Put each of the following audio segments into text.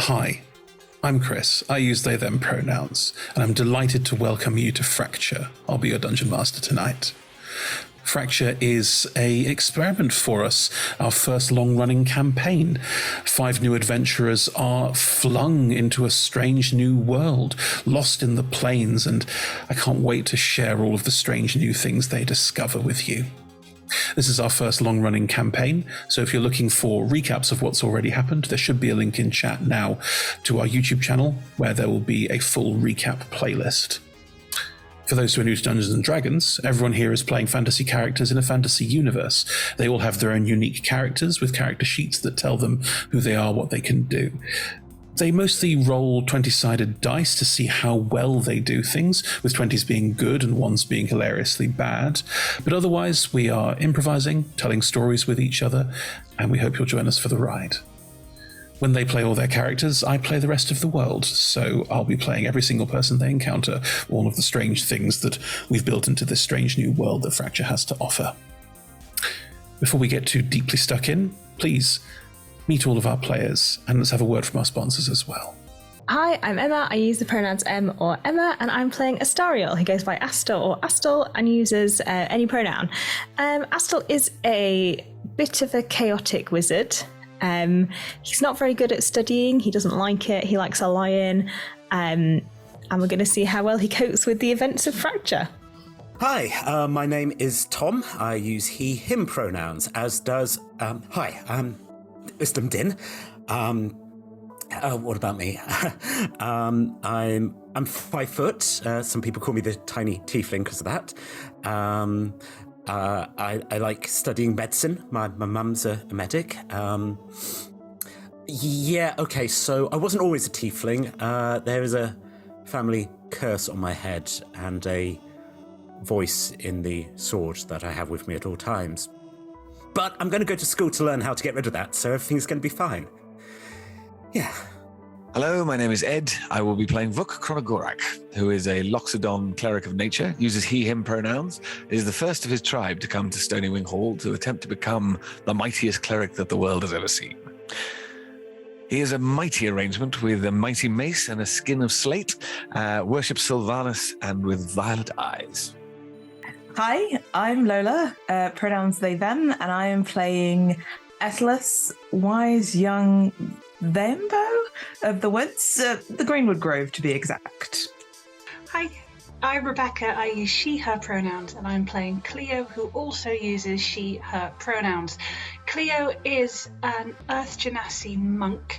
Hi, I'm Chris. I use they, them pronouns, and I'm delighted to welcome you to Fracture. I'll be your Dungeon Master tonight. Fracture is an experiment for us, our first long-running campaign. 5 new adventurers are flung into a strange new world, lost in the plains, and I can't wait to share all of the strange new things they discover with you. This is our first long-running campaign, so if you're looking for recaps of what's already happened, there should be a link in chat now to our YouTube channel, where there will be a full recap playlist. For those who are new to Dungeons & Dragons, everyone here is playing fantasy characters in a fantasy universe. They all have their own unique characters with character sheets that tell them who they are, what they can do. They mostly roll 20-sided dice to see how well they do things, with 20s being good and 1s being hilariously bad. But otherwise, we are improvising, telling stories with each other, and we hope you'll join us for the ride. When they play all their characters, I play the rest of the world, so I'll be playing every single person they encounter, all of the strange things that we've built into this strange new world that Fracture has to offer. Before we get too deeply stuck in, please meet all of our players, and let's have a word from our sponsors as well. Hi, I'm Emma. I use the pronouns Em or Emma, and I'm playing Astariel. He goes by Astor or Astel and uses any pronoun. Astel is a bit of a chaotic wizard. He's not very good at studying. He doesn't like it. He likes a lion. And we're going to see how well he copes with the events of Fracture. Hi, my name is Tom. I use he, him pronouns, as does, Wisdom Din. What about me? I'm 5 foot. Some people call me the tiny tiefling because of that. I like studying medicine. My mum's a medic. So I wasn't always a tiefling. There is a family curse on my head and a voice in the sword that I have with me at all times. But I'm going to go to school to learn how to get rid of that, so everything's going to be fine. Yeah. Hello, my name is Ed. I will be playing Vuk Kronogorak, who is a Loxodon cleric of nature, uses he, him pronouns, is the first of his tribe to come to Stonywing Hall to attempt to become the mightiest cleric that the world has ever seen. He is a mighty arrangement with a mighty mace and a skin of slate, worships Sylvanus and with violet eyes. Hi, I'm Lola, pronouns they, them, and I am playing Atlas, wise young Thembo of the woods, the Greenwood Grove to be exact. Hi, I'm Rebecca. I use she, her pronouns, and I'm playing Cleo, who also uses she, her pronouns. Cleo is an Earth Genasi monk.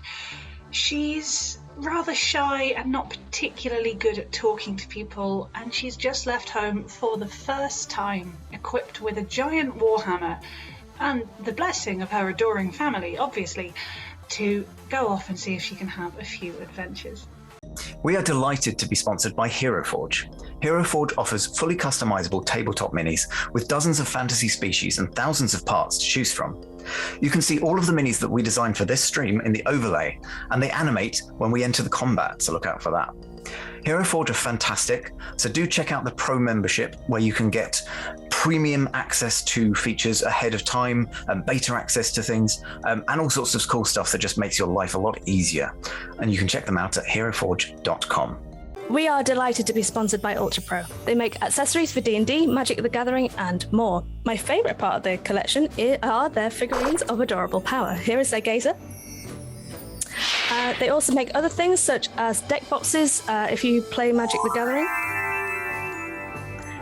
She's rather shy and not particularly good at talking to people, and she's just left home for the first time, equipped with a giant warhammer and the blessing of her adoring family, obviously, to go off and see if she can have a few adventures. We are delighted to be sponsored by Hero Forge. Hero Forge offers fully customizable tabletop minis with dozens of fantasy species and thousands of parts to choose from. You can see all of the minis that we designed for this stream in the overlay, and they animate when we enter the combat, so look out for that. Hero Forge are fantastic, so do check out the Pro membership where you can get premium access to features ahead of time, and beta access to things, and all sorts of cool stuff that just makes your life a lot easier. And you can check them out at heroforge.com. We are delighted to be sponsored by Ultra Pro. They make accessories for D&D, Magic the Gathering, and more. My favourite part of the collection are their figurines of adorable power. Here is their gazer. They also make other things such as deck boxes if you play Magic the Gathering.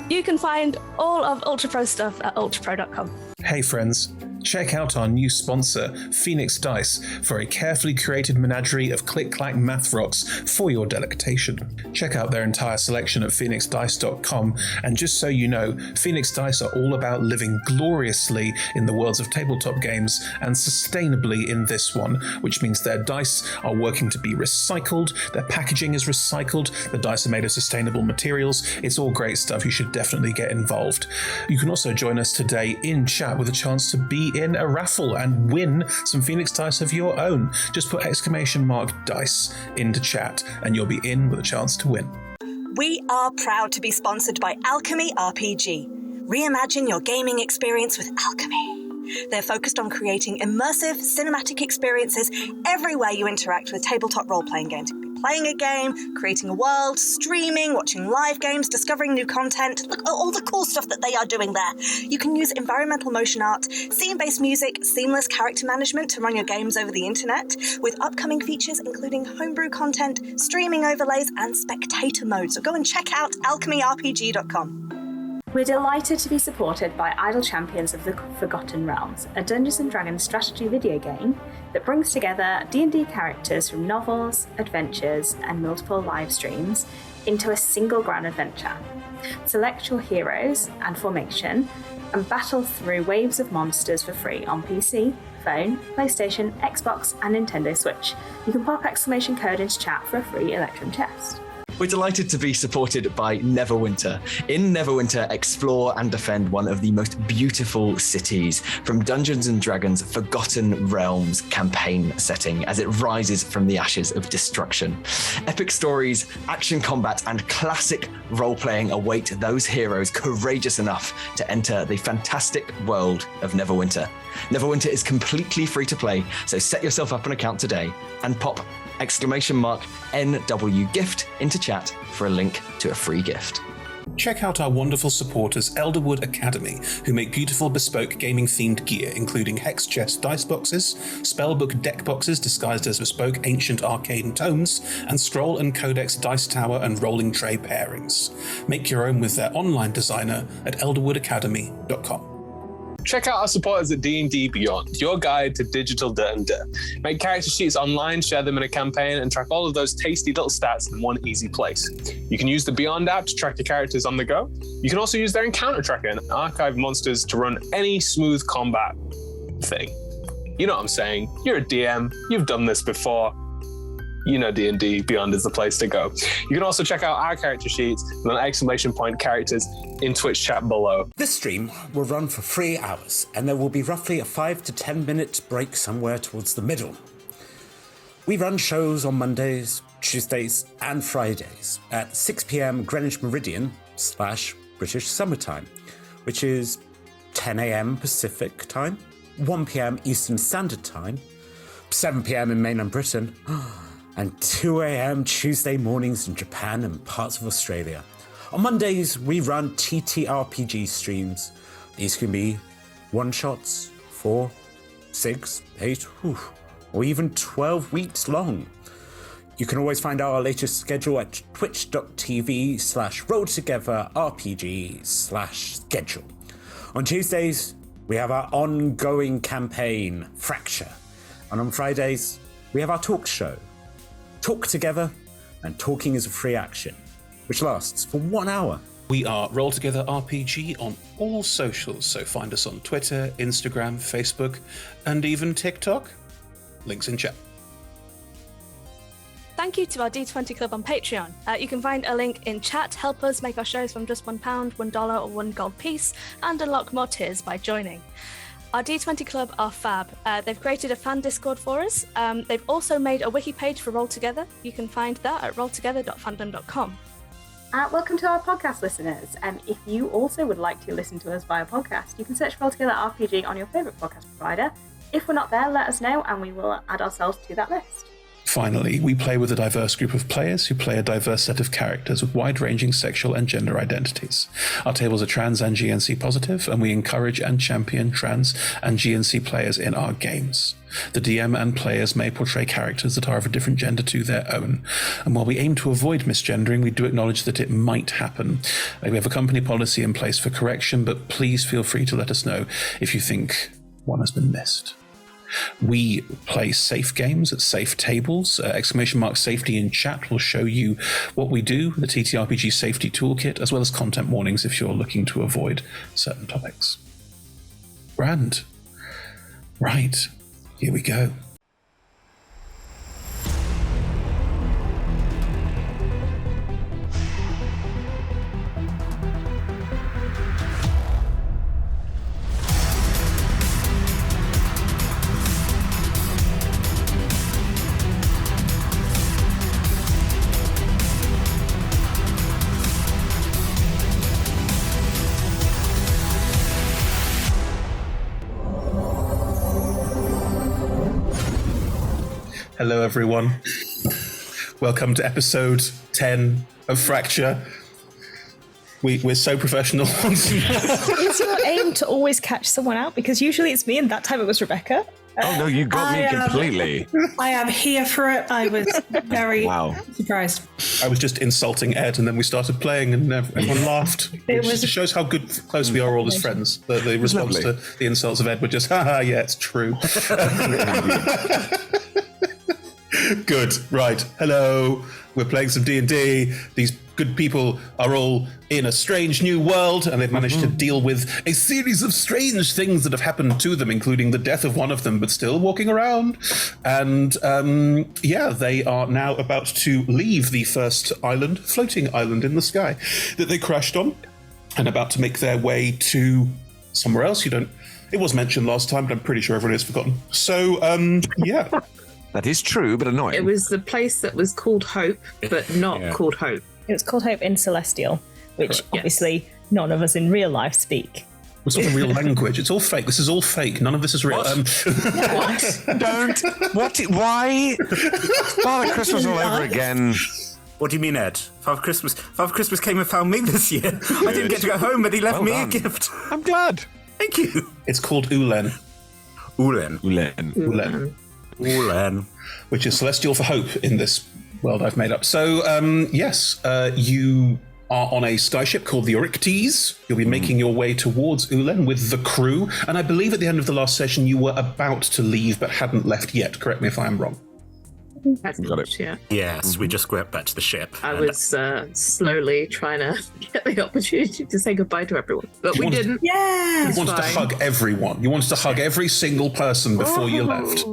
You can find all of Ultra Pro stuff at ultrapro.com. Hey friends, check out our new sponsor, Phoenix Dice, for a carefully curated menagerie of click-clack math rocks for your delectation. Check out their entire selection at phoenixdice.com, and just so you know, Phoenix Dice are all about living gloriously in the worlds of tabletop games and sustainably in this one, which means their dice are working to be recycled, their packaging is recycled, the dice are made of sustainable materials. It's all great stuff. You should definitely get involved. You can also join us today in chat with a chance to be in a raffle and win some Phoenix Dice of your own. Just put !dice into chat and you'll be in with a chance to win. We are proud to be sponsored by Alchemy RPG. Reimagine your gaming experience with alchemy. They're focused on creating immersive, cinematic experiences everywhere you interact with tabletop role-playing games. Playing a game, creating a world, streaming, watching live games, discovering new content. Look at all the cool stuff that they are doing there. You can use environmental motion art, scene-based music, seamless character management to run your games over the internet, with upcoming features including homebrew content, streaming overlays, and spectator mode. So go and check out alchemyrpg.com. We're delighted to be supported by Idle Champions of the Forgotten Realms, a Dungeons & Dragons strategy video game that brings together D&D characters from novels, adventures, and multiple live streams into a single grand adventure. Select your heroes and formation and battle through waves of monsters for free on PC, phone, PlayStation, Xbox, and Nintendo Switch. You can pop exclamation code into chat for a free Electrum chest. We're delighted to be supported by Neverwinter. In Neverwinter, explore and defend one of the most beautiful cities from Dungeons & Dragons' Forgotten Realms campaign setting as it rises from the ashes of destruction. Epic stories, action combat, and classic role-playing await those heroes courageous enough to enter the fantastic world of Neverwinter. Neverwinter is completely free to play, so set yourself up an account today and pop !NW gift into chat for a link to a free gift. Check out our wonderful supporters, Elderwood Academy, who make beautiful bespoke gaming-themed gear, including hex chest dice boxes, spellbook deck boxes disguised as bespoke ancient arcane tomes, and scroll and codex dice tower and rolling tray pairings. Make your own with their online designer at elderwoodacademy.com. Check out our supporters at D&D Beyond, your guide to digital D&D. Make character sheets online, share them in a campaign, and track all of those tasty little stats in one easy place. You can use the Beyond app to track your characters on the go. You can also use their encounter tracker and archive monsters to run any smooth combat thing. You know what I'm saying? You're a DM, you've done this before. You know D&D Beyond is the place to go. You can also check out our character sheets and exclamation point characters in Twitch chat below. This stream will run for 3 hours, and there will be roughly a 5 to 10 minute break somewhere towards the middle. We run shows on Mondays, Tuesdays, and Fridays at 6 p.m. Greenwich Meridian / British Summertime, which is 10 a.m. Pacific Time, 1 p.m. Eastern Standard Time, 7 p.m. in mainland Britain, and 2 a.m. Tuesday mornings in Japan and parts of Australia. On Mondays, we run TTRPG streams. These can be one-shots, 4, 6, 8, or even 12 weeks long. You can always find our latest schedule at twitch.tv/rolltogetherrpg/schedule. On Tuesdays, we have our ongoing campaign, Fracture. And on Fridays, we have our talk show, Talk Together, and Talking is a Free Action, which lasts for 1 hour. We are Roll Together RPG on all socials, so find us on Twitter, Instagram, Facebook, and even TikTok. Links in chat. Thank you to our D20 Club on Patreon. You can find a link in chat. Help us make our shows from just £1, $1, or $1 gold piece, and unlock more tiers by joining. Our D20 Club are fab. They've created a fan Discord for us. They've also made a wiki page for Roll Together. You can find that at rolltogether.fandom.com. Welcome to our podcast listeners. If you also would like to listen to us via podcast, you can search Roll Together RPG on your favourite podcast provider. If we're not there, let us know and we will add ourselves to that list. Finally, we play with a diverse group of players who play a diverse set of characters with wide-ranging sexual and gender identities. Our tables are trans and GNC positive, and we encourage and champion trans and GNC players in our games. The DM and players may portray characters that are of a different gender to their own, and while we aim to avoid misgendering, we do acknowledge that it might happen. We have a company policy in place for correction, but please feel free to let us know if you think one has been missed. We play safe games at safe tables. !safety in chat will show you what we do, the TTRPG safety toolkit, as well as content warnings if you're looking to avoid certain topics. Grand. Right, here we go. Hello, everyone. Welcome to episode 10 of Fracture. We're so professional. Is your aim to always catch someone out? Because usually it's me, and that time it was Rebecca. Oh no, you got me completely. I am here for it. I was very surprised. I was just insulting Ed, and then we started playing, and everyone laughed. It just shows how close we are all as friends. The response to the insults of Ed were just, haha, yeah, it's true. Good, right. Hello, we're playing some D&D. These good people are all in a strange new world, and they've managed to deal with a series of strange things that have happened to them, including the death of one of them, but still walking around. And they are now about to leave the first island, floating island in the sky, that they crashed on, and about to make their way to somewhere else. It was mentioned last time, but I'm pretty sure everyone has forgotten. So, yeah. That is true, but annoying. It was the place that was called Hope, but not called Hope. It was called Hope in Celestial, which obviously none of us in real life speak. It's not a real language. It's all fake. This is all fake. None of this is real. What? Don't. What? Why? Father Christmas all over again. What do you mean, Ed? Father Christmas came and found me this year. I didn't get to go home, but he left me a gift. I'm glad. Thank you. It's called Ulen. Ulen. Which is celestial for hope in this world I've made up. So, you are on a skyship called the Oryctes. You'll be making your way towards Ulen with the crew. And I believe at the end of the last session you were about to leave but hadn't left yet. Correct me if I am wrong. Got it. Yeah. Yes, we just went back to the ship. I was slowly trying to get the opportunity to say goodbye to everyone, but we didn't. Yeah, you wanted to hug everyone. You wanted to hug every single person before you left.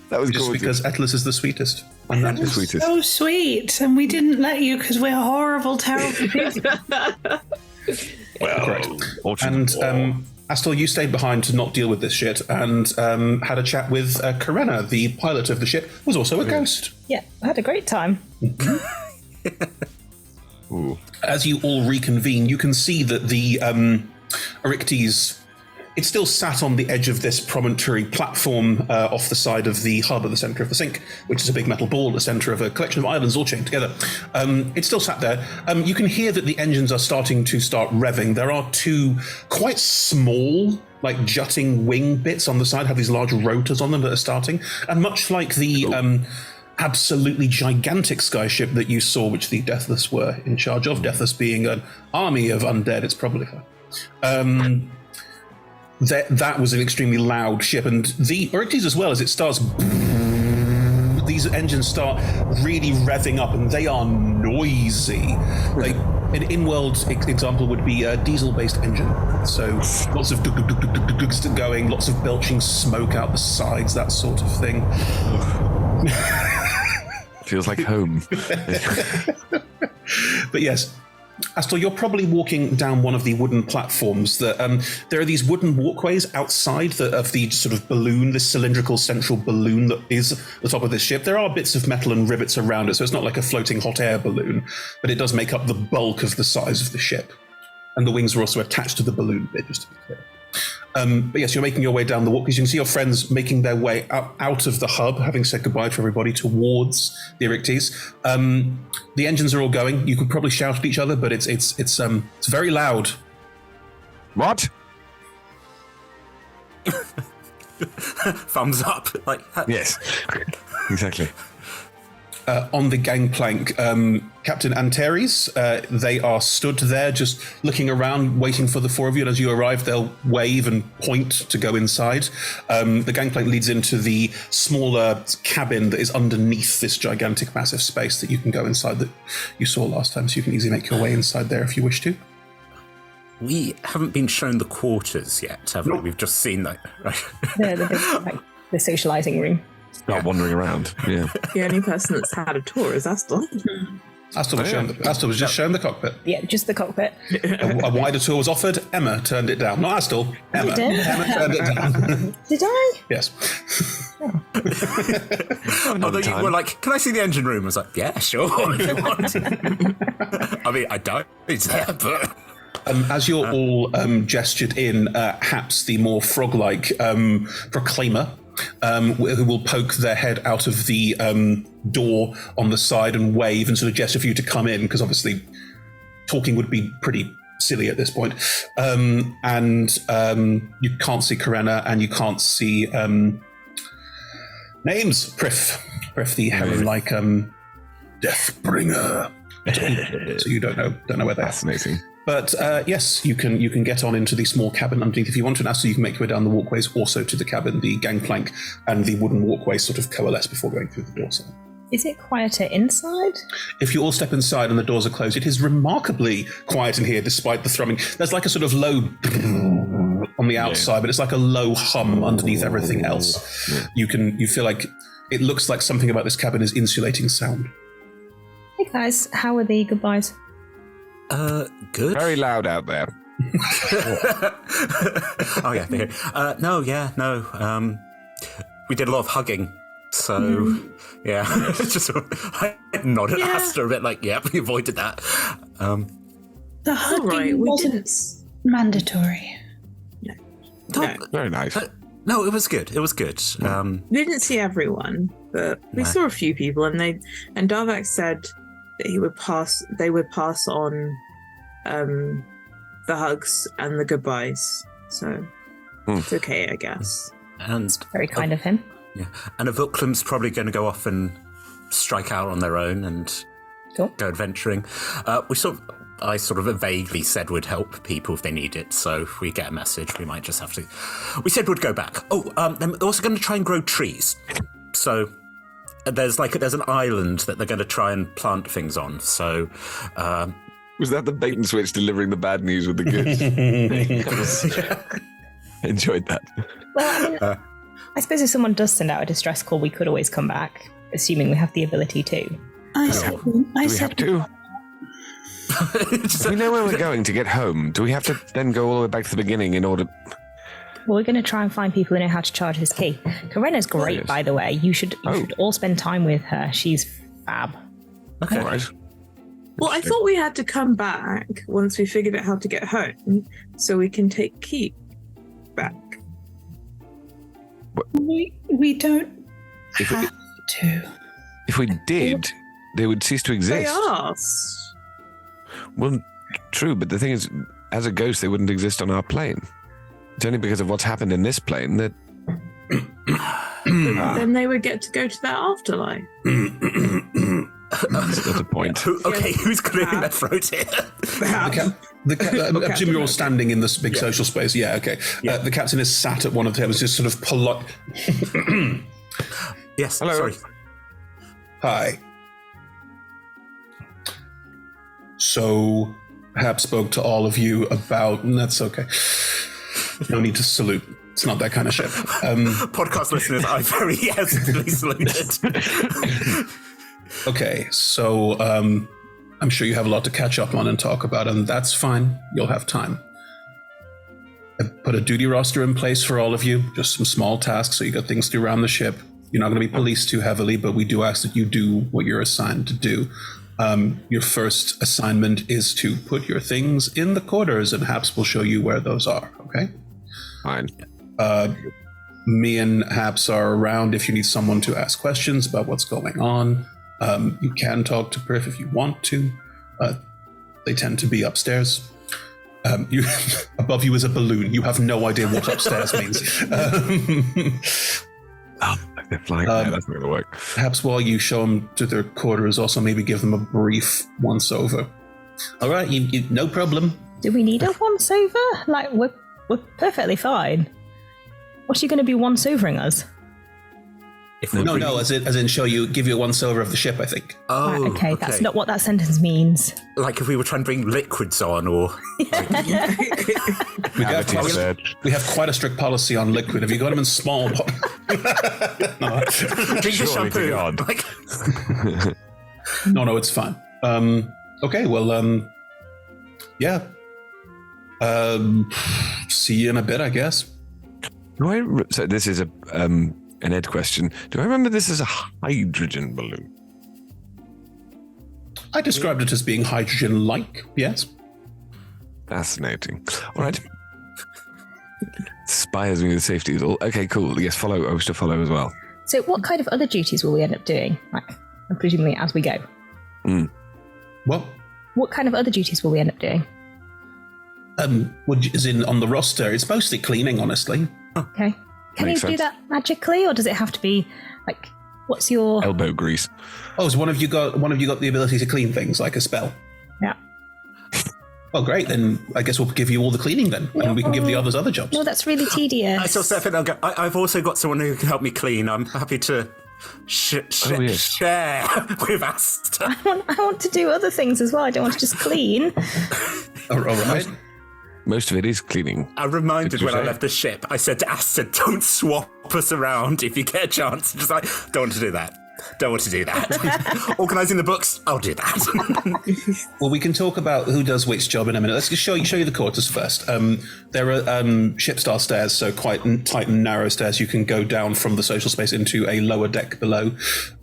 That was just gorgeous. Because Atlas is the sweetest. And that is sweetest. So sweet, and we didn't let you because we're horrible, terrible people. Well, correct. And Astor, you stayed behind to not deal with this shit and had a chat with Karena, the pilot of the ship, was also a ghost. Yeah, I had a great time. As you all reconvene, you can see that the Oryctes, it's still sat on the edge of this promontory platform off the side of the hub at the centre of the sink, which is a big metal ball at the centre of a collection of islands all chained together. It's still sat there. You can hear that the engines are starting to revving. There are two quite small, like jutting wing bits on the side, have these large rotors on them that are starting. And much like the absolutely gigantic skyship that you saw, which the Deathless were in charge of, Deathless being an army of undead, it's probably fine. That was an extremely loud ship, and the Oryctes as well, as it starts, these engines start really revving up, and they are noisy. An in-world example would be a diesel-based engine, so lots of going, lots of belching smoke out the sides, that sort of thing. Feels like home. But yes, Astor, you're probably walking down one of the wooden platforms that there are these wooden walkways outside of the sort of balloon, this cylindrical central balloon that is the top of this ship. There are bits of metal and rivets around it, so it's not like a floating hot air balloon, but it does make up the bulk of the size of the ship. And the wings are also attached to the balloon bit, just to be clear. But yes, you're making your way down the walk because you can see your friends making their way out of the hub, having said goodbye to everybody, towards the Oryctes. The engines are all going. You could probably shout at each other, but it's very loud. What? Thumbs up. Yes, exactly. On the gangplank, Captain Antares, they are stood there just looking around, waiting for the four of you, and as you arrive, they'll wave and point to go inside. The gangplank leads into the smaller cabin that is underneath this gigantic, massive space that you can go inside that you saw last time, so you can easily make your way inside there if you wish to. We haven't been shown the quarters yet, have we? We've just seen that. The socialising room. Not wandering around. Yeah. The only person that's had a tour is Astor. Astor was just shown the cockpit. Yeah, just the cockpit. A wider tour was offered. Emma turned it down. Not Astor. Emma. Emma turned it down. Did I? Yes. Although you were like, can I see the engine room? I was like, yeah, sure, if you want. I mean, I don't. It's there, but... as you're all gestured in, Haps, the more frog-like proclaimer who will poke their head out of the door on the side and wave and sort of gesture for you to come in, because obviously talking would be pretty silly at this point. And you can't see Karenna, and you can't see names. Prif, the heron-like Deathbringer. So you don't know where they're. Fascinating. But yes, you can get on into the small cabin underneath if you want to, and also you can make your way down the walkways also to the cabin. The gangplank and the wooden walkway sort of coalesce before going through the door. So. Is it quieter inside? If you all step inside and the doors are closed, it is remarkably quiet in here despite the thrumming. There's like a sort of low on the outside, but it's like a low hum underneath everything else. You feel like it looks like something about this cabin is insulating sound. Hey guys, how are the goodbyes? Good. Very loud out there. Oh yeah, no. We did a lot of hugging, so yeah. Just I nodded at Asta a bit, like, yeah, we avoided that. The hugging wasn't mandatory. No. Very nice. No, it was good. It was good. We didn't see everyone, but we saw a few people, and Darvak said that they would pass on the hugs and the goodbyes. So it's okay, I guess. And very kind of him. Yeah, and Avuklim's probably going to go off and strike out on their own and go adventuring. I sort of vaguely said we'd help people if they need it, so if we get a message, we might just have to. We said we'd go back. They're also going to try and grow trees. So there's an island that they're going to try and plant things on. So was that the bait and switch delivering the bad news with the goods? Enjoyed that. Well, I suppose if someone does send out a distress call, we could always come back, assuming we have the ability to. I said to. We know where we're going to get home. Do we have to then go all the way back to the beginning in order? Well, we're going to try and find people who know how to charge his key. Karenna's great, by the way. You should all spend time with her. She's fab. Okay. All right. Well, I thought we had to come back once we figured out how to get home, so we can take Keep back. We don't have to. If we did, they would cease to exist. They asked. Well, true, but the thing is, as a ghost, they wouldn't exist on our plane. It's only because of what's happened in this plane that... Then they would get to go to that afterlife. That's a point. Okay, who's clearing their throat here? I presume you're all standing in this big social space. Yeah, okay. Yeah. The captain is sat at one of the tables, just sort of polite. Yes, hello. Sorry. Hi. So, Hap spoke to all of you about... And that's okay. No need to salute. It's not that kind of shit. Podcast listeners, I very hesitantly saluted. Okay, so I'm sure you have a lot to catch up on and talk about, and that's fine. You'll have time. I put a duty roster in place for all of you, just some small tasks so you got things to do around the ship. You're not going to be policed too heavily, but we do ask that you do what you're assigned to do. Your first assignment is to put your things in the quarters, and Haps will show you where those are, okay? Fine. Me and Haps are around if you need someone to ask questions about what's going on. You can talk to Prif if you want to. They tend to be upstairs. Above you is a balloon. You have no idea what upstairs means. They're flying there. That's not going to work. Perhaps while you show them to their quarters, also maybe give them a brief once-over. All right, no problem. Do we need a once-over? Like, we're perfectly fine. What's she going to be once-overing us? No, as in show you, give you a once-over of the ship, I think. Oh, right, okay, that's not what that sentence means. Like if we were trying to bring liquids on, or... We have quite a strict policy on liquid. Have you got them in small bottles? No. Drink the shampoo. No, it's fine. Okay, well, yeah. See you in a bit, I guess. So this is an Ed question. Do I remember this as a hydrogen balloon? I described it as being hydrogen-like, yes. Fascinating. All right. Inspires me with safety is all. Okay, cool. Yes, follow. I wish to follow as well. So what kind of other duties will we end up doing? Like, presumably as we go. What? What kind of other duties will we end up doing? As in on the roster, it's mostly cleaning, honestly. Okay. Can you Makes do sense. that magically, or does it have to be like? What's your Elbow grease. Oh, so one of you got the ability to clean things like a spell? Yeah. Well, great. Then I guess we'll give you all the cleaning then, and we can give the others other jobs. No, that's really tedious. I shall step in and go, I've also got someone who can help me clean. I'm happy to share with Asta. I want to do other things as well. I don't want to just clean. All right. Most of it is cleaning. I reminded when I left the ship, I said to Asta, don't swap us around if you get a chance. Just like, don't want to do that. Don't want to do that. Organising the books, I'll do that. Well, we can talk about who does which job in a minute. Let's just show you the quarters first. There are ship-style stairs, so quite tight and narrow stairs. You can go down from the social space into a lower deck below.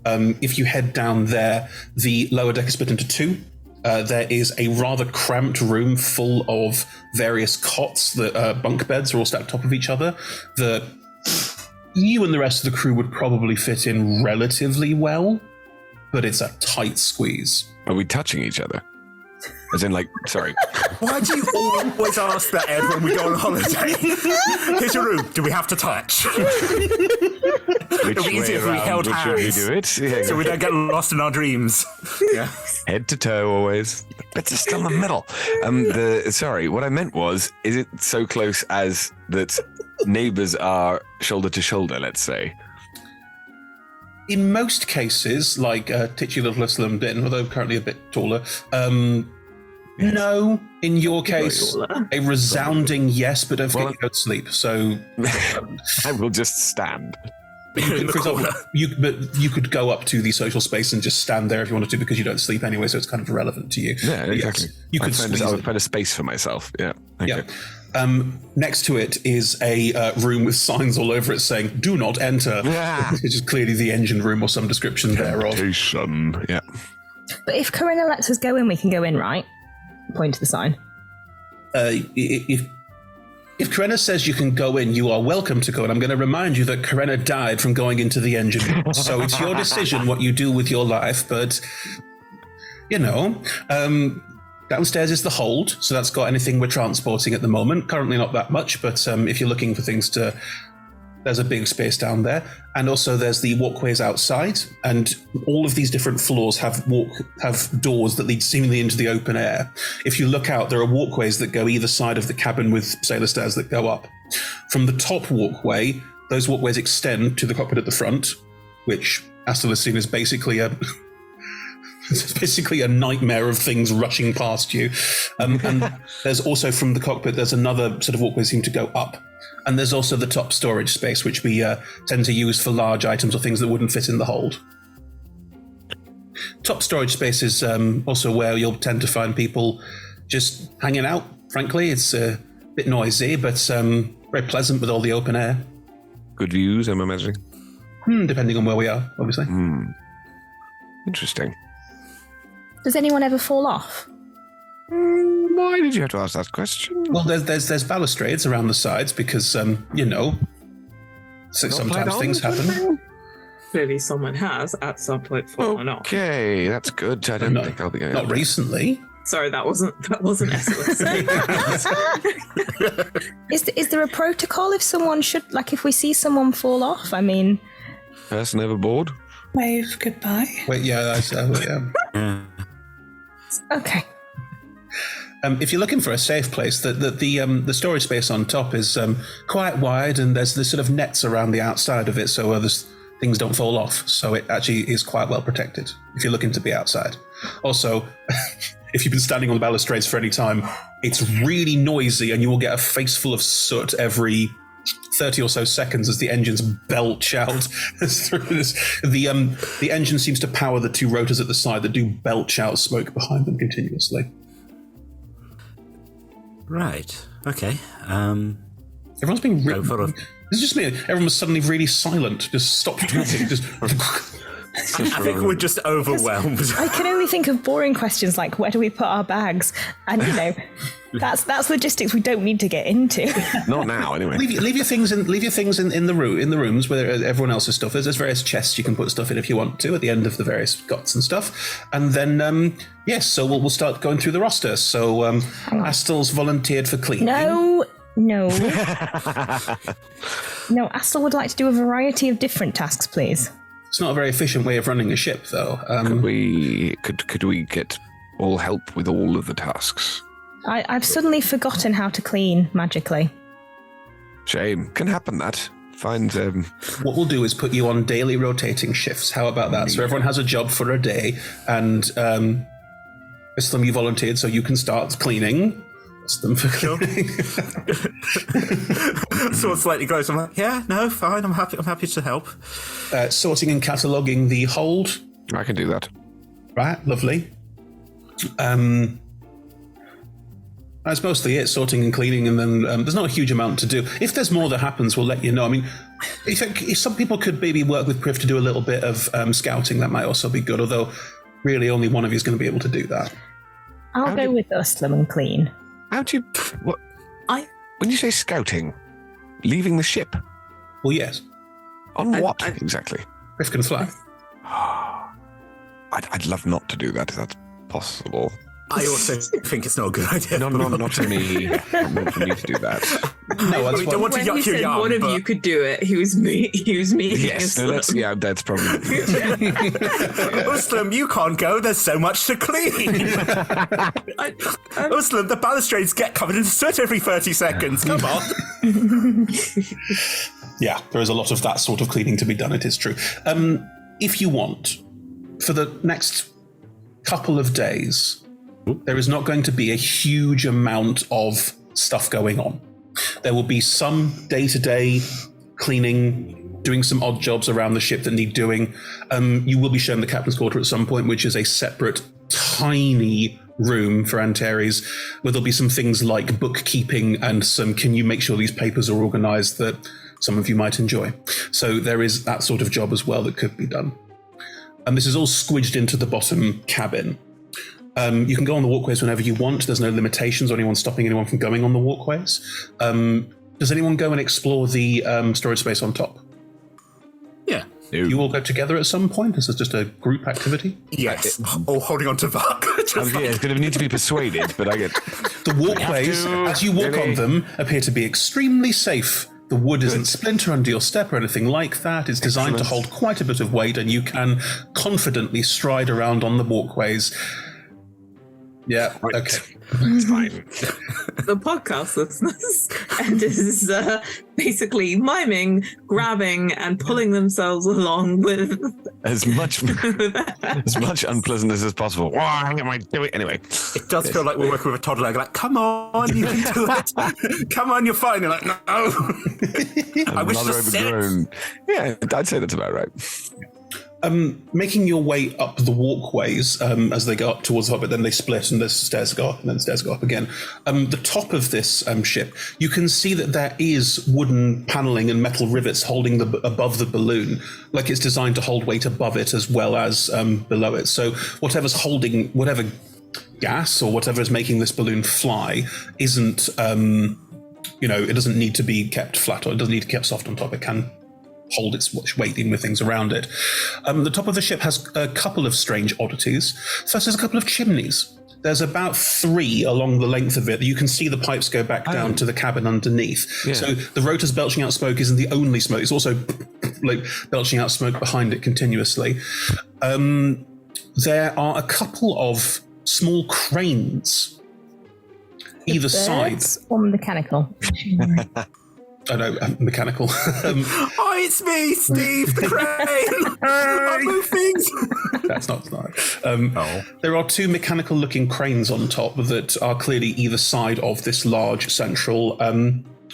If you head down there, the lower deck is split into two. There is a rather cramped room full of various cots that bunk beds are all stacked on top of each other. You and the rest of the crew would probably fit in relatively well, but it's a tight squeeze. Are we touching each other? As in, like, sorry. Why do you always ask that, Ed, when we go on holiday? Here's your room. Do we have to touch? It'll be easier if we held hands. Do it? Yeah, so we don't get lost in our dreams. Yeah. Head to toe always. But it's still in the middle. Sorry, what I meant was, is it so close as that neighbours are shoulder to shoulder, let's say? In most cases, like Titchy Little Slim Din, although currently a bit taller, no. In your case, a resounding yes, but don't forget you don't sleep. So I will just stand. For example, you could go up to the social space and just stand there if you wanted to, because you don't sleep anyway, so it's kind of irrelevant to you. Yeah, exactly. Yes, you could find a space for myself. Yeah. Okay. Yeah. Next to it is a room with signs all over it saying "Do not enter," which is clearly the engine room or some description thereof. Yeah. But if Corinna lets us go in, we can go in, right? Point to the sign. If Corinna says you can go in, you are welcome to go in. I'm going to remind you that Corinna died from going into the engine room, so it's your decision what you do with your life. But downstairs is the hold, so that's got anything we're transporting at the moment. Currently not that much, but if you're looking for things to... There's a big space down there. And also there's the walkways outside, and all of these different floors have doors that lead seemingly into the open air. If you look out, there are walkways that go either side of the cabin with sailor stairs that go up. From the top walkway, those walkways extend to the cockpit at the front, which Aston has seen is basically it's basically a nightmare of things rushing past you. And there's also from the cockpit, there's another sort of walkway seem to go up. And there's also the top storage space, which we tend to use for large items or things that wouldn't fit in the hold. Top storage space is also where you'll tend to find people just hanging out, frankly. It's a bit noisy, but very pleasant with all the open air. Good views, I'm imagining. Depending on where we are, obviously. Interesting. Does anyone ever fall off? Why did you have to ask that question? Well, there's balustrades around the sides because, sometimes things happen. Clearly someone has at some point fallen off. Okay, that's good. I don't think I'll be going. Not recently. Sorry, that wasn't SOS. Is there a protocol if someone should, like, if we see someone fall off? I mean, person overboard. Wave goodbye. Wait, yeah. Okay. If you're looking for a safe place, the storage space on top is quite wide, and there's sort of nets around the outside of it, so things don't fall off. So it actually is quite well protected if you're looking to be outside. Also, if you've been standing on the balustrades for any time, it's really noisy, and you will get a face full of soot every 30 or so seconds as the engines belch out through this. The engine seems to power the two rotors at the side that do belch out smoke behind them continuously. Right. Okay. Everyone's been really... It's just me. Everyone was suddenly really silent. Just stopped talking. Just... I think we're just overwhelmed. I can only think of boring questions like where do we put our bags, and that's logistics we don't need to get into. Not now, anyway. Leave your things in the rooms where everyone else's stuff is. There's various chests you can put stuff in if you want to at the end of the various gots and stuff. And then so we'll start going through the roster. So Astel's volunteered for cleaning. No. No, Astel would like to do a variety of different tasks, please. It's not a very efficient way of running a ship, though. Could we get all help with all of the tasks? I've suddenly forgotten how to clean magically. Shame. Can happen, that. Find... What we'll do is put you on daily rotating shifts. How about that? So everyone has a job for a day, and Islam, you volunteered, so you can start cleaning. Them for cleaning. Sword slightly grows. I'm like, yeah, no, fine. I'm happy to help. Sorting and cataloguing the hold. I can do that. Right, lovely. That's mostly it, sorting and cleaning, and then there's not a huge amount to do. If there's more that happens, we'll let you know. I mean, if some people could maybe work with Priv to do a little bit of scouting, that might also be good, although really only one of you is going to be able to do that. I'll go with Uslam and clean. How do you... What? When you say scouting, leaving the ship? Well, yes. On what exactly? Rifkin Flat. I'd love not to do that if that's possible. I also think it's not a good idea. Not to me. Not for me to do that. No, we don't want to yuck your yarn. One of you could do it. He was me. Yes, that's probably. Uslam, you can't go. There's so much to clean. Uslam, the balustrades get covered in sweat every 30 seconds. Come on. Yeah, there is a lot of that sort of cleaning to be done. It is true. If you want, for the next couple of days, there is not going to be a huge amount of stuff going on. There will be some day-to-day cleaning, doing some odd jobs around the ship that need doing. You will be shown the captain's quarter at some point, which is a separate, tiny room for Antares, where there'll be some things like bookkeeping and some can you make sure these papers are organized that some of you might enjoy. So there is that sort of job as well that could be done. And this is all squidged into the bottom cabin. You can go on the walkways whenever you want. There's no limitations or anyone stopping anyone from going on the walkways. Does anyone go and explore the storage space on top? Yeah. You all go together at some point? Is this just a group activity? Yes. All holding on to Vark. It's going to need to be persuaded, but I get... The walkways, as you walk on them, appear to be extremely safe. The wood isn't splinter under your step or anything like that. It's designed to hold quite a bit of weight, and you can confidently stride around on the walkways. Yeah, right. Okay. It's fine. The podcast listeners, and is basically miming, grabbing, and pulling themselves along with as much unpleasantness as possible. Why am I doing it anyway? It does feel like we're working with a toddler. Like, come on, you can do it. Come on, you're fine. You're like, no. I wish to sit. Yeah, I'd say that's about right. Making your way up the walkways as they go up towards the top, but then they split and the stairs go up and then the stairs go up again. The top of this ship, you can see that there is wooden paneling and metal rivets holding above the balloon, like it's designed to hold weight above it as well as below it. So whatever's holding, whatever gas or whatever is making this balloon fly isn't, it doesn't need to be kept flat or it doesn't need to be kept soft on top. It can hold its weight in with things around it. The top of the ship has a couple of strange oddities. First, there's a couple of chimneys. There's about 3 along the length of it. You can see the pipes go back down to the cabin underneath. Yeah. So the rotor's belching out smoke isn't the only smoke. It's also like belching out smoke behind it continuously. There are a couple of small cranes either side. Or mechanical? I know, mechanical. Oh, it's me, Steve, the crane. I move things. That's not. There are 2 mechanical-looking cranes on top that are clearly either side of this large central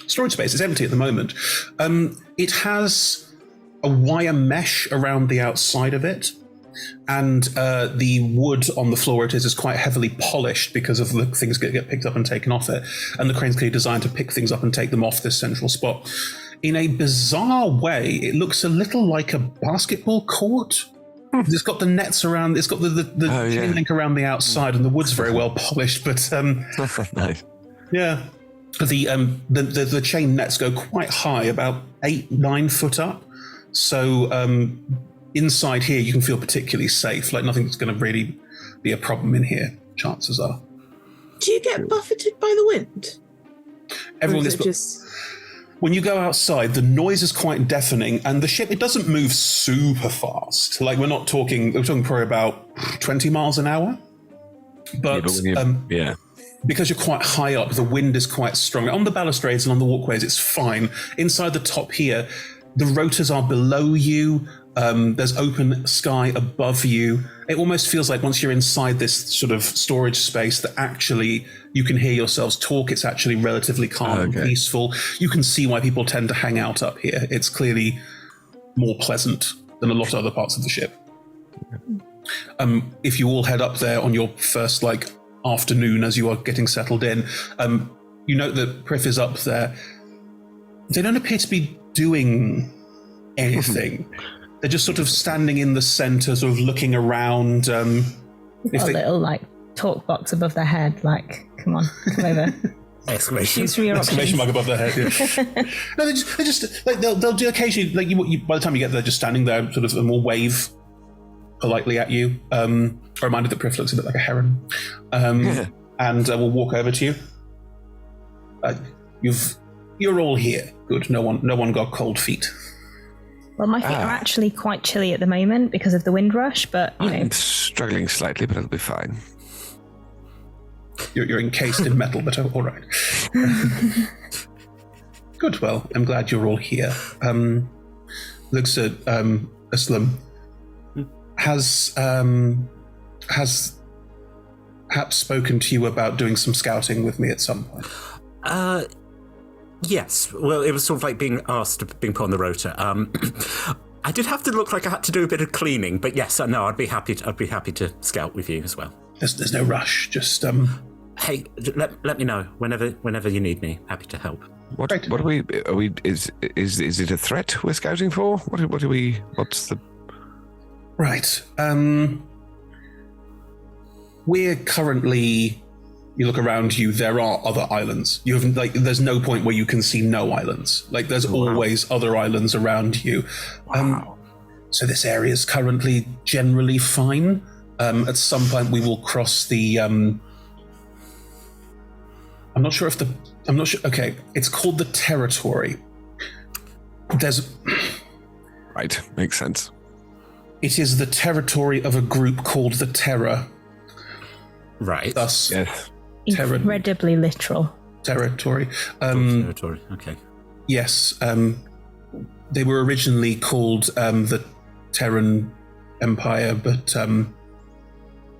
storage space. It's empty at the moment. It has a wire mesh around the outside of it, and the wood on the floor it is quite heavily polished because of the things that get picked up and taken off it. And the crane's clearly designed to pick things up and take them off this central spot. In a bizarre way, it looks a little like a basketball court It's got the nets around. It's got the chain link around the outside, and the wood's very well polished. But nice. Yeah, the chain nets go quite high, about 8-9 foot up. So inside here, you can feel particularly safe. Like nothing's going to really be a problem in here. Chances are. Do you get buffeted by the wind? Everyone gets just. When you go outside, the noise is quite deafening, and the ship, it doesn't move super fast. Like, we're talking probably about 20 miles an hour. But, because you're quite high up, the wind is quite strong. On the balustrades and on the walkways, it's fine. Inside the top here, the rotors are below you. There's open sky above you. It almost feels like once you're inside this sort of storage space that actually you can hear yourselves talk. It's actually relatively calm and peaceful. You can see why people tend to hang out up here. It's clearly more pleasant than a lot of other parts of the ship. If you all head up there on your first afternoon as you are getting settled in, you note that Prif is up there. They don't appear to be doing anything. They're just sort of standing in the center, sort of looking around. A little talk box above their head, come on, come over. Exclamation mark above their head. Yeah. No, they just they'll do occasionally. By the time you get there, just standing there, sort of, and will wave politely at you. A reminder that Prif looks a bit like a heron, and we'll walk over to you. You're all here. Good. No one got cold feet. Well, my feet are actually quite chilly at the moment because of the wind rush, but I'm struggling slightly, but it'll be fine. You're encased in metal, but all right. Good. Well, I'm glad you're all here. Looks at Islam. Has perhaps spoken to you about doing some scouting with me at some point? Yes. Well, it was sort of like being put on the rota. I did have to look like I had to do a bit of cleaning, but yes, no, I'd be happy to scout with you as well. There's no rush. Just hey, let me know whenever you need me. Happy to help. What are we? Is it a threat we're scouting for? What's the? Right. We're currently. You look around you, there are other islands. You haven't, there's no point where you can see no islands. There's always other islands around you. So this area is currently generally fine. At some point we will cross the, I'm not sure. Okay. It's called the territory. Right. Makes sense. It is the territory of a group called the Terror. Right. Thus, yes. Incredibly literal. Territory. Territory, okay. Yes. They were originally called the Terran Empire, but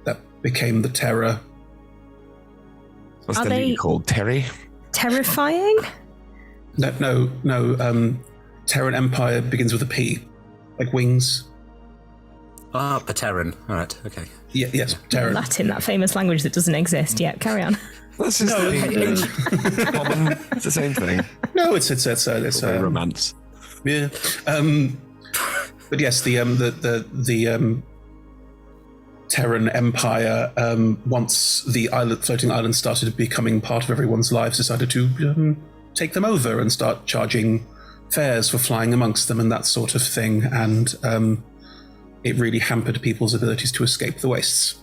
that became the Terror. What's the league called? Terry? Terrifying? No. Terran Empire begins with a P, like wings. A Terran. All right, okay. Yeah, yes, Terran. Latin, that famous language that doesn't exist yet. Carry on. That's just common. It's the same thing. No, it's romance. Yeah. But yes, the Terran Empire, once the floating islands started becoming part of everyone's lives, decided to take them over and start charging fares for flying amongst them and that sort of thing. And it really hampered people's abilities to escape the wastes.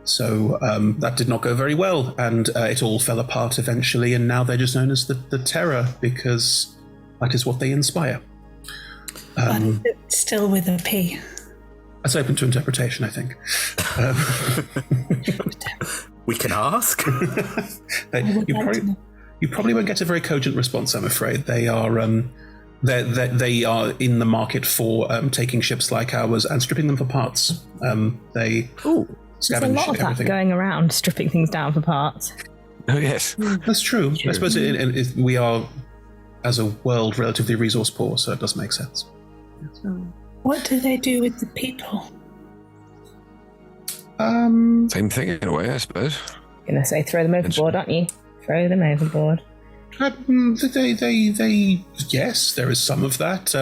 So that did not go very well, and it all fell apart eventually, and now they're just known as the Terror, because that is what they inspire. But still with a P. That's open to interpretation, I think. We can ask. You probably won't get a very cogent response, I'm afraid. They are they are in the market for taking ships like ours and stripping them for parts. They there's a lot of that going around, stripping things down for parts. Oh yes, that's true. I suppose we are, as a world, relatively resource poor, so it does make sense. What do they do with the people? Same thing in a way, I suppose. You're gonna say throw them overboard, aren't you? Throw them overboard. They yes, there is some of that.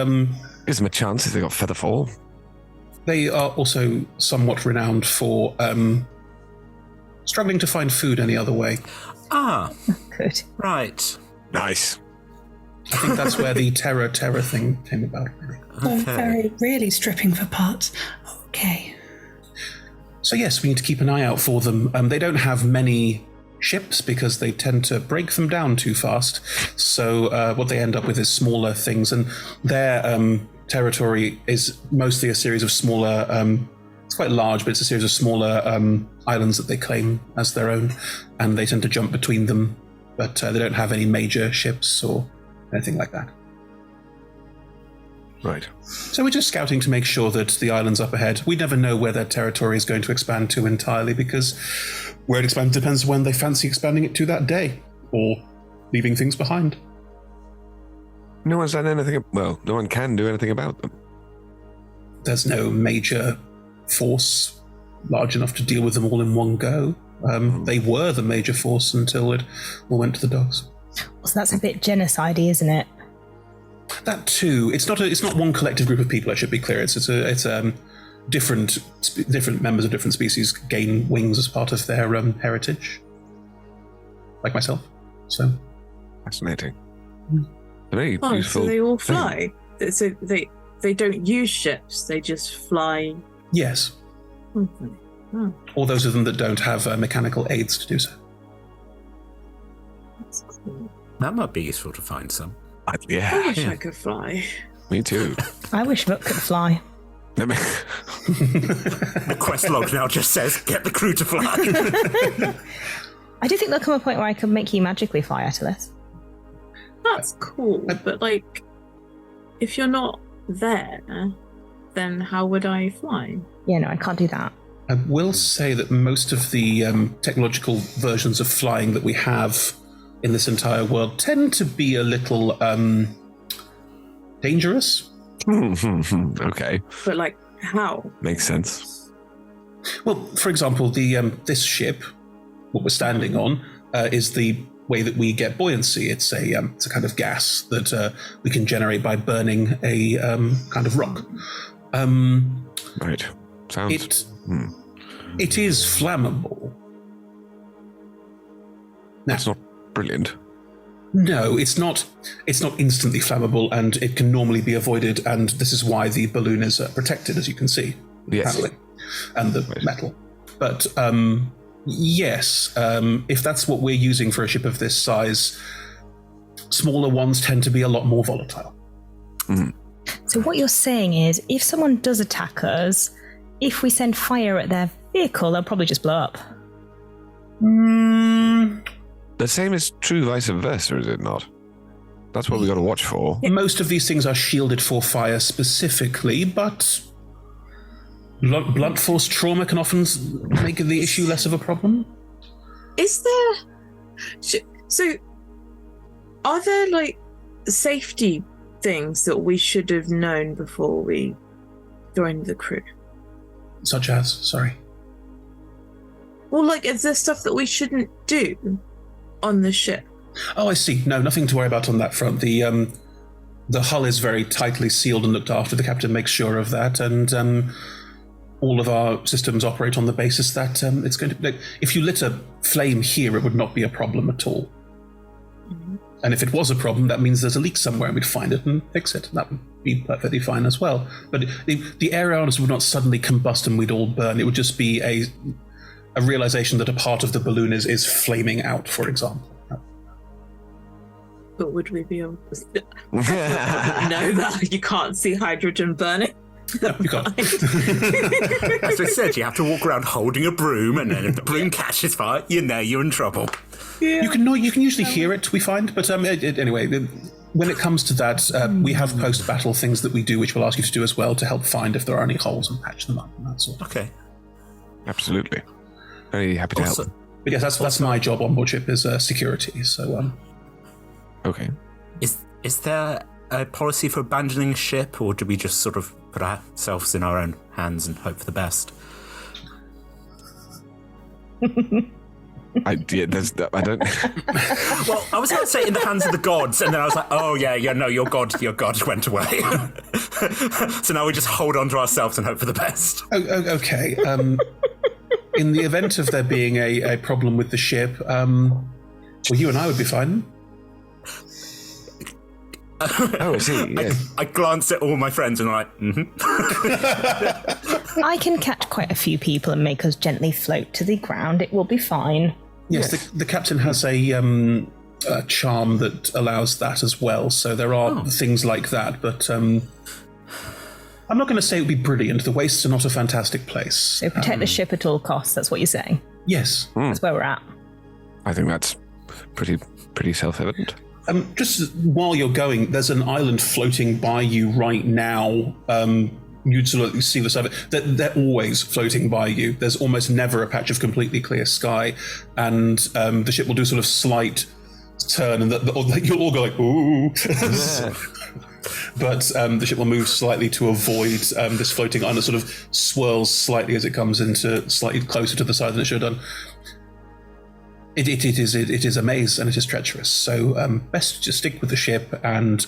Gives them a chance if they got feather fall. They are also somewhat renowned for struggling to find food any other way. Ah. Good. Right. Nice. I think that's where the terror thing came about. Very really stripping for parts. Okay. So yes, we need to keep an eye out for them. They don't have many ships because they tend to break them down too fast. So what they end up with is smaller things, and their territory is mostly a series of smaller. It's quite large, but it's a series of smaller islands that they claim as their own, and they tend to jump between them. But they don't have any major ships or anything like that. Right. So we're just scouting to make sure that the islands up ahead, we never know where their territory is going to expand to entirely, because where it expands depends when they fancy expanding it to that day, or leaving things behind. No one's done anything, well, no one can do anything about them. There's no major force large enough to deal with them all in one go. They were the major force until it all went to the dogs. So that's a bit genocide-y, isn't it? That too. It's not one collective group of people. I should be clear. It's different members of different species gain wings as part of their heritage, like myself. So fascinating. Very Oh, useful. so they all thing. fly. So they don't use ships. They just fly. Yes. Okay. Oh, Or those of them that don't have mechanical aids to do so. that's cool. That might be useful to find some. I wish I could fly. Me too. I wish Rook could fly. The quest log now just says, get the crew to fly. I do think there'll come a point where I can make you magically fly, Attilis. That's cool, but like, if you're not there, then how would I fly? Yeah, no, I can't do that. I will say that most of the technological versions of flying that we have in this entire world tend to be a little dangerous. Okay. But like, how? Makes sense. Well, for example, the this ship, what we're standing on, is the way that we get buoyancy. It's a kind of gas that we can generate by burning a kind of rock. Right. Sounds. It is flammable. That's not brilliant. No, it's not. It's not instantly flammable, and it can normally be avoided. And this is why the balloon is protected, as you can see, Yes. apparently, and the metal. But yes, if that's what we're using for a ship of this size, smaller ones tend to be a lot more volatile. So what you're saying is, if someone does attack us, if we send fire at their vehicle, they'll probably just blow up. The same is true vice versa, is it not? That's what we got to watch for. Most of these things are shielded for fire specifically, but blunt force trauma can often make the issue less of a problem. Is there? So, are there like safety things that we should have known before we joined the crew? Such as, sorry. Well, like, is there stuff that we shouldn't do on the ship? Oh, I see. No, nothing to worry about on that front. The hull is very tightly sealed and looked after. The captain makes sure of that, and all of our systems operate on the basis that it's going to. Like, if you lit a flame here, it would not be a problem at all. And if it was a problem, that means there's a leak somewhere, and we'd find it and fix it. That would be perfectly fine as well. But the air around us would not suddenly combust and we'd all burn. It would just be a realization that a part of the balloon is flaming out, for example. But would we be able to know that you can't see hydrogen burning? No, you can't. As I said, you have to walk around holding a broom, and then if the broom catches fire, you know you're in trouble. Yeah. You can usually hear it, we find, but anyway, when it comes to that, we have post-battle things that we do, which we'll ask you to do as well, to help find if there are any holes and patch them up and that sort. Okay. Absolutely. Very happy to help. But yes, that's my job on board ship, is security. So, okay. Is there a policy for abandoning ship, or do we just sort of put ourselves in our own hands and hope for the best? I don't. Well, I was going to say in the hands of the gods, and then I was like, oh yeah, no, your god went away. So now we just hold on to ourselves and hope for the best. Okay. In the event of there being a problem with the ship, well, you and I would be fine. Oh, I see. Yes. I glance at all my friends and I'm like, I can catch quite a few people and make us gently float to the ground. It will be fine. Yes, the captain has a charm that allows that as well. So there are things like that, but I'm not going to say it would be brilliant. The wastes are not a fantastic place. So protect the ship at all costs. That's what you're saying. Yes, that's where we're at. I think that's pretty self-evident. Just while you're going, there's an island floating by you right now. You'd sort of see the side of it. They're always floating by you. There's almost never a patch of completely clear sky, and the ship will do sort of slight turn, and you'll all go like, ooh. But the ship will move slightly to avoid this floating island. It sort of swirls slightly as it comes into slightly closer to the side than it should have done. It is a maze and it is treacherous, so best to stick with the ship and,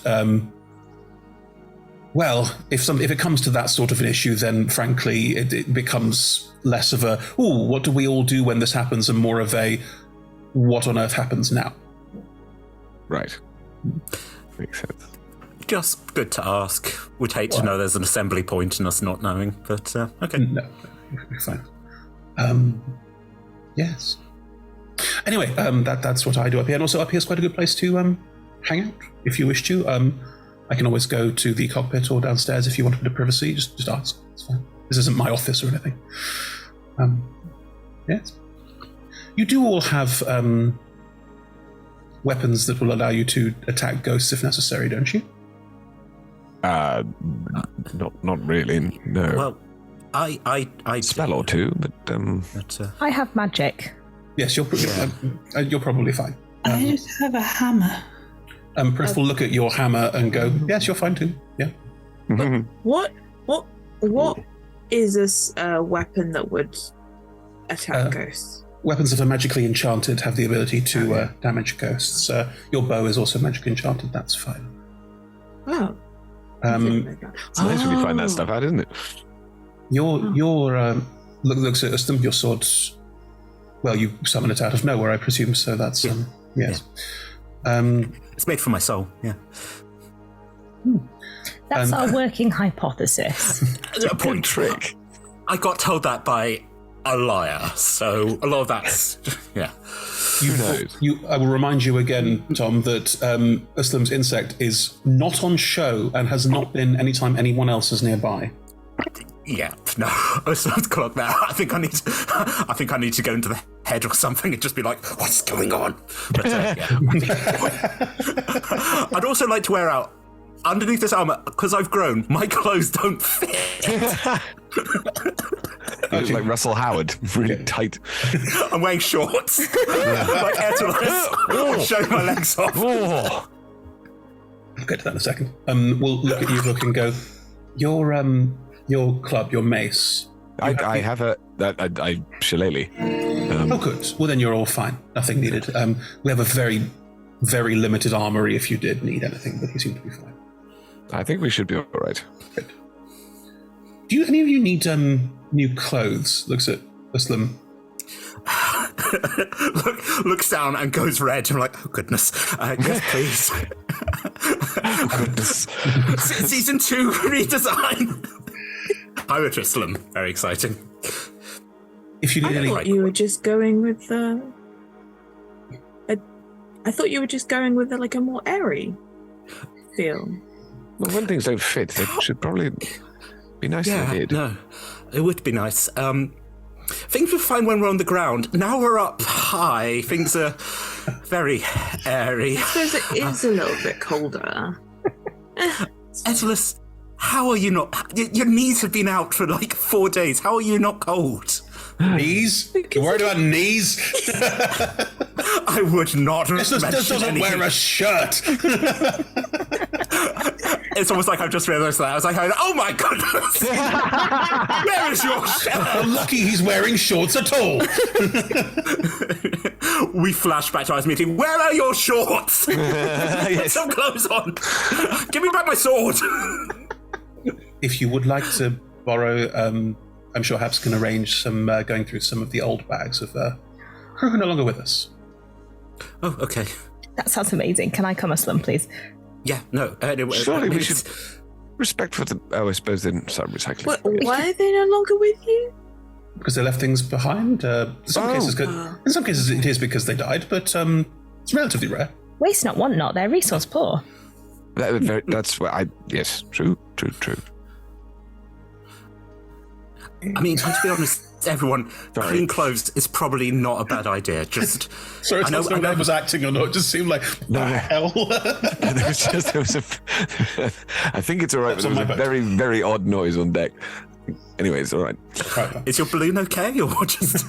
well, if it comes to that sort of an issue, then frankly it becomes less of a, ooh, what do we all do when this happens, and more of a, what on earth happens now? Right. Makes sense. just good to ask. Would hate to know there's an assembly point in us not knowing, but okay. No, fine. Yes. Anyway, that's what I do up here, and also up here is quite a good place to hang out if you wish to. I can always go to the cockpit or downstairs if you want a bit of privacy. Just ask. It's fine. This isn't my office or anything. Yes. You do all have weapons that will allow you to attack ghosts if necessary, don't you? Not really. No. Well, I spell or two, but I have magic. Yes, you're probably fine. I just have a hammer. Press will look at your hammer and go, yes, you're fine too. Yeah. What is this weapon that would attack ghosts? Weapons that are magically enchanted have the ability to damage ghosts. Your bow is also magically enchanted. That's fine. Oh. It's nice when you find that stuff out, isn't it? Your looks at them. Your sword's, well, you summon it out of nowhere, I presume. So that's yes. Yeah. It's made for my soul. Yeah. That's our working hypothesis. A point trick. I got told that by a liar, so a lot of that's yeah. I will remind you again, Tom, that Uslam's insect is not on show and has not been anytime anyone else is nearby. Yeah, no, Uslam's clock now. I think I need to go into the head or something and just be like, what's going on? But yeah. I'd also like to wear out underneath this armor, because I've grown, my clothes don't fit. You look like Russell Howard, really tight. I'm wearing shorts, like Airtulus, showing my legs off. I'll get to that in a second. We'll look at you, look and go, your club, your mace. I have a shillelagh. Oh, good. Well, then you're all fine. Nothing needed. We have a very, very limited armory if you did need anything, but you seem to be fine. I think we should be all right. Good. Do any of you need new clothes? Looks at Uslam. looks down and goes red. I'm like, oh goodness, yes, please. Oh goodness. Season 2 redesign. Pirate Uslam, very exciting. If you need I thought you were just going with I thought you were just going with like a more airy feel. Well, when things don't fit, they should probably be nice if they did. No, it would be nice. Things were fine when we're on the ground. Now we're up high. Things are very airy. I suppose it is a little bit colder. Airtulus, how are you not? Your knees have been out for like 4 days. How are you not cold? Knees? You worried about knees? I would not. This doesn't wear a shirt. It's almost like I've just realised that. I was like, oh my goodness! Where is your shirt? Lucky he's wearing shorts at all. We flash back to our meeting. Where are your shorts? Put some clothes on. Give me back my sword. if you would like to borrow, I'm sure Habs can arrange some going through some of the old bags of crew who are no longer with us. Oh, okay. That sounds amazing. Can I come as them, please? Yeah, no. Surely we should respect for the. Oh, I suppose they didn't start recycling. Why are they no longer with you? Because they left things behind. In some cases, it is because they died, but it's relatively rare. Waste not, want not. They're resource poor. That's what yes, true. I mean, to be honest, everyone, clean clothes is probably not a bad idea. Just sorry, I know if I was acting or not. It just seemed like hell. there was a. I think it's all right. But there was a very, very odd noise on deck. Anyway, it's all right. Is your balloon okay, or just?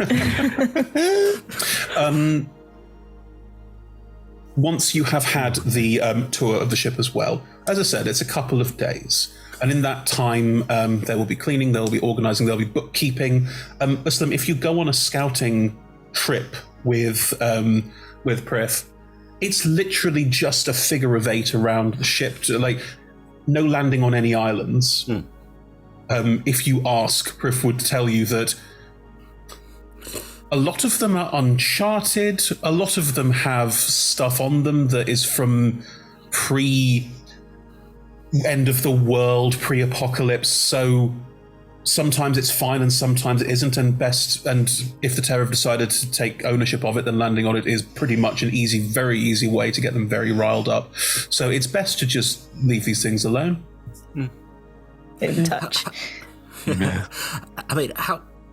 Once you have had the tour of the ship as well, as I said, it's a couple of days. And in that time, there will be cleaning, there will be organising, there will be bookkeeping. Muslim, if you go on a scouting trip with Prif, it's literally just a figure of 8 around the ship, no landing on any islands. If you ask, Prif would tell you that a lot of them are uncharted, a lot of them have stuff on them that is from end of the world, pre-apocalypse, so sometimes it's fine and sometimes it isn't, and if the Terror have decided to take ownership of it, then landing on it is pretty much an very easy way to get them very riled up. So it's best to just leave these things alone. In touch. I mean,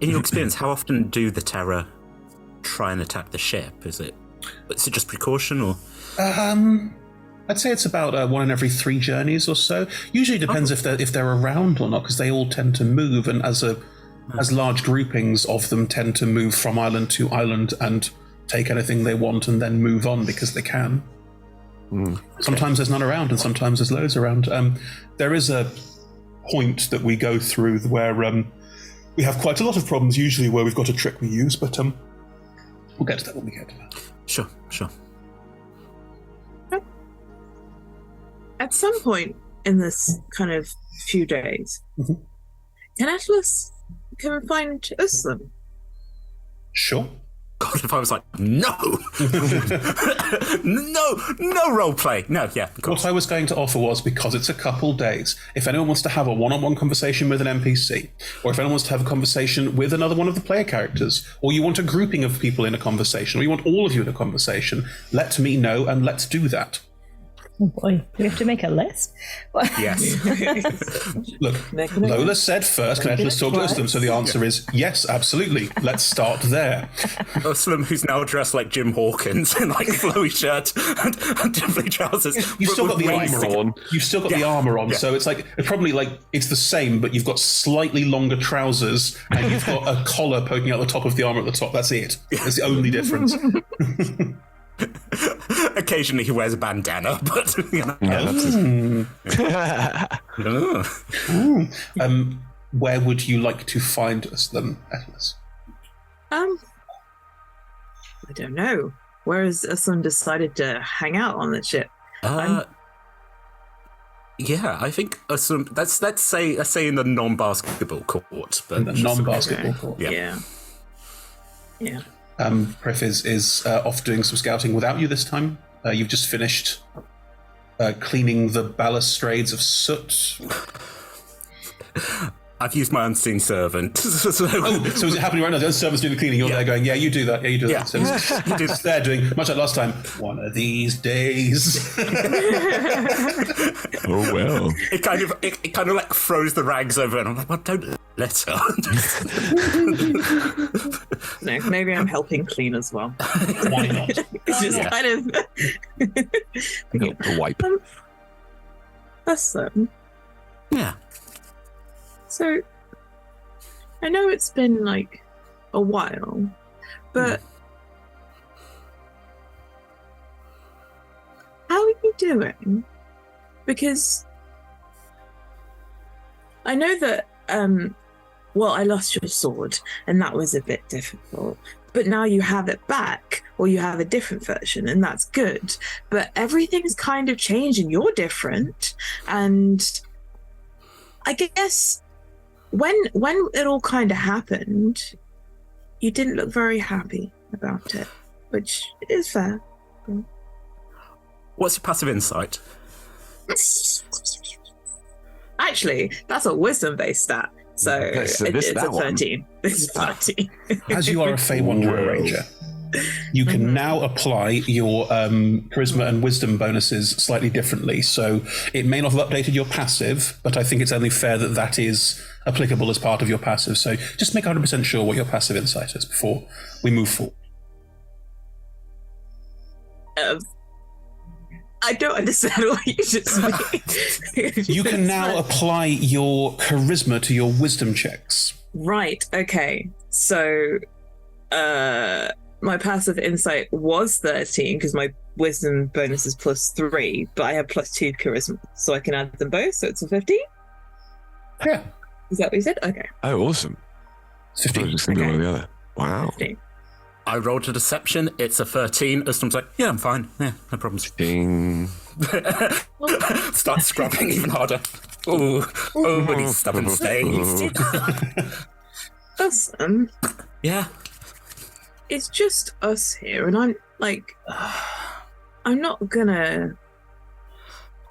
in your experience, how often do the Terror try and attack the ship? Is it just precaution, or? I'd say it's about 1 in every 3 journeys or so. Usually depends if they're around or not, because they all tend to move, and as large groupings of them tend to move from island to island and take anything they want and then move on because they can. Okay. Sometimes there's none around, and sometimes there's loads around. There is a point that we go through where we have quite a lot of problems, usually where we've got a trick we use, but we'll get to that when we get to that. Sure. At some point in this kind of few days, can Atlas come and find Uslam? Sure. God, if I was like, no, no roleplay. No, yeah. What I was going to offer was, because it's a couple days, if anyone wants to have a one-on-one conversation with an NPC, or if anyone wants to have a conversation with another one of the player characters, or you want a grouping of people in a conversation, or you want all of you in a conversation, let me know and let's do that. Oh boy, we have to make a list? Yes. Look, Lola said first, can Atlas talk to Uslam? So the answer is yes, absolutely. Let's start there. Uslam, who's now dressed like Jim Hawkins in like flowy shirt and dimly trousers. You've still got the armour on. You've still got the armour on, so it's it's the same, but you've got slightly longer trousers and you've got a collar poking out the top of the armour at the top. That's it. That's the only difference. Occasionally he wears a bandana, but where would you like to find Uslam, Atlas? I don't know. Where has Uslam decided to hang out on the ship? Yeah, I think Uslam. Let's say in the non-basketball court, but in the non-basketball court. Yeah. Prif is off doing some scouting without you this time. You've just finished cleaning the balustrades of soot. I've used my unseen servant. So is it happening right now? The other servant's doing the cleaning. You're there going, yeah, you do that. Yeah, you do that. So you do this. They're doing, much like last time, one of these days. Oh, well. It kind of like throws the rags over, and I'm like, well, don't let her. No, maybe I'm helping clean as well. Why not? It's just kind of a wipe. That's them. Yeah. So, I know it's been like a while, but how are you doing? Because I know that, I lost your sword and that was a bit difficult, but now you have it back, or you have a different version, and that's good. But everything's kind of changed and you're different, and I guess when it all kind of happened, you didn't look very happy about it, which is fair. What's your passive insight? Actually, that's a wisdom-based stat, so it's a 13. It's 13. As you are a Fey Wanderer Ranger, you can now apply your charisma and wisdom bonuses slightly differently. So it may not have updated your passive, but I think it's only fair that that is applicable as part of your passive. So just make 100% sure what your passive insight is before we move forward. I don't understand what you just mean. You can now apply your charisma to your wisdom checks. Right, okay. So my passive insight was 13 because my wisdom bonus is +3, but I have +2 charisma, so I can add them both, so it's a 15? Yeah. Is that what you said? Okay. Oh, awesome. 15. It's going to be one or the other. Wow. 15. I rolled a deception. It's a 13. Ustam's like, yeah, I'm fine. Yeah, no problems. Ding. Start scrubbing even harder. Oh, these stubborn stains. Listen. Yeah. It's just us here, and I'm like, I'm not gonna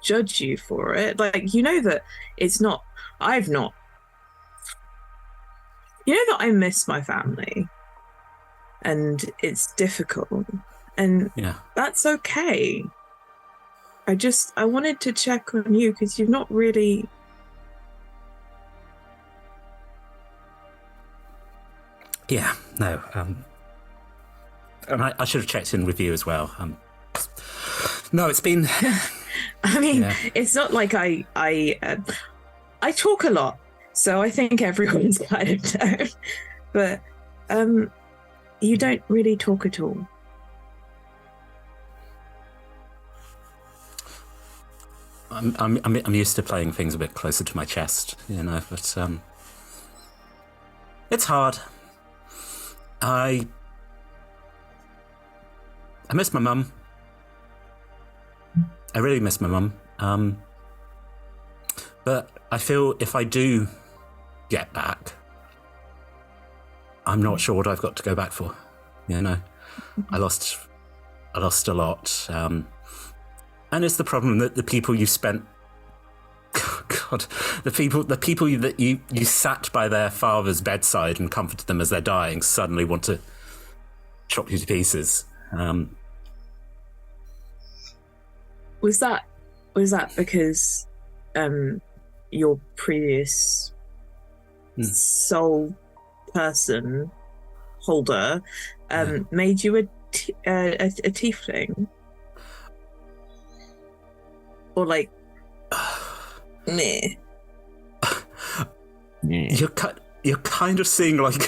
judge you for it. Like, you know that it's not, you know that I miss my family, and it's difficult, and that's okay. I wanted to check on you because you've not really. Yeah, no. And I should have checked in with you as well. No, it's been. I mean, it's not like I talk a lot, so I think everyone's kind of known. But you don't really talk at all. I'm used to playing things a bit closer to my chest, you know. But it's hard. I miss my mum. I really miss my mum. But I feel if I do get back, I'm not sure what I've got to go back for. You know, I lost a lot. And it's the problem that the people you spent, God, the people that you sat by their father's bedside and comforted them as they're dying suddenly want to chop you to pieces. Was that because your previous soul person holder made you a tiefling? Or like, meh. You're kind of seeing like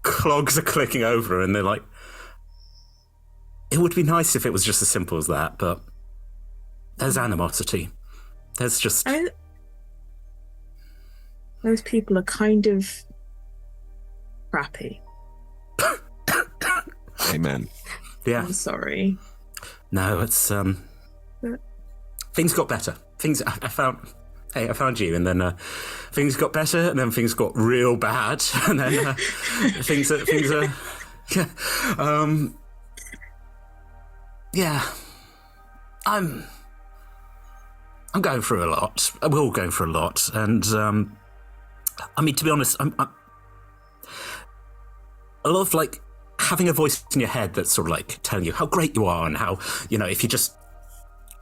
clogs are clicking over, and they're like, it would be nice if it was just as simple as that, but there's animosity. There's just. I mean, those people are kind of crappy. Amen. Yeah. I'm sorry. No, it's things got better. I found you, and then things got better, and then things got real bad, and then things are I'm going through a lot. We're all going through a lot, and I mean, to be honest, I'm a lot of like having a voice in your head that's sort of like telling you how great you are and how, you know, if you just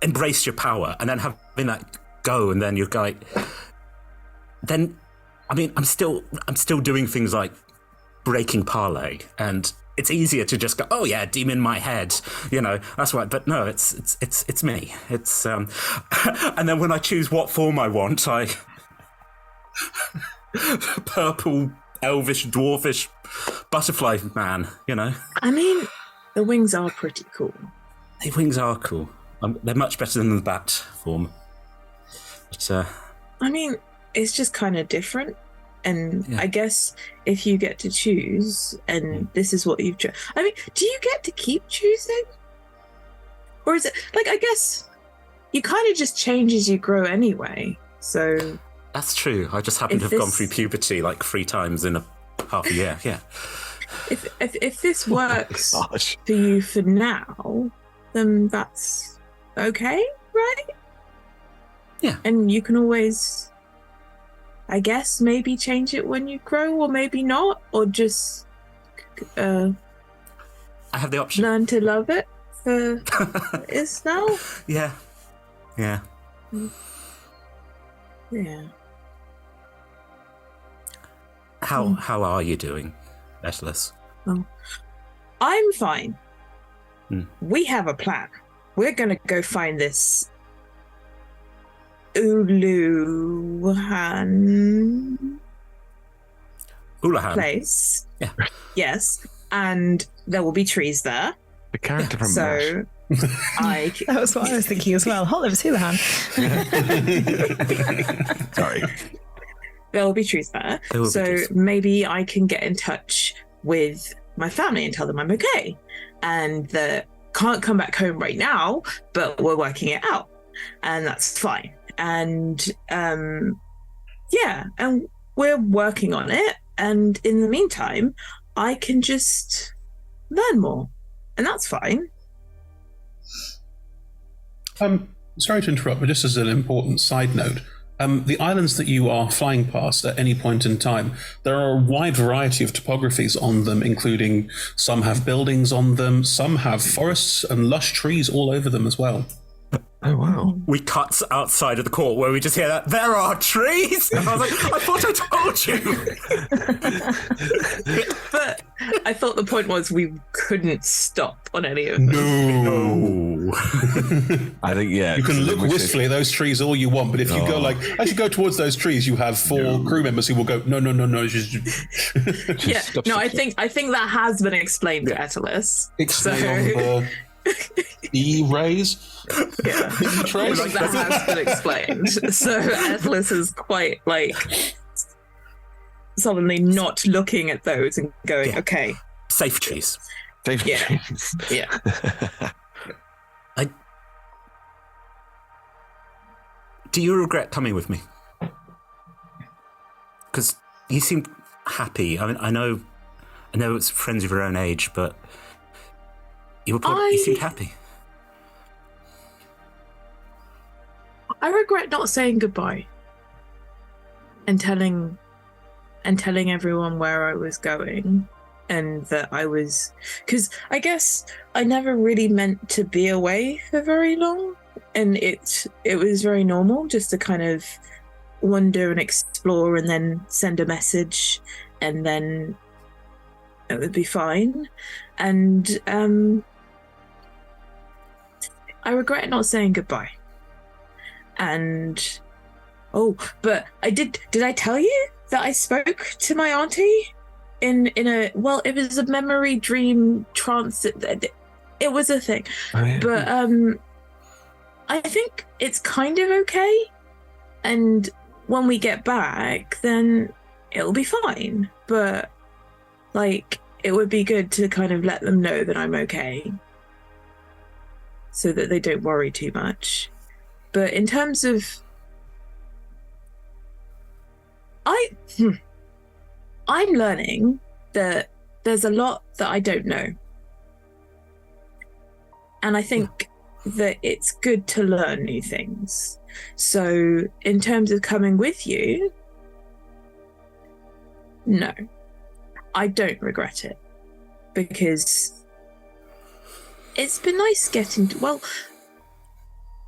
embrace your power, and then having that go, and then you're like, then I mean, I'm still doing things like breaking parlay, and it's easier to just go, oh yeah, demon in my head, you know, that's right. But no, it's me. It's and then when I choose what form I want, I purple, elvish, dwarfish butterfly man, you know. I mean, the wings are pretty cool. The wings are cool. They're much better than the bat form. But I mean, it's just kind of different. And I guess if you get to choose, and this is what you've chosen. I mean, do you get to keep choosing? Or is it, like, I guess you kind of just change as you grow anyway. So That's true. I just happen to have gone through puberty like 3 times in a half a year. Yeah. If this works for you for now, then that's okay, right? Yeah. And you can always, I guess, maybe change it when you grow, or maybe not, or just I have the option. Learn to love it for what it is now. Yeah. Yeah. How are you doing, Atlas? Well, I'm fine. We have a plan. We're gonna go find this Uluhan place. Yeah. Yes, and there will be trees there. The character from So that was what I was thinking as well. Hot liver Houlihan. Sorry. There will be trees there. So maybe I can get in touch with my family and tell them I'm okay. And that can't come back home right now, but we're working it out. And that's fine. And and we're working on it. And in the meantime, I can just learn more. And that's fine. Sorry to interrupt, but just as an important side note, the islands that you are flying past at any point in time, there are a wide variety of topographies on them, including some have buildings on them, some have forests and lush trees all over them as well. Oh, wow. We cut outside of the court where we just hear that, there are trees! And I was like, I thought I told you! But I thought the point was we couldn't stop on any of them. No. I think, yeah. You can look wistfully at those trees all you want, but if you go as you go towards those trees, you have 4 crew members who will go, no. Yeah, no, I think that has been explained to Atlas. Explain on the E-rays? Yeah. Like that has been explained. So Atlas is quite suddenly not looking at those and going, okay. Safe trees. Safe trees. Yeah. Do you regret coming with me? Because you seem happy. I mean, I know it's friends of your own age, but you seemed happy. I regret not saying goodbye and telling everyone where I was going, and that I was, because I guess I never really meant to be away for very long, and it was very normal just to kind of wander and explore and then send a message and then it would be fine. And I regret not saying goodbye. And but did I tell you that I spoke to my auntie in a, well, it was a memory dream trance. It was a thing. Oh, yeah. But I think it's kind of okay. And when we get back, then it'll be fine. But it would be good to kind of let them know that I'm okay, so that they don't worry too much. But in terms of, I'm learning that there's a lot that I don't know. And I think that it's good to learn new things. So in terms of coming with you, no, I don't regret it, because it's been nice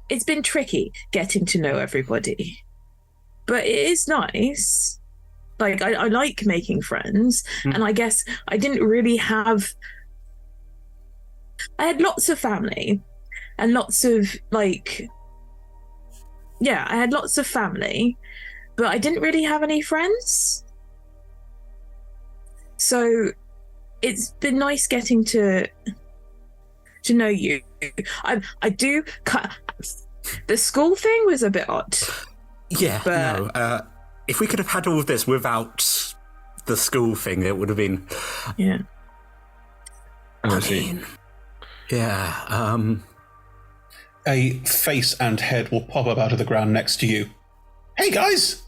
it's been tricky getting to know everybody, but it is nice. I like making friends, and I guess I didn't really have, I had lots of family and lots of I had lots of family, but I didn't really have any friends. So it's been nice getting to know you. I do. The school thing was a bit odd. Yeah, but no. If we could have had all of this without the school thing, it would have been. Yeah. I mean, yeah. A face and head will pop up out of the ground next to you. Hey guys,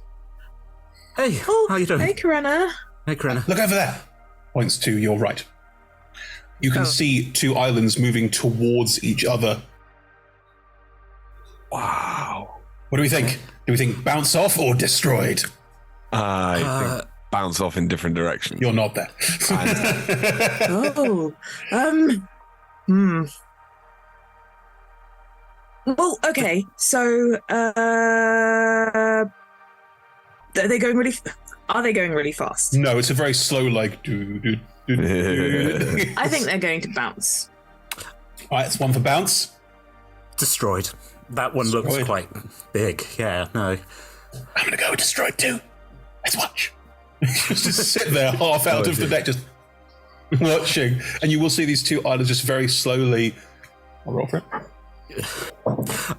Hey, how you doing? Hey, Karena. Hey, Karena. Look over there. Points to your right. You can see two islands moving towards each other. Wow. What do we think? Do we think bounce off or destroyed? I think bounce off in different directions. You're not there. Well, okay. So, are they going really? Are they going really fast? No, it's a very slow, like. I think they're going to bounce. All right, it's one for bounce. Destroyed. That one looks quite big. Yeah, no. I'm gonna go destroyed too. Let's watch. Just sit there, half out of the deck, just watching, and you will see these two islands just very slowly. I'll roll for it.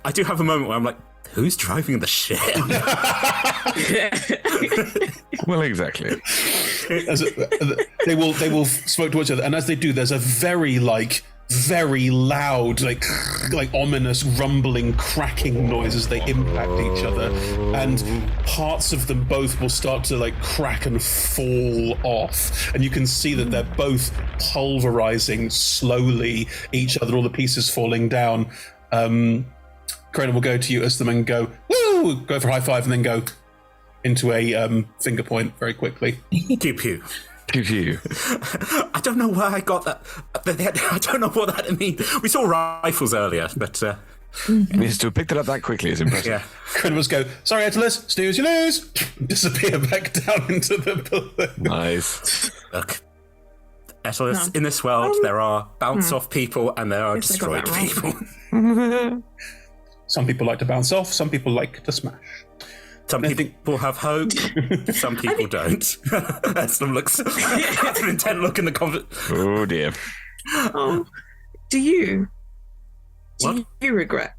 I do have a moment where I'm like, who's driving the ship? Well, exactly. They will smoke towards each other, and as they do, there's a very loud, like ominous rumbling, cracking noise as they impact each other, and parts of them both will start to like crack and fall off, and you can see that they're both pulverizing slowly each other, all the pieces falling down. Corona will go to you as them and go, woo! Go for a high five and then go into a finger point very quickly. Pew pew. Pew pew. I don't know where I got that. I don't know what that means. We saw rifles earlier, but... Yes, to have picked it up that quickly is impressive. Yeah. Cronos go, sorry, Atlas, snooze, you lose. Disappear back down into the balloon. Nice. Look, Atlas, in this world, there are bounce-off people and there are destroyed people. Some people like to bounce off, some people like to smash. Some people have hope, some people don't. Aslam looks... That's an intent look in the conversation. Oh, dear. Oh, do you regret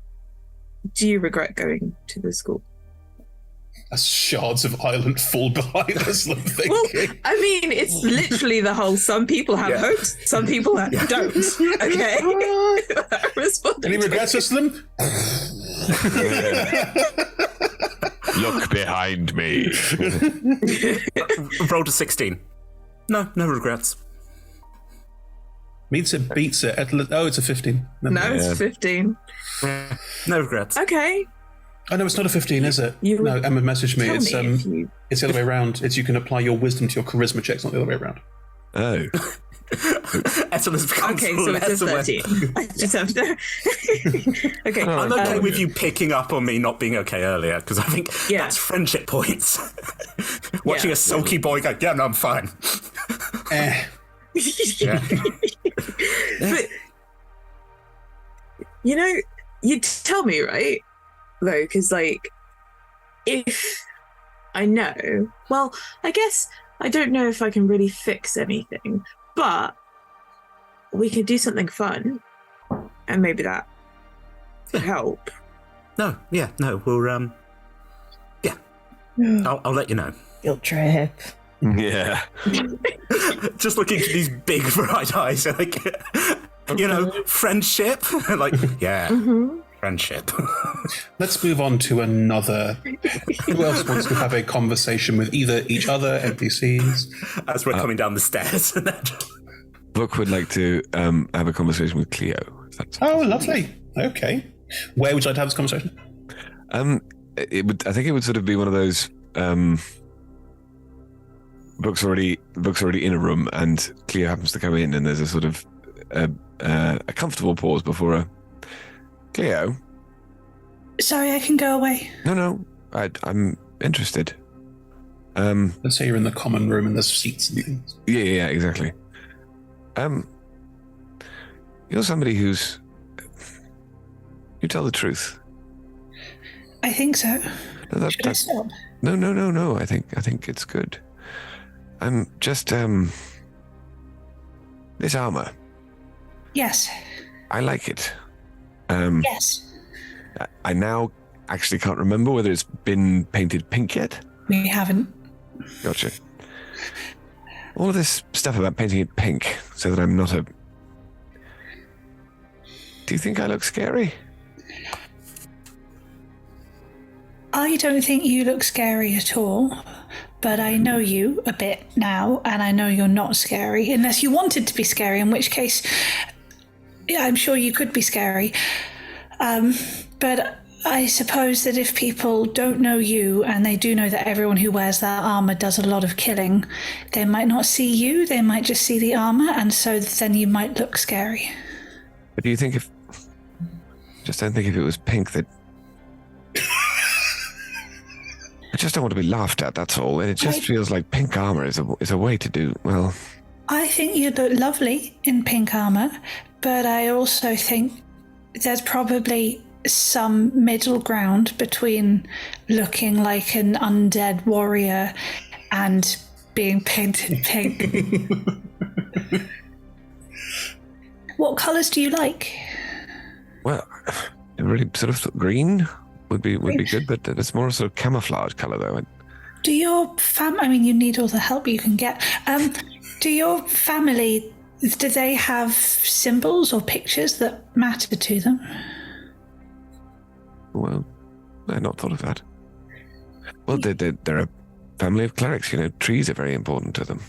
going to the school? As shards of island fall behind us, I'm thinking. Well, I mean, it's literally the whole, some people have hopes, some people don't. Okay? Any regrets, Aslam? Look behind me. Rolled a 16. No regrets. Meets it, beats it. Oh, it's a 15. No, it's 15. No regrets. Okay. Oh, no, it's not a 15, is it? No, Emma messaged me. It's the other way around. It's you can apply your wisdom to your charisma checks, not the other way around. Oh. Okay, so it's a 13. Okay. I'm okay with you picking up on me not being okay earlier, because I think that's friendship points. Watching a sulky boy go, yeah, no, I'm fine. But, you know, you tell me, right? Though, because, like, if I know, well, I guess I don't know if I can really fix anything, but we could do something fun, and maybe that would help. We'll, I'll let you know. Guilt trip. Yeah. Just looking at these big bright eyes, like, you know, friendship. Like, friendship. Let's move on to another. Who else wants to have a conversation with either each other, NPCs? As we're coming down the stairs. Book would like to have a conversation with Cleo. Oh, lovely. Okay. Where would you like to have this conversation? It would. I think it would sort of be one of those. Book's already in a room, and Cleo happens to come in, and there's a sort of a comfortable pause before a Cleo. Sorry, I can go away. No, I'm interested. Let's say you're in the common room and there's seats and things. Yeah, exactly. You're somebody who's. You tell the truth. I think so. Should I stop? No. I think it's good. I'm just this armor. Yes. I like it. Yes. I now actually can't remember whether it's been painted pink yet. We haven't. Gotcha. All of this stuff about painting it pink so that I'm not a... Do you think I look scary? I don't think you look scary at all. but I know you a bit now, and I know you're not scary, unless you wanted to be scary, in which case, yeah, I'm sure you could be scary. But I suppose that if people don't know you, and they do know that everyone who wears that armor does a lot of killing, they might not see you, they might just see the armor, and so then you might look scary. But do you think if... Just don't think if it was pink that... I just don't want to be laughed at, that's all. And it just feels like pink armor is a way to do, well... I think you look lovely in pink armor, but I also think there's probably some middle ground between looking like an undead warrior and being painted pink. What colours do you like? Well, really sort of green would be good, but it's more sort of camouflage colour, though. Do your I mean, you need all the help you can get. Do your family, do they have symbols or pictures that matter to them? Well, I've not thought of that. Well, they're a family of clerics, you know. Trees are very important to them.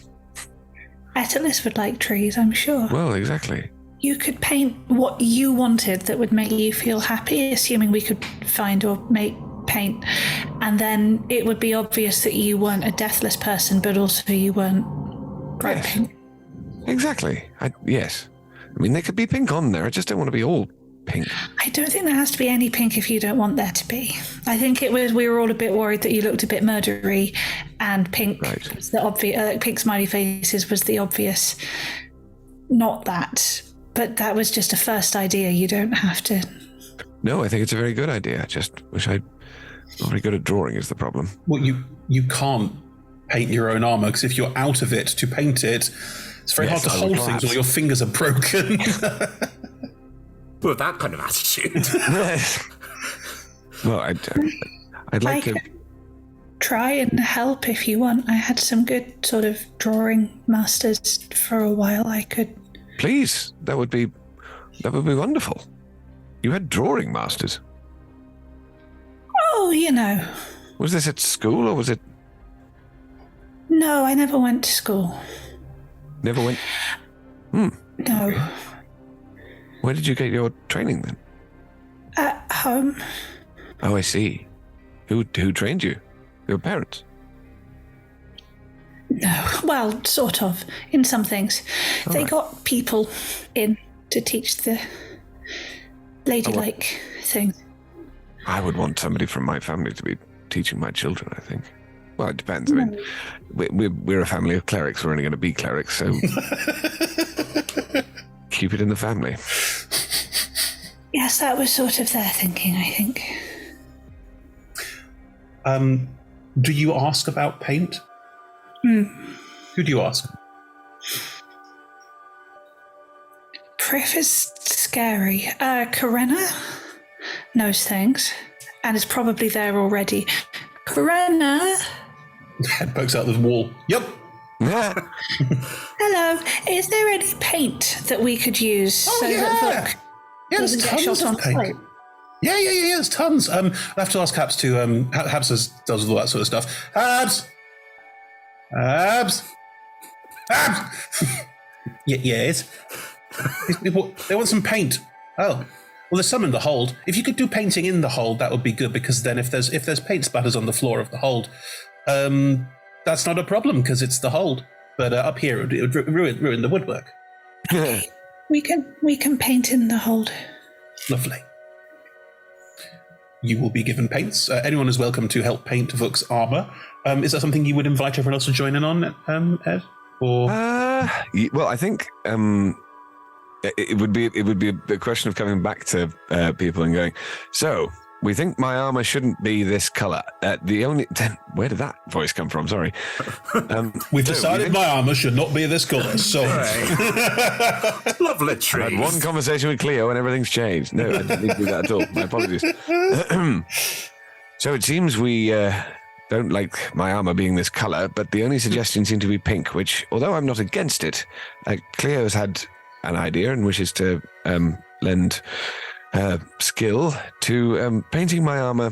Etelis would like trees, I'm sure. Well, exactly. You could paint what you wanted that would make you feel happy, assuming we could find or make paint, and then it would be obvious that you weren't a deathless person, but also you weren't bright pink. Exactly. Yes. I mean, there could be pink on there. I just don't want to be all pink. I don't think there has to be any pink if you don't want there to be. I think it was, we were all a bit worried that you looked a bit murdery, and pink was the obvious, pink smiley faces was the obvious, not that. But that was just a first idea. You don't have to. No, I think it's a very good idea. I just wish I'm not very good at drawing is the problem. Well, you can't paint your own armor, because if you're out of it to paint it, it's very hard to hold things or your fingers are broken. With that kind of attitude. Well, I'd like to try and help if you want. I had some good sort of drawing masters for a while. I could. Please, that would be wonderful. You had drawing masters. Oh, you know. Was this at school or was it? No, I never went to school. Never went? No. Where did you get your training then? At home. Oh, I see. Who trained you? Your parents? No, well, sort of, in some things. They got people in to teach the ladylike things. I would want somebody from my family to be teaching my children, I think. Well, it depends. I mean, we're a family of clerics. We're only going to be clerics, so keep it in the family. Yes, that was sort of their thinking, I think. Do you ask about paint? Who do you ask? Priff is scary. Karenna knows things, and is probably there already. Karenna! Head pokes out the wall. Yep. Hello. Is there any paint that we could use? Yeah, there's tons of paint. Yeah, there's tons. I'll have to ask Habs to. Habs does all that sort of stuff. Habs. Yes. They want some paint. Oh, well, there's some in the hold. If you could do painting in the hold, that would be good, because then if there's paint spatters on the floor of the hold, that's not a problem because it's the hold. But up here, it would ruin the woodwork. We can paint in the hold. Lovely. You will be given paints. Anyone is welcome to help paint Vuk's armor. Is that something you would invite everyone else to join in on, Ed? Or well, I think it would be a question of coming back to people and going, so we think my armor shouldn't be this color. Where did that voice come from? Sorry. We've decided my armor should not be this color. So lovely trees. I had one conversation with Cleo and everything's changed. No, I didn't need to do that at all. My apologies. So it seems we don't like my armor being this color, but the only suggestion seemed to be pink, which, although I'm not against it, Cleo's had an idea and wishes to lend skill to painting my armor.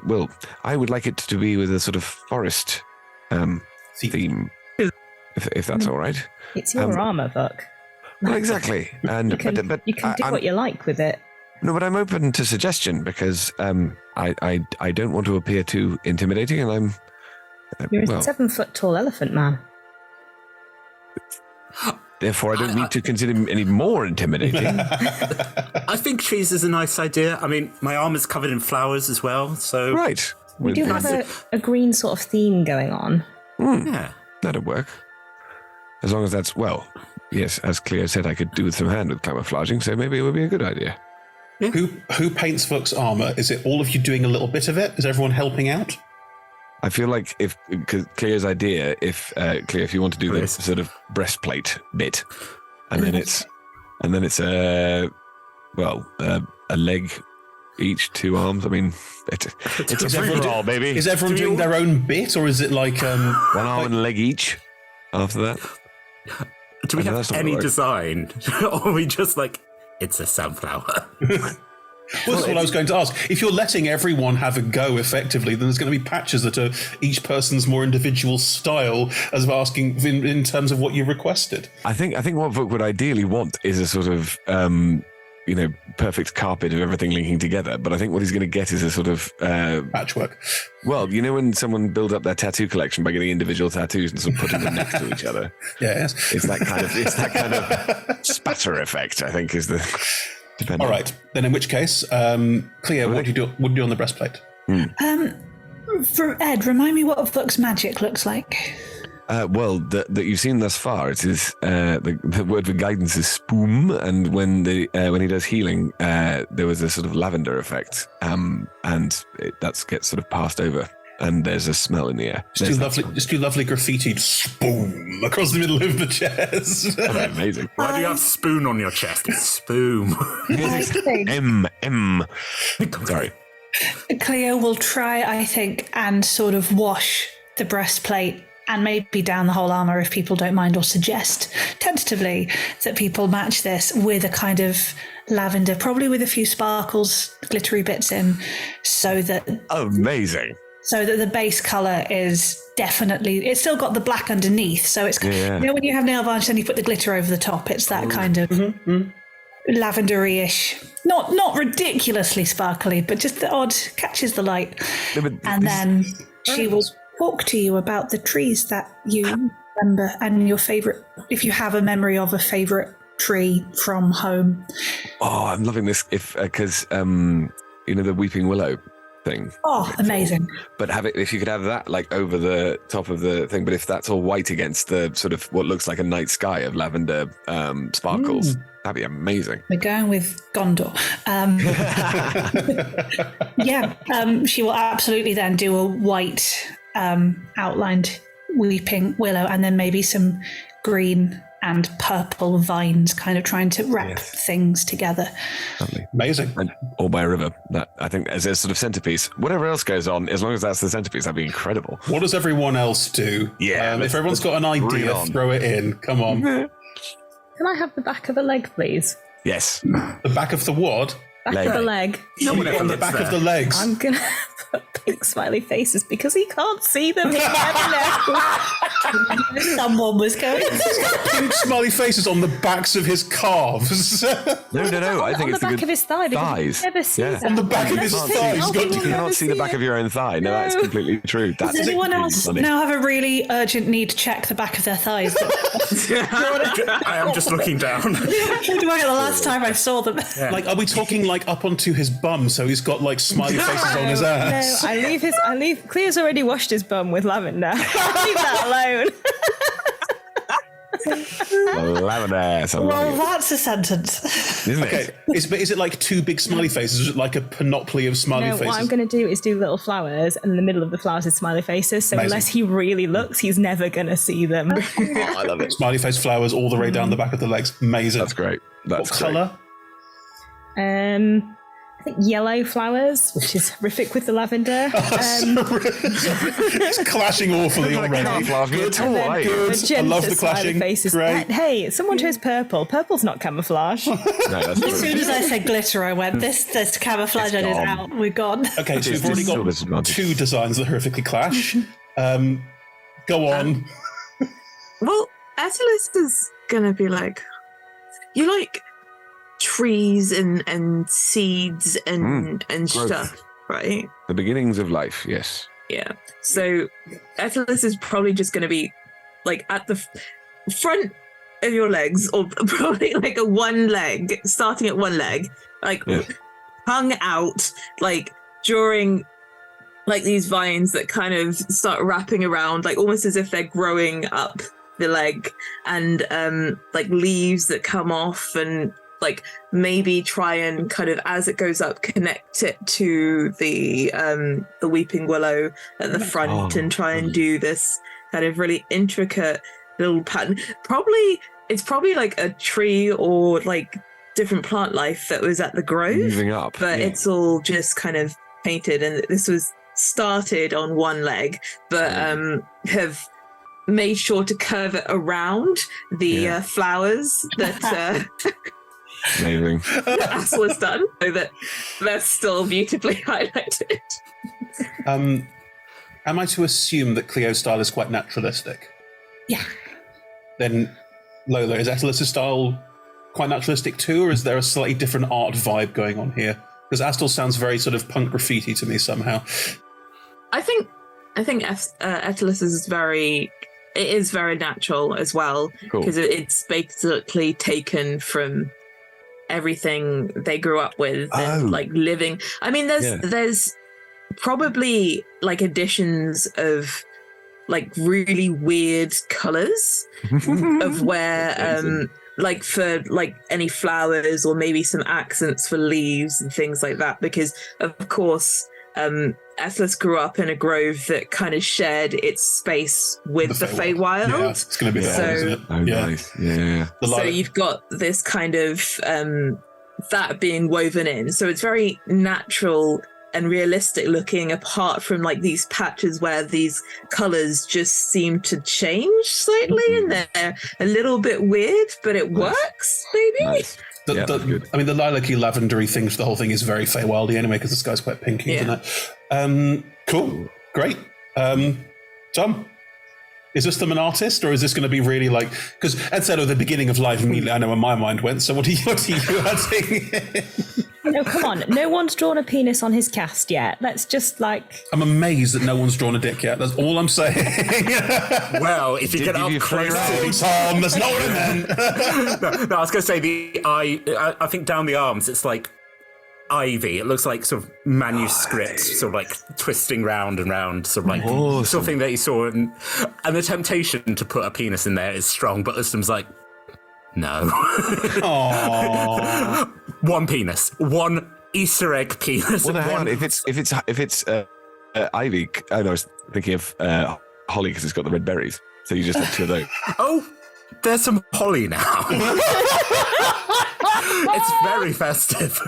Well, I would like it to be with a sort of forest theme, if that's all right. It's your armor, Vuk. Well, exactly. And you can do what you like with it. No, but I'm open to suggestion because I don't want to appear too intimidating, and I'm You're a 7-foot tall elephant man. Therefore, I don't need to consider him any more intimidating. I think trees is a nice idea. I mean, my armor's covered in flowers as well, so... Right. We do have a green sort of theme going on. Yeah. That'd work. As long as that's, well, yes, as Cleo said, I could do with some hand with camouflaging, so maybe it would be a good idea. Yeah. Who paints Vuk's armor? Is it all of you doing a little bit of it? Is everyone helping out? I feel like because Cleo's idea, Cleo, if you want to do the sort of breastplate bit, and then it's a leg each, 2 arms. I mean, it's a free-for-all, baby. Is everyone doing their own bit, or is it like 1 arm and a leg each? After that, do we have any design, or are we just like it's a sunflower? Well, that's what I was going to ask. If you're letting everyone have a go effectively, then there's going to be patches that are each person's more individual style as of asking in terms of what you requested. I think what Vuk would ideally want is a sort of perfect carpet of everything linking together. But I think what he's going to get is a sort of patchwork. Well, you know when someone builds up their tattoo collection by getting individual tattoos and sort of putting them next to each other. Yes, it's that kind of spatter effect. I think is the. All right, then in which case, Cleo, what do you do on the breastplate? For Ed, remind me what Vuk's magic looks like. Well, that you've seen thus far, it is the word for guidance is spoom, and when he does healing, there was a sort of lavender effect, and that gets sort of passed over, and there's a smell in the air. Just do lovely graffiti, spoom across the middle of the chest. Amazing. Why do you have spoon on your chest? It's spoom. M. Sorry. Cleo will try, I think, and sort of wash the breastplate and maybe down the whole armor if people don't mind, or suggest tentatively that people match this with a kind of lavender, probably with a few sparkles, glittery bits in, so that... Amazing. So that the base colour is definitely... It's still got the black underneath, so it's... Yeah. You know when you have nail varnish and you put the glitter over the top, it's that kind of lavendery-ish. Not ridiculously sparkly, but just the odd catches the light. No, and then she will talk to you about the trees that you remember and your favourite, if you have a memory of a favourite tree from home. Oh, I'm loving this. Because the weeping willow thing. Oh, amazing! But if you could have that like over the top of the thing, but if that's all white against the sort of what looks like a night sky of lavender sparkles, that'd be amazing. We're going with Gondor. She will absolutely then do a white outlined weeping willow, and then maybe some green and purple vines, kind of trying to wrap things together. Lovely. Amazing. And all by a river. That I think as a sort of centerpiece. Whatever else goes on, as long as that's the centerpiece, that'd be incredible. What does everyone else do? Yeah. If everyone's got an idea, throw it in. Come on. Can I have the back of a leg, please? Yes. The back of the what? Back of the leg. No one on the back of the legs. I'm gonna put pink smiley faces because he can't see them. He never knows. Someone was going. Pink smiley faces on the backs of his calves. No. I think on it's the back of his thigh. Thighs. Never see them. On the back of his thigh. You cannot see the back of your own thigh. No, that's completely true. Does anyone else now have a really urgent need to check the back of their thighs? I am just looking down. The last time I saw them. Yeah. Like, are we talking like up onto his bum so he's got like smiley faces on his ass? No, I leave Cleo's already washed his bum with lavender. Leave that alone. Lavender. Well, that's a sentence. Isn't it? Is it like 2 big smiley faces? Is it like a panoply of smiley faces? What I'm going to do is do little flowers, and in the middle of the flowers is smiley faces. So unless he really looks, he's never going to see them. I love it. Smiley face flowers all the way down the back of the legs. Amazing. That's great. What colour? I think yellow flowers, which is horrific with the lavender. It's clashing awfully already. Good. I love the clashing. Faces. Great. Hey, someone chose purple. Purple's not camouflage. No, that's as soon as I said glitter, I went, this camouflage is out. We're gone. Okay, so we've already got 2 designs that horrifically clash. Go on. Well, Attalus is gonna be like, you like trees and seeds and growth. stuff, right? The beginnings of life, yes. Yeah. So Attalus is probably just gonna be like at the front of your legs, or probably like a one leg, starting at one leg, like hung out, like during like these vines that kind of start wrapping around, like almost as if they're growing up the leg, and like leaves that come off, and like maybe try and kind of, as it goes up, connect it to the weeping willow at the front, and try and do this kind of really intricate little pattern. It's probably like a tree or like different plant life that was at the grove, moving up, but it's all just kind of painted, and this was started on one leg, but have made sure to curve it around the flowers that amazing Astle has done, so that they're still beautifully highlighted. Am I to assume that Cleo's style is quite naturalistic? Yeah. Then, Lola, is Attalus' style quite naturalistic too, or is there a slightly different art vibe going on here? Because Astle sounds very sort of punk graffiti to me somehow. I think Attalus is very natural as well, because it's basically taken from everything they grew up with and like living. I mean, there's probably like additions of like really weird colors of where like for like any flowers, or maybe some accents for leaves and things like that, because of course Attalus grew up in a grove that kind of shared its space with the Feywild. Yeah, it's going to be so, isn't it? Oh, nice. Yeah. So you've got this kind of that being woven in. So it's very natural and realistic looking, apart from like these patches where these colors just seem to change slightly, and they're a little bit weird, but it works, maybe. Nice. The lilac-y, lavendery thing for the whole thing is very Feywildy anyway, because the sky's quite pinky, isn't it? Cool. Great. Tom, is this them an artist, or is this going to be really like... Because Ed said at the beginning of live, immediately I know where my mind went, so what are you adding? No, come on. No one's drawn a penis on his cast yet. Let's just like... I'm amazed that no one's drawn a dick yet. That's all I'm saying. Well, if you get up close to Tom, that's not what I meant. no, I was going to say the eye. I think down the arms, it's like ivy. It looks like sort of manuscript, sort of like twisting round and round, sort of like something that you saw. And the temptation to put a penis in there is strong, but Listom's like, no. One penis, one Easter egg penis. Well, no, hang on. If it's ivy, I was thinking of holly because it's got the red berries. So you just have two of those. Oh, there's some holly now. It's very festive.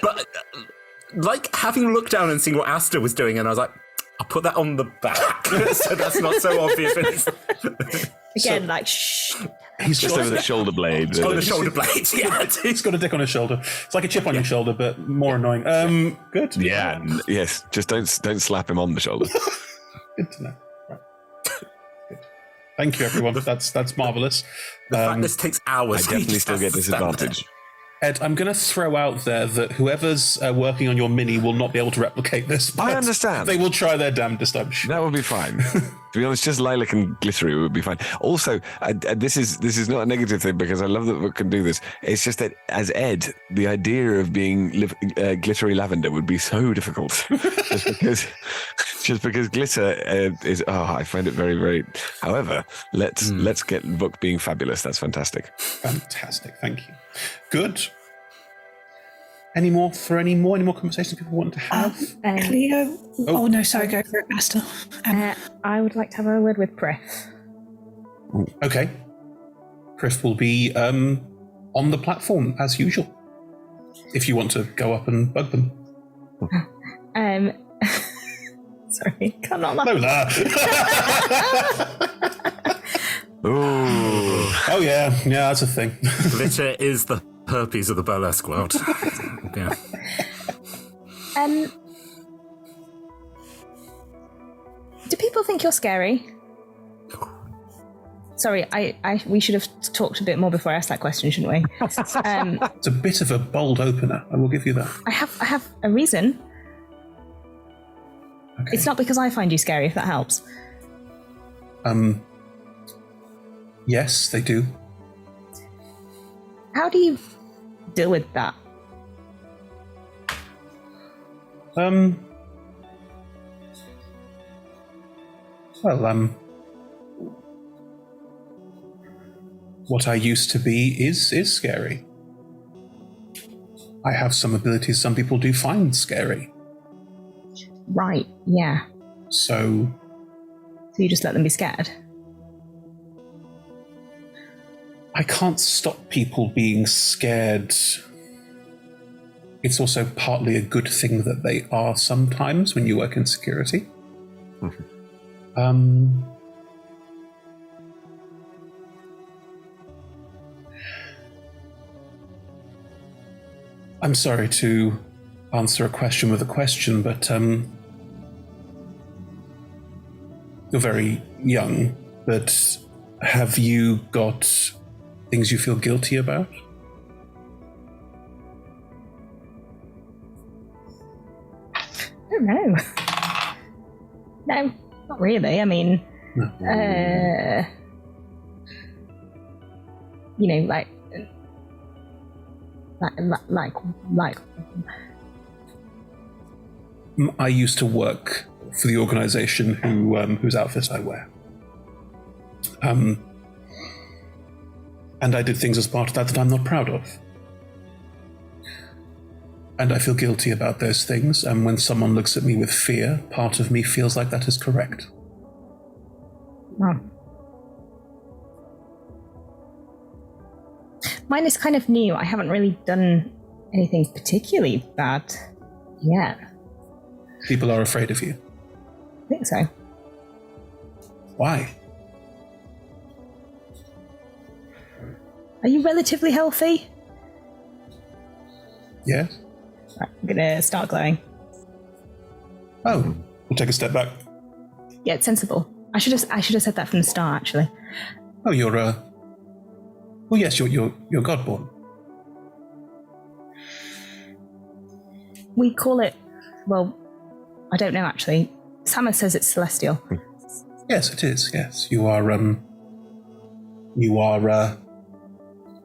But like having looked down and seen what Asta was doing, and I was like, I'll put that on the back, so that's not so obvious. Again, like shh. He's just over the shoulder blades. Oh, the shoulder blades, yeah. He's got a dick on his shoulder. It's like a chip on your shoulder, but more annoying. Good. Yeah. Yes. Just don't slap him on the shoulder. Good to know. Right. Good. Thank you, everyone. That's marvelous. The fact this takes hours. I definitely still get disadvantage. Ed, I'm going to throw out there that whoever's working on your mini will not be able to replicate this. I understand. They will try their damnedest, I'm sure. That would be fine. To be honest, just lilac and glittery would be fine. Also, this is not a negative thing, because I love that we can do this. It's just that as Ed, the idea of being glittery lavender would be so difficult. just because glitter is. Oh, I find it very, very. However, let's get Book being fabulous. That's fantastic. Fantastic. Thank you. Good. Any more conversations people want to have? Cleo. Oh no, sorry, go for it, Master. I would like to have a word with Prif. Okay. Prif will be on the platform as usual. If you want to go up and bug them. Sorry, cannot laugh. Lola. Ooh. Oh yeah, that's a thing. Glitter is the herpes of the burlesque world. Yeah. Do people people think you're scary? Sorry, we should have talked a bit more before I asked that question, shouldn't we? It's a bit of a bold opener, I will give you that. I have a reason. Okay. It's not because I find you scary, if that helps. Yes, they do. How do you deal with that? What I used to be is scary. I have some abilities some people do find scary. Right, yeah. So you just let them be scared? I can't stop people being scared. It's also partly a good thing that they are sometimes when you work in security. I'm sorry to answer a question with a question, but you're very young, but have you got things you feel guilty about? I don't know. No, not really. I mean, you know, like I used to work for the organization whose outfit I wear. And I did things as part of that I'm not proud of. And I feel guilty about those things, and when someone looks at me with fear, part of me feels like that is correct. Oh. Mine is kind of new. I haven't really done anything particularly bad yet. People are afraid of you. I think so. Why? Are you relatively healthy? Yes. Right, I'm gonna start glowing. Oh, we'll take a step back. Yeah, it's sensible. I should have said that from the start, actually. Oh, you're oh yes, you're Godborn. We call it, well, I don't know actually. Sama says it's celestial. Yes, it is. Yes, you are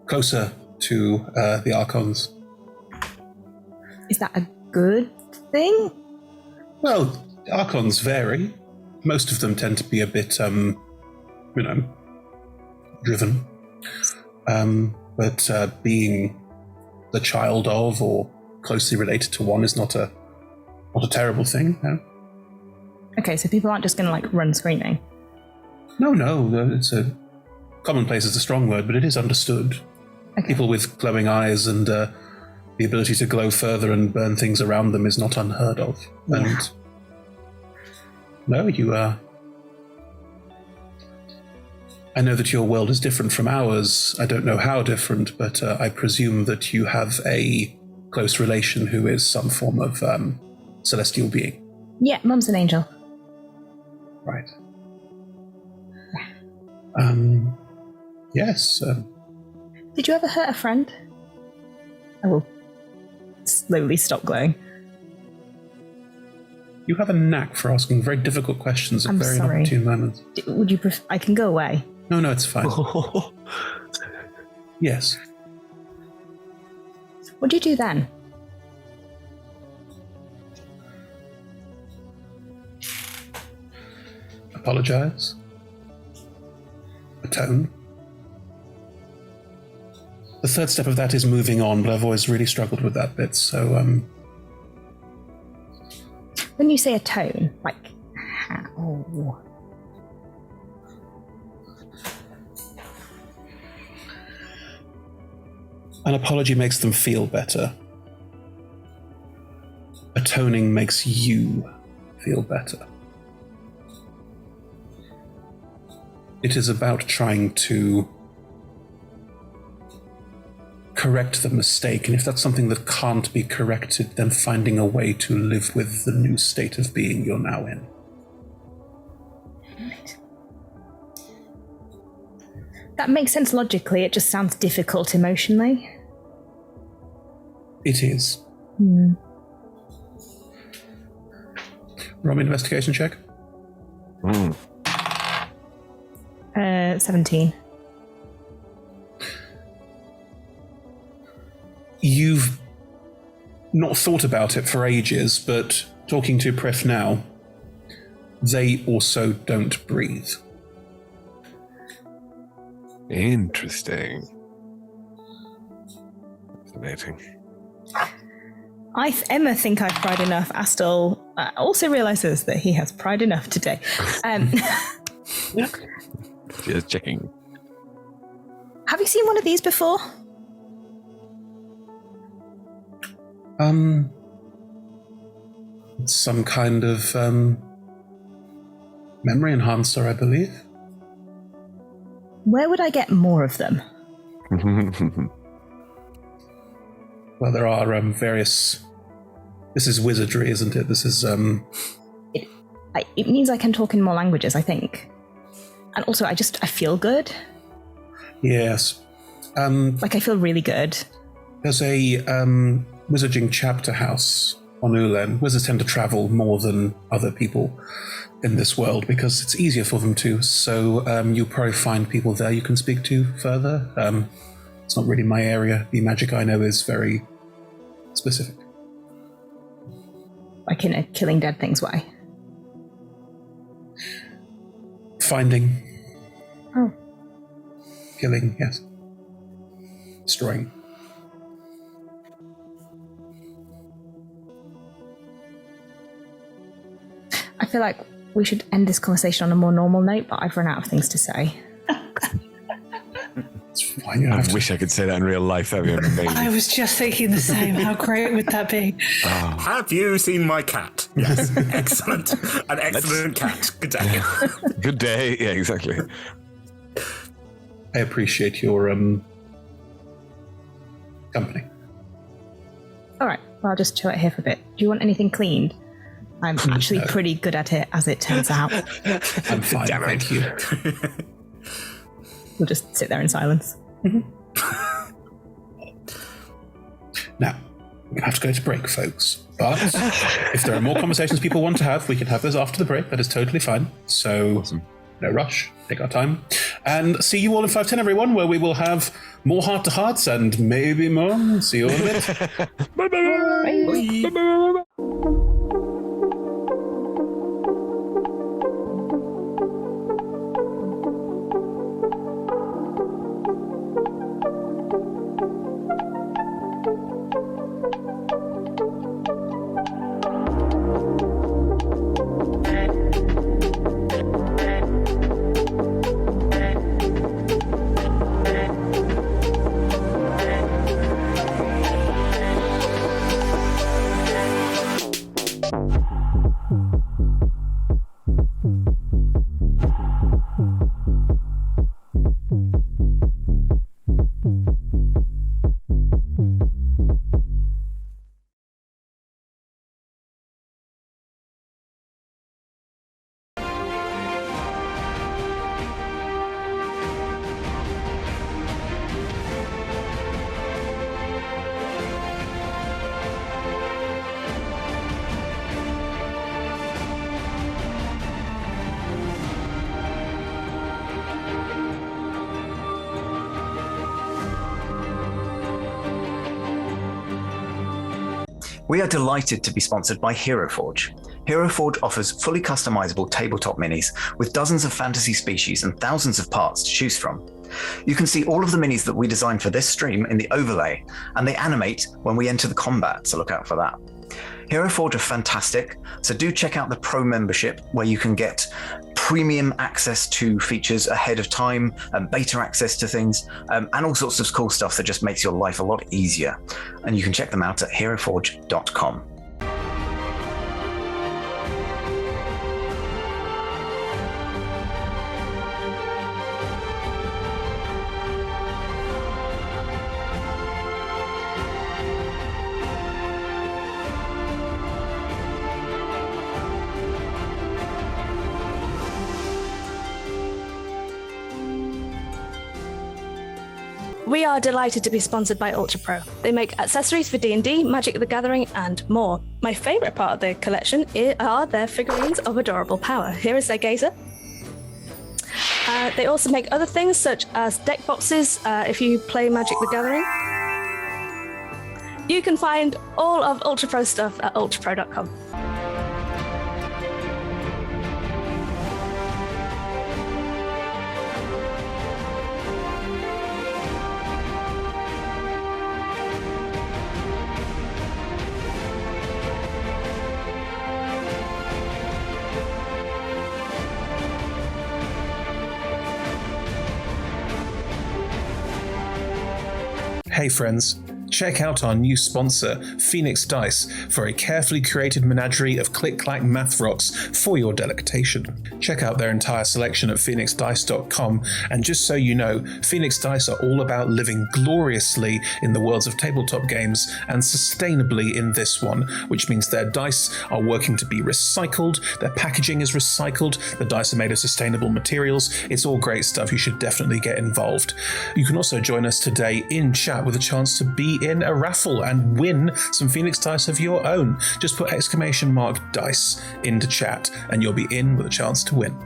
closer to the Archons. Is that a good thing? Well, Archons vary. Most of them tend to be a bit, driven. But being the child of or closely related to one is not a terrible thing, no. Okay, so people aren't just going to, like, run screaming? No, it's a... commonplace is a strong word, but it is understood. Okay. People with glowing eyes and the ability to glow further and burn things around them is not unheard of. Yeah. And no, you are... I know that your world is different from ours. I don't know how different, but I presume that you have a close relation who is some form of celestial being. Yeah, Mum's an angel. Right. Yes. Did you ever hurt a friend? I will slowly stop glowing. You have a knack for asking very difficult questions at very opportune moments. Would you I can go away. No, it's fine. Yes. What do you do then? Apologize. Atone. The third step of that is moving on, but I've always really struggled with that bit, so When you say atone, like how? An apology makes them feel better. Atoning makes you feel better. It is about trying to correct the mistake, and if that's something that can't be corrected, then finding a way to live with the new state of being you're now in. That makes sense logically, it just sounds difficult emotionally. It is. Roll me an investigation check. 17. You've not thought about it for ages, but talking to Pref now, they also don't breathe. Interesting. Fascinating. Emma think I've cried enough. Astel also realizes that he has cried enough today. Just checking. Have you seen one of these before? Some kind of memory enhancer, I believe. Where would I get more of them? Well, there are various... This is wizardry, isn't it? This is... It means I can talk in more languages, I think. And also, I feel good. Yes. I feel really good. There's a wizarding chapter house on Ulen. Wizards tend to travel more than other people in this world because it's easier for them to. So you'll probably find people there you can speak to further. It's not really my area. The magic I know is very specific. Like in a killing dead things way. Finding. Oh. Killing, yes. Destroying. I feel like we should end this conversation on a more normal note, but I've run out of things to say. It's fine. I wish I could say that in real life. That'd be amazing. I was just thinking the same. How great would that be? Oh. Have you seen my cat? Yes. Excellent. An excellent cat. Good day. Good day. Yeah, exactly. I appreciate your company. All right. Well, I'll just chill out here for a bit. Do you want anything cleaned? I'm actually pretty good at it, as it turns out. I'm fine, thank you. We'll just sit there in silence. Now, we're going to have to go to break, folks. But if there are more conversations people want to have, we can have those after the break. That is totally fine. So, awesome. No rush. Take our time. And see you all in 510, everyone, where we will have more heart-to-hearts and maybe more. See you all in a bit. Bye-bye. Bye-bye. We are delighted to be sponsored by HeroForge. HeroForge offers fully customizable tabletop minis with dozens of fantasy species and thousands of parts to choose from. You can see all of the minis that we designed for this stream in the overlay, and they animate when we enter the combat, so look out for that. HeroForge are fantastic, so do check out the Pro membership where you can get premium access to features ahead of time, beta access to things, and all sorts of cool stuff that just makes your life a lot easier. And you can check them out at heroforge.com. We are delighted to be sponsored by Ultra Pro. They make accessories for D&D, Magic the Gathering, and more. My favourite part of their collection are their figurines of adorable power. Here is their gazer. They also make other things such as deck boxes if you play Magic the Gathering. You can find all of Ultra Pro stuff at ultrapro.com. Hey friends, check out our new sponsor, Phoenix Dice, for a carefully curated menagerie of click-clack math rocks for your delectation. Check out their entire selection at phoenixdice.com, and just so you know, Phoenix Dice are all about living gloriously in the worlds of tabletop games and sustainably in this one, which means their dice are working to be recycled, their packaging is recycled, the dice are made of sustainable materials. It's all great stuff. You should definitely get involved. You can also join us today in chat with a chance to be in a raffle and win some Phoenix Dice of your own. Just put !dice into chat and you'll be in with a chance to win.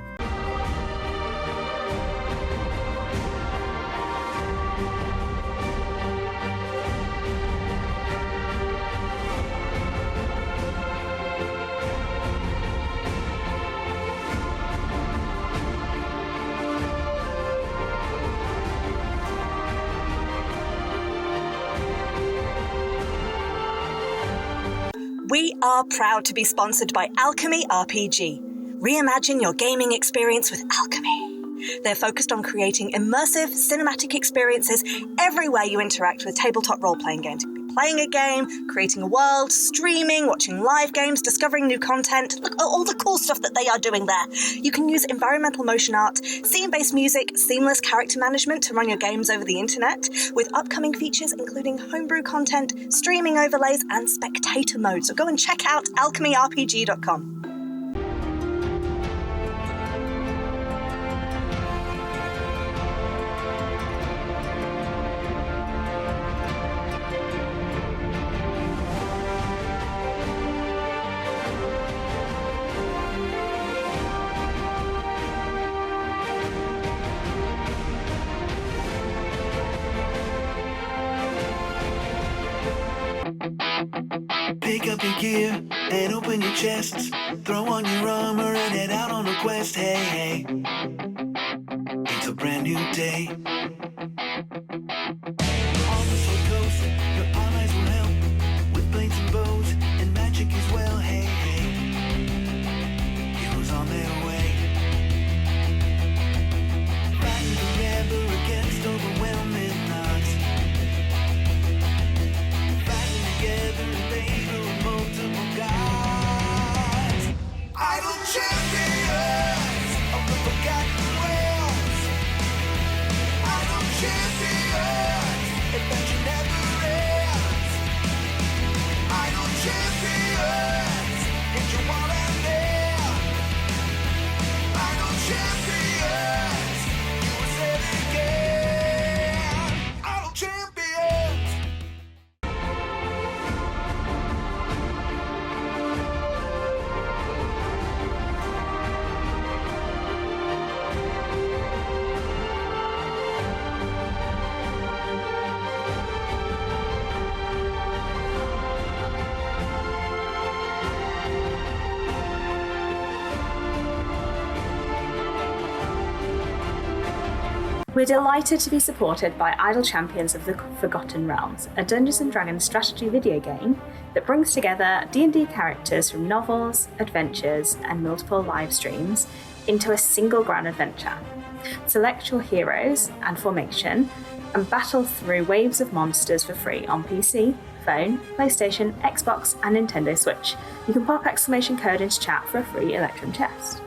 We are proud to be sponsored by Alchemy RPG. Reimagine your gaming experience with Alchemy. They're focused on creating immersive, cinematic experiences everywhere you interact with tabletop role-playing games. Playing a game, creating a world, streaming, watching live games, discovering new content. Look at all the cool stuff that they are doing there. You can use environmental motion art, scene-based music, seamless character management to run your games over the internet, with upcoming features including homebrew content, streaming overlays, and spectator mode. So go and check out alchemyrpg.com. Pick up your gear and open your chests. Throw on your armor and head out on a quest. Hey, hey, it's a brand new day. On the South Coast, your allies will help with blades and bows and magic as well. Hey, hey, heroes on their way. Fighting together against overwhelming odds. Fighting together in favor of multiple gods. Idle champions of the forgotten realms. Idle champions, adventure never ends. Idle champions, get your wallet there. Idle champions, you will say it again. Idle champions. We're delighted to be supported by Idle Champions of the Forgotten Realms, a Dungeons & Dragons strategy video game that brings together D&D characters from novels, adventures, and multiple live streams into a single grand adventure. Select your heroes and formation and battle through waves of monsters for free on PC, phone, PlayStation, Xbox, and Nintendo Switch. You can pop exclamation code into chat for a free Electrum chest.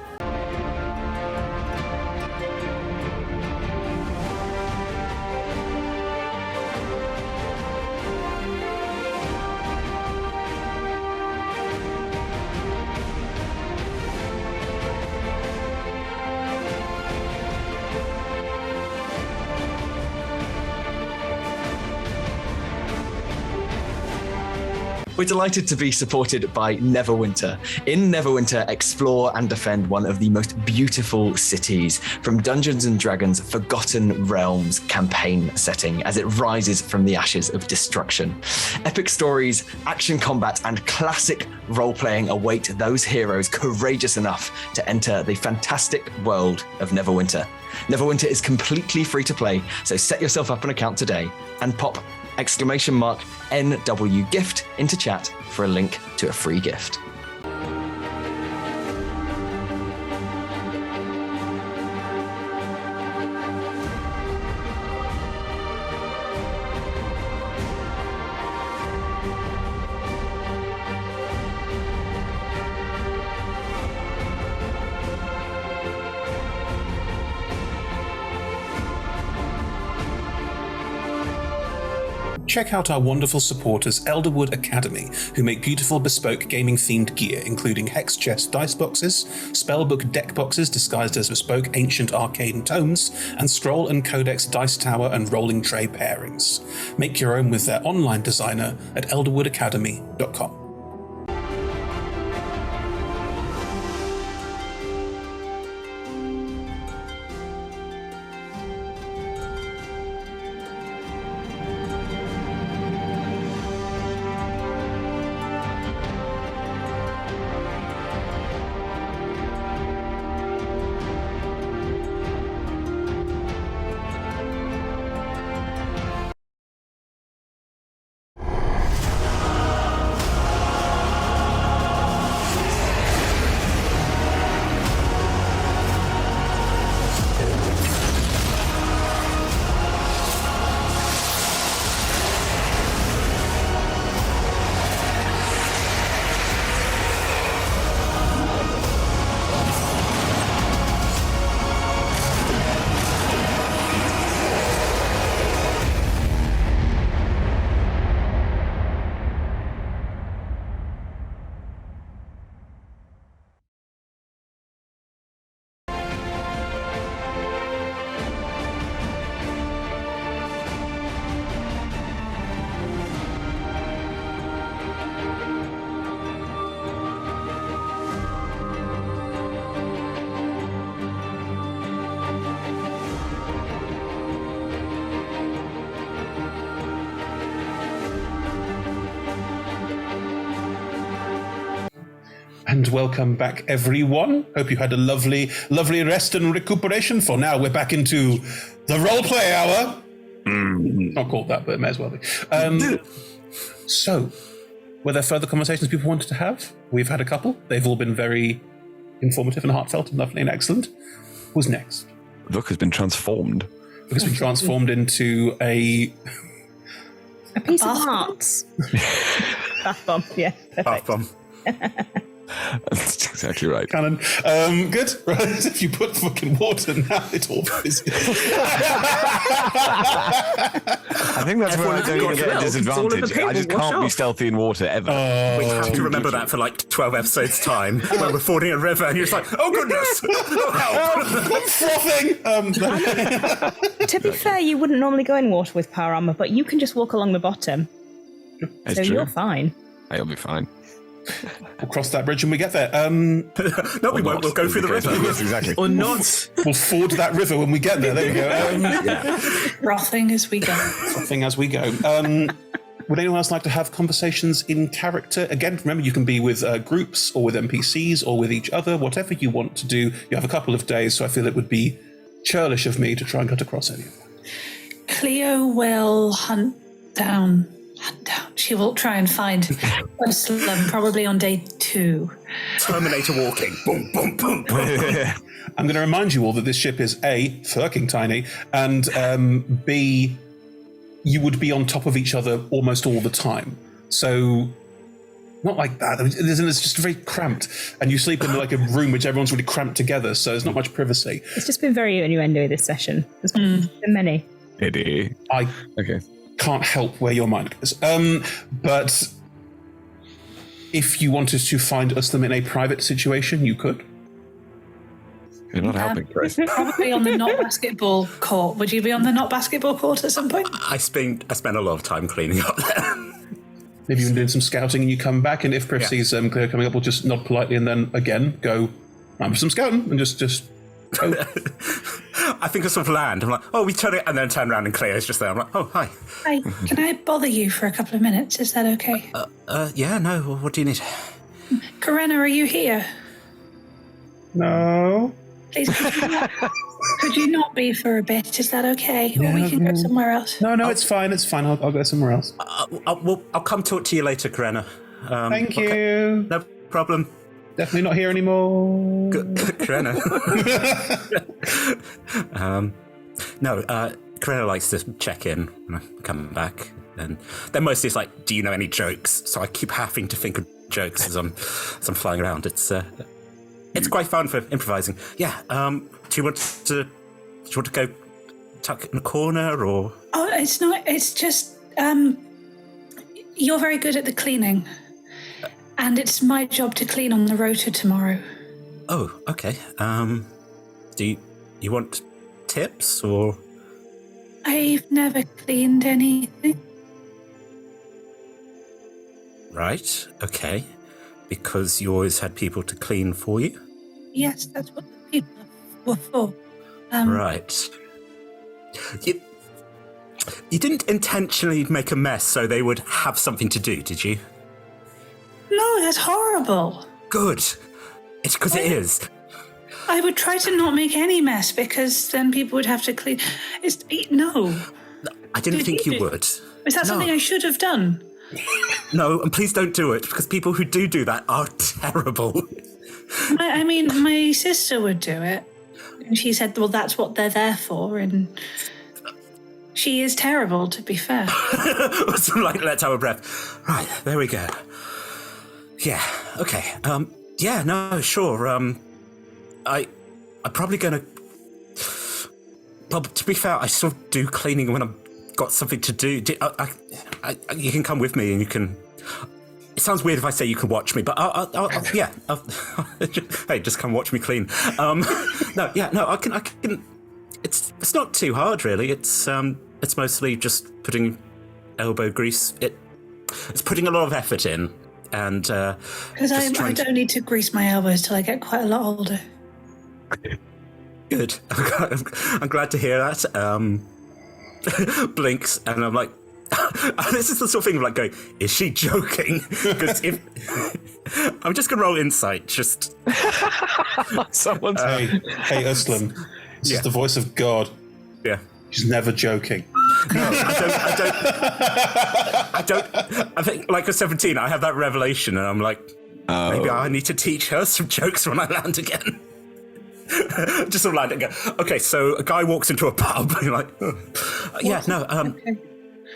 We're delighted to be supported by Neverwinter. In Neverwinter, explore and defend one of the most beautiful cities from Dungeons & Dragons' Forgotten Realms campaign setting as it rises from the ashes of destruction. Epic stories, action combat, and classic role-playing await those heroes courageous enough to enter the fantastic world of Neverwinter. Neverwinter is completely free to play, so set yourself up an account today and pop !NW gift into chat for a link to a free gift. Check out our wonderful supporters, Elderwood Academy, who make beautiful bespoke gaming-themed gear, including hex chest dice boxes, spellbook deck boxes disguised as bespoke ancient arcane tomes, and scroll and codex dice tower and rolling tray pairings. Make your own with their online designer at elderwoodacademy.com. And welcome back, everyone. Hope you had a lovely rest and recuperation. For now, we're back into the roleplay hour. Not called that, but it may as well be. So, were there further conversations people wanted to have? We've had a couple. They've all been very informative and heartfelt and lovely and excellent. Who's next? Look has been transformed. Look has been transformed into a piece of hearts. Bath bomb, yeah. Perfect. Bath bomb. That's exactly right. Cannon. Good. Right. If you put fucking water now, it's all busy. I think that's where I don't get a disadvantage. I just can't be stealthy in water ever. We have to remember that for like 12 episodes' time when we're fording a river and you're just like, oh goodness! I'm frothing! To be fair, you wouldn't normally go in water with power armor, but you can just walk along the bottom. That's so true. You're fine. I'll be fine. We'll cross that bridge when we get there. No, we won't. We'll go through the river. Yes, exactly. Or not. We'll ford that river when we get there. There we go. Frothing as we go. Frothing as we go. Would anyone else like to have conversations in character? Again, remember, you can be with groups or with NPCs or with each other, whatever you want to do. You have a couple of days, so I feel it would be churlish of me to try and cut across any of them. Cleo will hunt down. She will try and find Ursula probably on day 2. Terminator walking. Boom, boom, boom, boom. I'm going to remind you all that this ship is A, fucking tiny, and B, you would be on top of each other almost all the time. So, not like that. It's just very cramped. And you sleep in like a room which everyone's really cramped together, so there's not much privacy. It's just been very innuendo this session. There's been many. Eddie. Okay. Can't help where your mind goes. But if you wanted to find us them in a private situation, you could. You're not helping, Chris. Probably on the not basketball court. Would you be on the not basketball court at some point? I spent a lot of time cleaning up there. Maybe you've been doing some scouting and you come back, and if Griff sees Cleo coming up, we'll just nod politely and then again go, I'm for some scouting, and just go. I think I sort of land. I'm like, oh, we turn it, and then turn around and Cleo's just there. I'm like, oh, hi. Hi, can I bother you for a couple of minutes? Is that okay? Yeah, no, what do you need? Karenna, are you here? No. Please, could you not be for a bit? Is that okay? Or we can go somewhere else? No, it's fine. It's fine. I'll go somewhere else. I'll come talk to you later, Karenna. Thank you. No problem. Definitely not here anymore. Karenna. Karenna likes to check in when I come back. And then mostly it's like, do you know any jokes? So I keep having to think of jokes as I'm flying around. It's quite fun for improvising. Yeah. Do you want to go tuck in a corner or? Oh, it's not. It's just you're very good at the cleaning, and it's my job to clean on the rota tomorrow. Oh, okay. Do you want tips or? I've never cleaned anything. Right. Okay. Because you always had people to clean for you? Yes, that's what the people were for. Right. You didn't intentionally make a mess so they would have something to do, did you? No, that's horrible. Good. It's because it is. I would try to not make any mess because then people would have to clean. No. I didn't think you would. Is that something I should have done? No, and please don't do it because people who do that are terrible. I mean, my sister would do it. And she said, well, that's what they're there for. And she is terrible, to be fair. So, let's have a breath. Right, there we go. Yeah, okay. Yeah, no, sure. I'm probably going to... Well, to be fair, I sort of do cleaning when I've got something to do. You can come with me and you can... It sounds weird if I say you can watch me, but hey, just come watch me clean. I can. It's not too hard, really. It's mostly just putting elbow grease. It's putting a lot of effort in, and because I don't need to grease my elbows till I get quite a lot older. Good. I'm glad to hear that. Blinks, and I'm like. This is the sort of thing of going, is she joking? Because if I'm just going to roll insight, just someone's hey Uslan, this is the voice of God. Yeah, she's never joking. No, I don't. I think, like, at 17, I have that revelation, and I'm like, maybe I need to teach her some jokes when I land again. Just sort of land and go. Okay, so a guy walks into a pub, and you're like,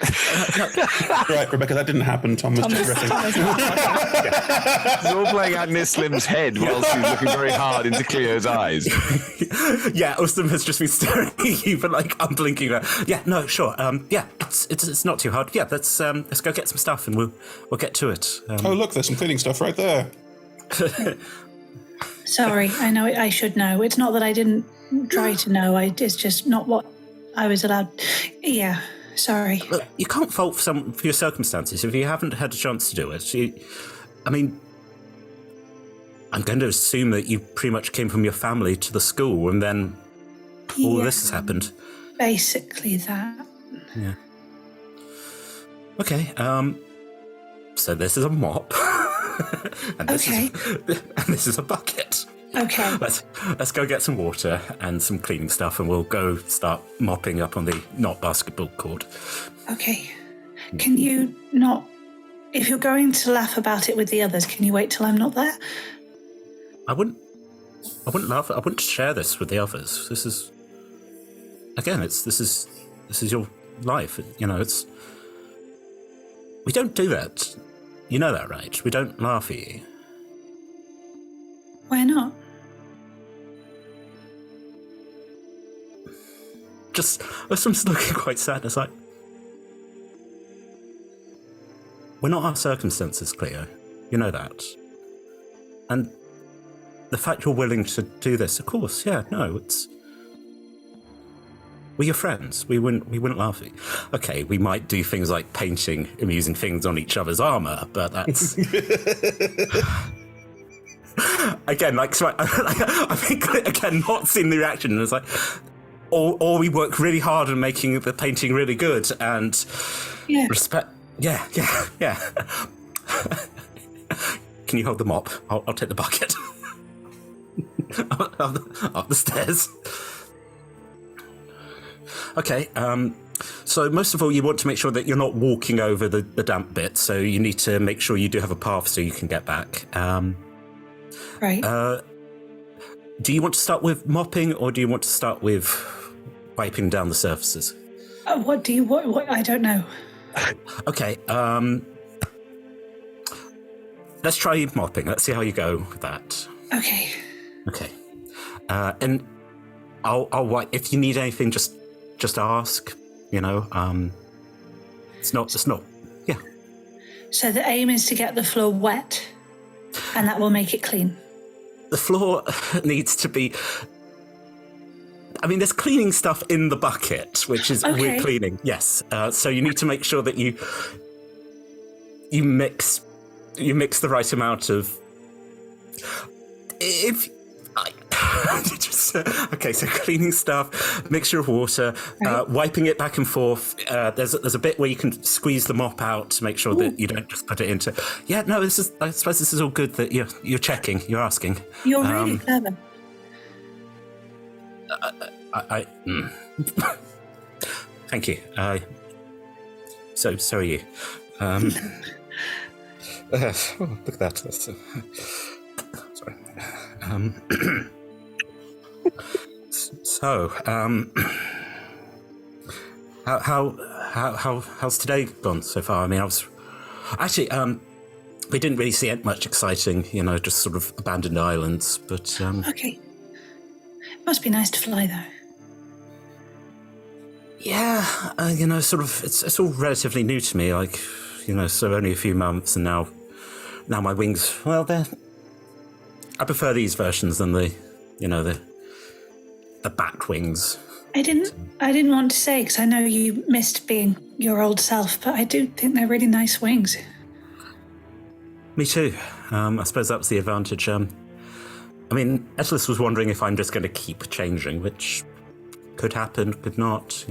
Okay. Right, Rebecca, that didn't happen. Tom was just riffing. He's all playing out in Islim's head whilst he's looking very hard into Cleo's eyes. Yeah, Uslim has just been staring at you, but I'm blinking. Yeah, no, sure. It's not too hard. Yeah, let's go get some stuff and we'll get to it. Oh, look, there's some cleaning stuff right there. Sorry, I know I should know. It's not that I didn't try to know. It's just not what I was allowed. Yeah. Sorry. Look, you can't fault for your circumstances if you haven't had a chance to do it. I'm going to assume that you pretty much came from your family to the school and then all this has happened. Basically that. Yeah. Okay, so this is a mop. and this is a bucket. Okay. Let's go get some water and some cleaning stuff, and we'll go start mopping up on the not basketball court. Okay. Can you not... If you're going to laugh about it with the others, can you wait till I'm not there? I wouldn't laugh. I wouldn't share this with the others. This is... Again, this is your life. It's... We don't do that. You know that, right? We don't laugh at you. Why not? Just, I'm looking quite sad. It's like, we're not our circumstances, Cleo. You know that. And the fact you're willing to do this, of course, yeah, no, it's... We're your friends. We wouldn't laugh at you. Okay, we might do things like painting amusing things on each other's armor, but that's again, like, so I think again, not seeing the reaction, and it's like, or we work really hard on making the painting really good and respect. Yeah. Can you hold the mop? I'll take the bucket. up the stairs. Okay, so most of all, you want to make sure that you're not walking over the damp bit, so you need to make sure you do have a path so you can get back. Right. Do you want to start with mopping, or do you want to start with wiping down the surfaces? What? I don't know. Okay, let's try mopping. Let's see how you go with that. Okay. Okay. And I'll wipe. If you need anything, just ask. You know, it's not. Yeah. So the aim is to get the floor wet, and that will make it clean. The floor needs to be. I mean, there's cleaning stuff in the bucket, which is we're cleaning. Yes. So you need to make sure that you mix the right amount of. Okay, so cleaning stuff, mixture of water, wiping it back and forth. There's a bit where you can squeeze the mop out to make sure that you don't just put it into. Yeah, no, I suppose this is all good that you're checking, you're asking. You're really clever. Thank you. So are you. Look at that. That's, sorry. So, how's today gone so far? I mean, we didn't really see much exciting, just sort of abandoned islands, but Okay. It must be nice to fly, though. Yeah, sort of. It's all relatively new to me. Like, so only a few months, and now my wings. Well, I prefer these versions than the bat wings. I didn't want to say, because I know you missed being your old self, but I do think they're really nice wings. Me too. I suppose that was the advantage. I mean, Etlus was wondering if I'm just going to keep changing, which could happen, could not,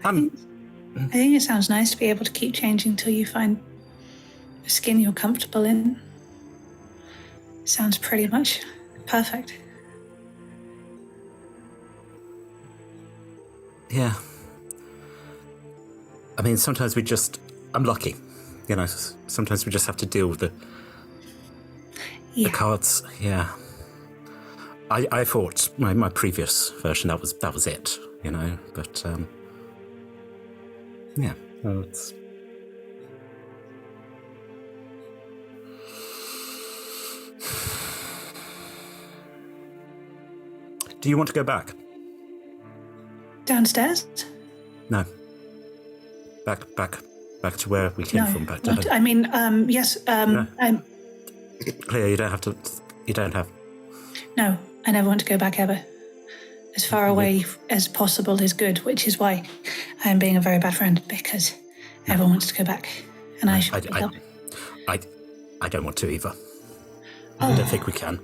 I think it sounds nice to be able to keep changing till you find a skin you're comfortable in. Sounds pretty much perfect. Yeah. I mean, sometimes I'm lucky, sometimes we just have to deal with the cards. Yeah. I thought my previous version, that was it, but yeah. Well, it's... Do you want to go back? Downstairs? No. Back to where we came from. Back to home. I mean, yes. No. Cleo, you don't have. No, I never want to go back ever. As far away as possible is good, which is why I am being a very bad friend, because everyone wants to go back, and I should help. I don't want to either. I don't think we can.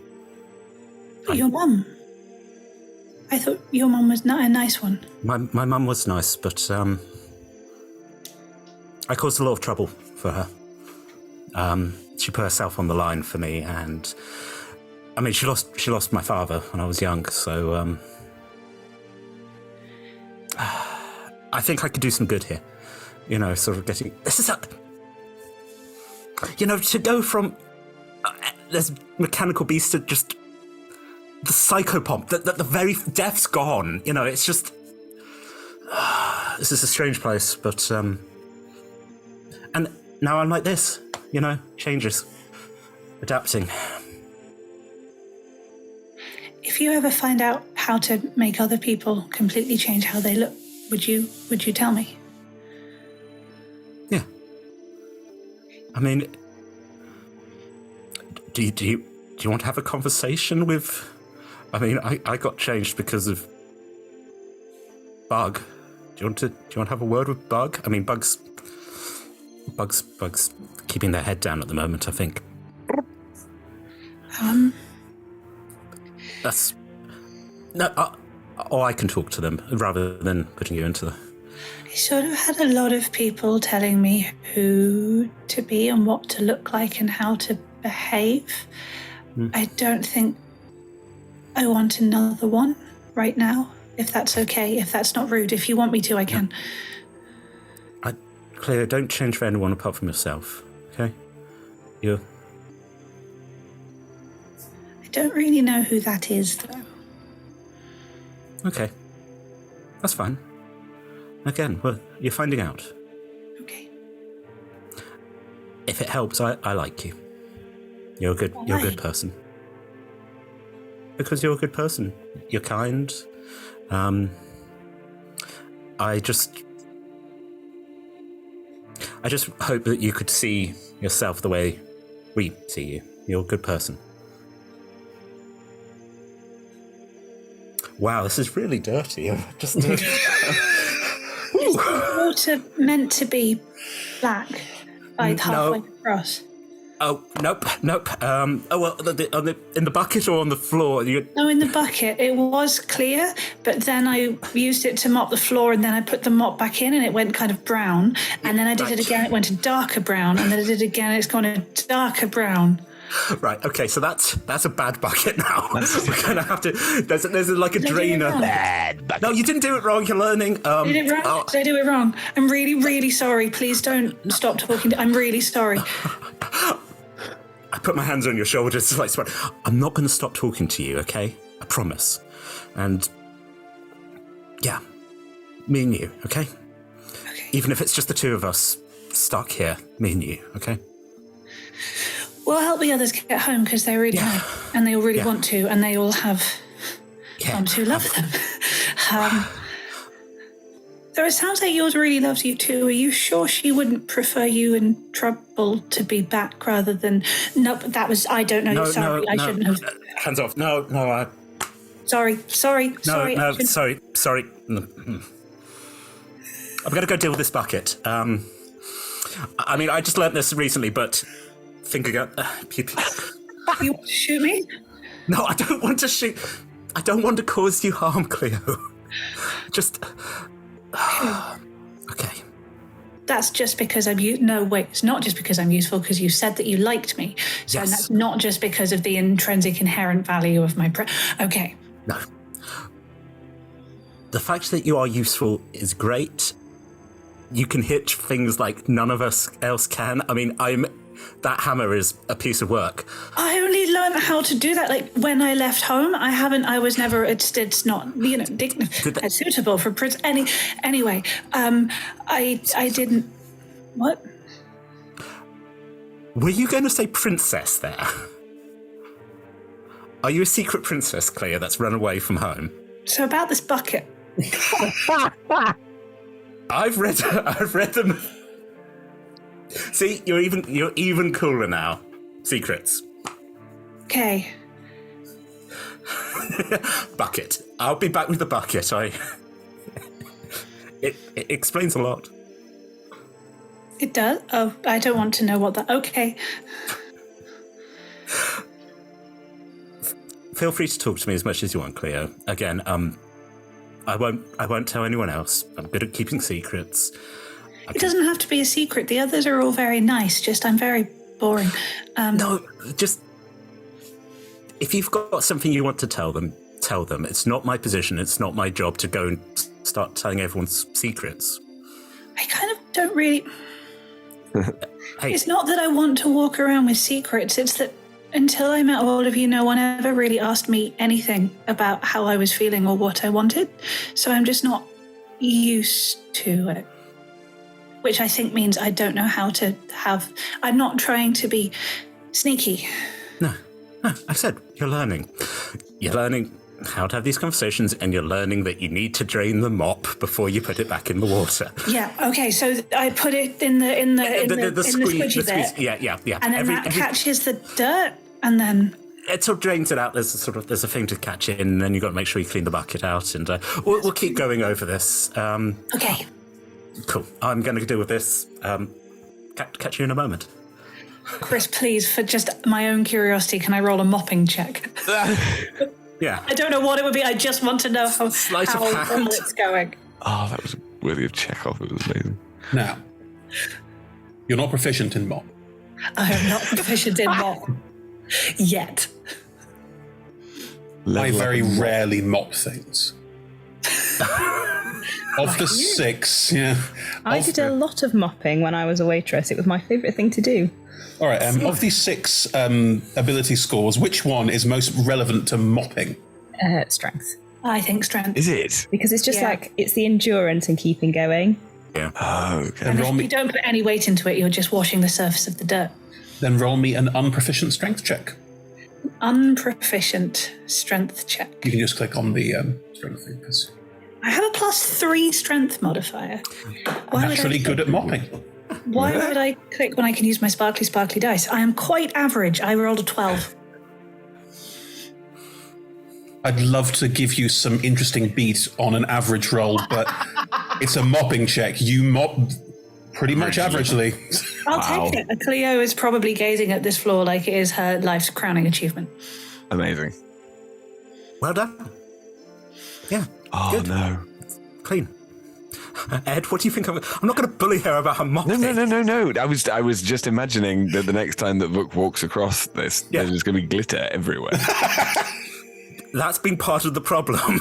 But your mum. I thought your mum was not a nice one. My mum was nice, but I caused a lot of trouble for her. She put herself on the line for me, and I mean, she lost my father when I was young, so I think I could do some good here. Sort of getting to go from this mechanical beast to just the psychopomp, the very death's gone. It's just this is a strange place, but and now I'm like this. Changes, adapting. If you ever find out how to make other people completely change how they look, would you tell me? Yeah. I mean, do you want to have a conversation with I mean, I got changed because of Bug. Do you want to have a word with Bug? I mean, Bug's keeping their head down at the moment, I think. That's no. I can talk to them rather than putting you into the. I sort of had a lot of people telling me who to be and what to look like and how to behave. I don't think I want another one right now, if that's okay, if that's not rude. If you want me to, I can. Cleo, don't change for anyone apart from yourself, okay? I don't really know who that is, though. Okay. That's fine. Again, well, you're finding out. Okay. If it helps, I like you. You're a good person. Because you're a good person. You're kind. I just hope that you could see yourself the way we see you. You're a good person. Wow, this is really dirty. Just Is the water meant to be black, like halfway across? Oh, nope. in the bucket or on the floor? No, in the bucket. It was clear, but then I used it to mop the floor, and then I put the mop back in, and it went kind of brown. And then I did it again, it went a darker brown, and then I did it again, it's gone a darker brown. Right. Okay. So that's a bad bucket now. We're gonna have to. There's like a drainer. Bad bucket. No, you didn't do it wrong. You're learning. Did I do it wrong? Did I do it wrong? I'm really, really sorry. Please don't stop talking. I'm really sorry. I put my hands on your shoulders. Like, I'm not going to stop talking to you. Okay, I promise. And yeah, me and you. Okay. Even if it's just the two of us stuck here, me and you. Okay. We'll help the others get home because they really know, and they all really want to, and they all have moms who love them. Though it sounds like yours really loves you too. Are you sure she wouldn't prefer you in trouble to be back rather than... No, that was... I don't know. Sorry, I shouldn't have... Hands off. No. Sorry. No, sorry. I'm going to go deal with this bucket. I mean, I just learnt this recently, but... Think again. You want to shoot me? No, I don't want to shoot. I don't want to cause you harm, Cleo. Just... Okay. That's just because I'm... No, wait. It's not just because I'm useful, because you said that you liked me. So that's not just because of the intrinsic inherent value of my... Okay. No. The fact that you are useful is great. You can hit things like none of us else can. I mean, that hammer is a piece of work. I only learned how to do that, like, when I left home. I was never, it's not, suitable for Prince. Anyway, I didn't, what? Were you going to say princess there? Are you a secret princess, Cleo, that's run away from home? So about this bucket. I've read them. See, you're even cooler now. Secrets. Okay. Bucket. I'll be back with the bucket. It explains a lot. It does? Oh, I don't want to know what that... Okay. Feel free to talk to me as much as you want, Cleo. Again, I won't tell anyone else. I'm good at keeping secrets. It doesn't have to be a secret. The others are all very nice. Just I'm very boring. No, just if you've got something you want to tell them, tell them. It's not my position. It's not my job to go and start telling everyone's secrets. I kind of don't really... Hey. It's not that I want to walk around with secrets. It's that until I met all of you, no one ever really asked me anything about how I was feeling or what I wanted. So I'm just not used to it. Which I think means I don't know how to have... I'm not trying to be sneaky. No, I said you're learning. You're learning how to have these conversations, and you're learning that you need to drain the mop before you put it back in the water. Yeah, okay, so I put it in the squeegee bit. Yeah. And then that catches the dirt, and then... it sort of drains it out. There's a thing to catch it in, and then you've got to make sure you clean the bucket out. And we'll keep going over this. Okay. Cool. I'm going to deal with this. Catch you in a moment. Chris, please, for just my own curiosity, can I roll a mopping check? Yeah. I don't know what it would be. I just want to know how well it's going. Oh, that was worthy of Chekhov. It was amazing. Now, you're not proficient in mop. I am not proficient in mop. Yet. I very rarely mop things. Of the 6, yeah. I did a lot of mopping when I was a waitress. It was my favourite thing to do. All right, of these 6 ability scores, which one is most relevant to mopping? Strength. I think strength. Is it? Because it's just it's the endurance and keeping going. Yeah. Oh, okay. And if you don't put any weight into it, you're just washing the surface of the dirt. Then roll me an unproficient strength check. Unproficient strength check. You can just click on the strength thing. I have a +3 strength modifier. Naturally good at mopping. Why would I click when I can use my sparkly dice? I am quite average. I rolled a 12. I'd love to give you some interesting beat on an average roll, but it's a mopping check. You mop pretty much averagely. I'll take it. Cleo is probably gazing at this floor like it is her life's crowning achievement. Amazing. Well done. Yeah. Oh, good. No. Clean. Ed, what do you think? I'm not going to bully her about her mopping. No. I was just imagining that the next time that Vuk walks across this, there's just going to be glitter everywhere. That's been part of the problem.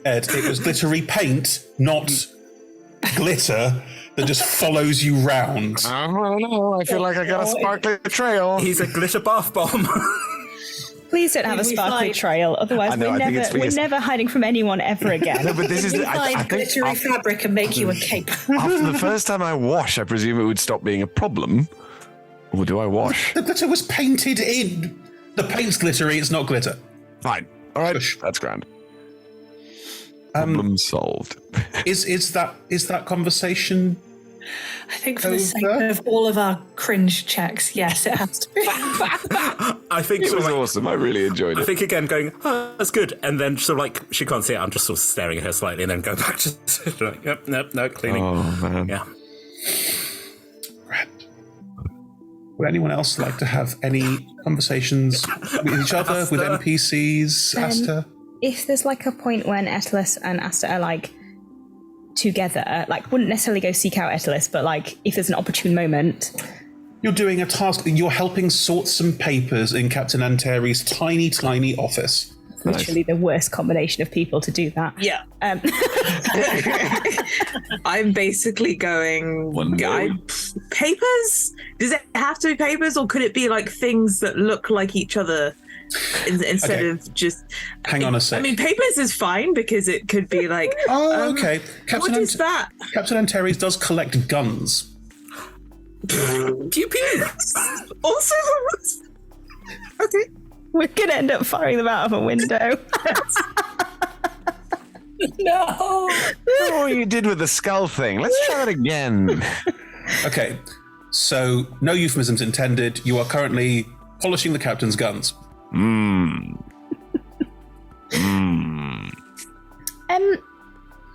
Ed, it was glittery paint, not glitter that just follows you round. I don't know. I feel like I got a sparkly trail. He's a glitter bath bomb. Please don't have a sparkly trail, otherwise we're never hiding from anyone ever again. No, but this is I think glittery fabric and make you a cape. After the first time I wash, I presume it would stop being a problem. Or do I wash? The glitter was painted in. The paint's glittery, it's not glitter. Fine. All right. That's grand. Problem solved. Is that conversation? I think for the sake of all of our cringe checks, yes, it has to be. I think it was awesome. I really enjoyed it. I think again going, oh, that's good. And then sort of like, she can't see it. I'm just sort of staring at her slightly and then go back to like, yep, no, cleaning. Oh, man. Yeah. Right. Would anyone else like to have any conversations with each other, with NPCs, Asta? If there's like a point when Etelis and Asta are like together, like wouldn't necessarily go seek out Etelis, but like if there's an opportune moment. You're doing a task, you're helping sort some papers in Captain Anteri's tiny office. Literally the worst combination of people to do that. Yeah. I'm basically going, papers? Does it have to be papers, or could it be like things that look like each other instead of just... Hang on a sec. I mean, papers is fine because it could be like... okay. What is that? Captain Antares does collect guns. Pew pew. Also, okay. We're going to end up firing them out of a window. No. Oh, you did with the skull thing. Let's try that again. Okay. So, no euphemisms intended. You are currently polishing the captain's guns.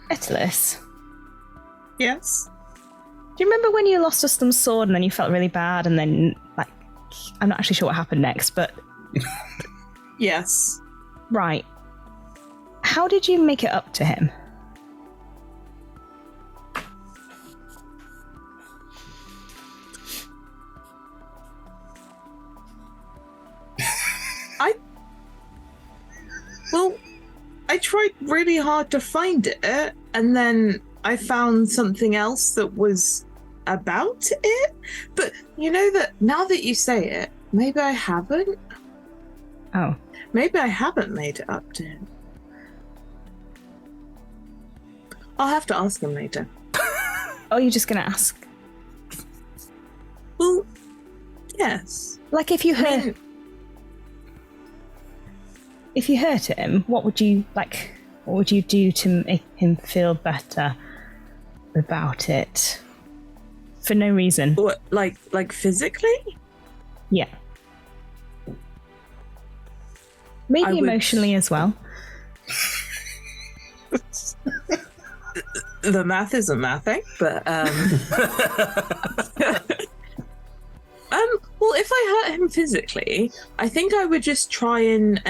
Etelis. Yes? Do you remember when you lost Ustam's sword and then you felt really bad and then, like, I'm not actually sure what happened next, but... Yes. Right. How did you make it up to him? I tried really hard to find it, and then I found something else that was about it. But you know that now that you say it, maybe I haven't. Oh. Maybe I haven't made it up to him. I'll have to ask him later. Oh, you're just going to ask? Well, yes. Like if you hurt... If you hurt him, what would you do to make him feel better about it? For no reason. What, like physically? Yeah. Maybe emotionally as well. The math isn't mathing, but well, if I hurt him physically, I think I would just try and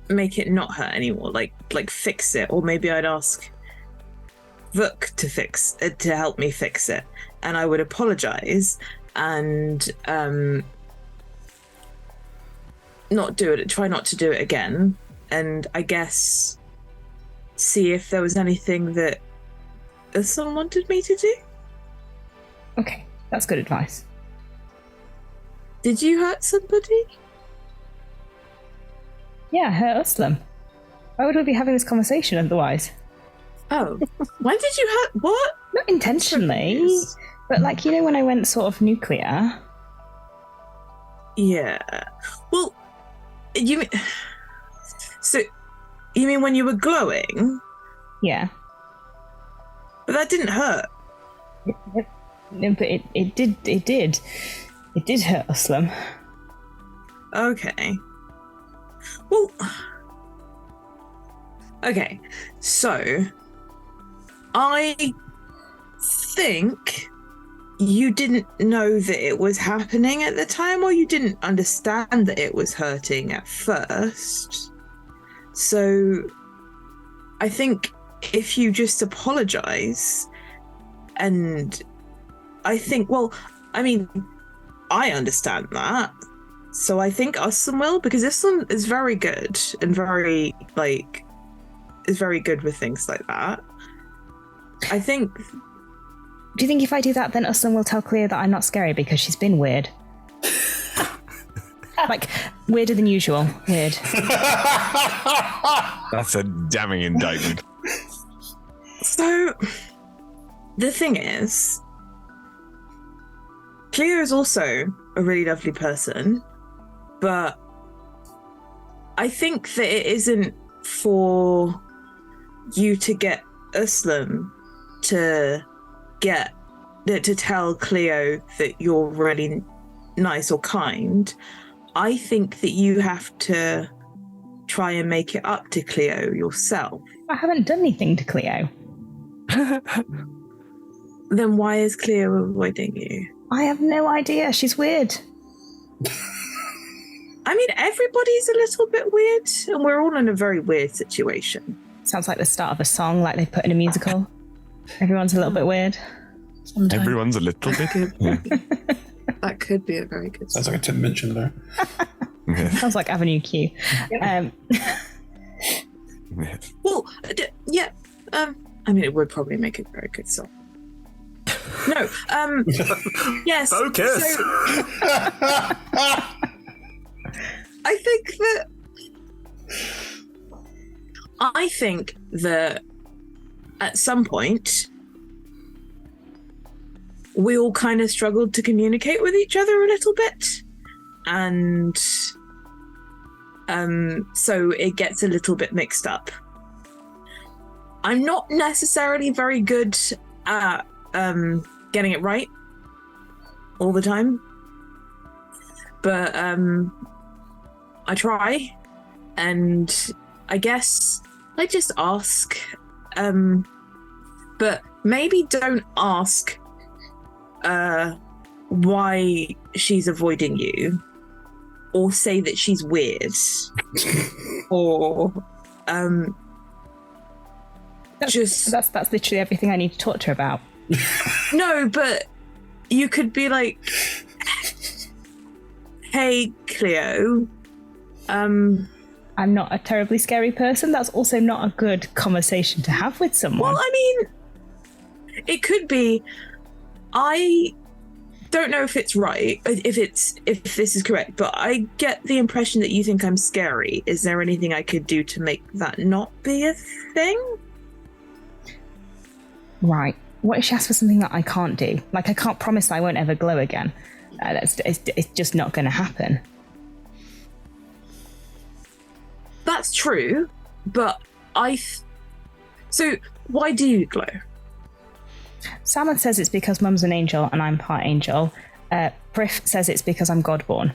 make it not hurt anymore, like fix it, or maybe I'd ask Vuk to help me fix it, and I would apologize and try not to do it again, and I guess see if there was anything that someone wanted me to do. Okay, that's good advice. Did you hurt somebody? Yeah, I hurt Uslam. Why would we be having this conversation otherwise? Oh, when did you hurt? What? Not intentionally, but like, you know, when I went sort of nuclear. Yeah. Well, you mean... So, you mean when you were glowing? Yeah. But that didn't hurt. No, but it did. It did hurt Uslam. Okay. Well... Okay, so... I think you didn't know that it was happening at the time, or you didn't understand that it was hurting at first. So I think if you just apologize, and I think, well, I mean, I understand that. So I think Uslam will, because Uslam is very good and very, like, is very good with things like that. I think... Do you think if I do that, then Uslam will tell Cleo that I'm not scary because she's been weird? Like, weirder than usual. Weird. That's a damning indictment. So, the thing is, Cleo is also a really lovely person, but I think that it isn't for you to get Uslam to tell Cleo that you're really nice or kind. I think that you have to try and make it up to Cleo yourself. I haven't done anything to Cleo. Then why is Cleo avoiding you? I have no idea. She's weird. I mean, everybody's a little bit weird, and we're all in a very weird situation. Sounds like the start of a song, like they put in a musical. Everyone's a little bit weird. Sometimes. Everyone's a little bit. Yeah. That could be a very good song. Sounds like a Tim Minchin there. Sounds like Avenue Q. Well, yeah. I mean, it would probably make a very good song. No. Yes. Focus. So, I think that at some point we all kind of struggled to communicate with each other a little bit, and so it gets a little bit mixed up. I'm not necessarily very good at getting it right all the time, but I try, and I guess I just ask, but maybe don't ask why she's avoiding you, or say that she's weird, or that's literally everything I need to talk to her about. No, but you could be like, hey, Cleo, I'm not a terribly scary person. That's also not a good conversation to have with someone. Well, I mean, it could be. I don't know if it's right, if this is correct, but I get the impression that you think I'm scary. Is there anything I could do to make that not be a thing? Right. What if she asks for something that I can't do? Like, I can't promise I won't ever glow again. It's just not going to happen. That's true, but so why do you glow? Salmon says it's because Mum's an angel and I'm part angel. Prif says it's because I'm Godborn.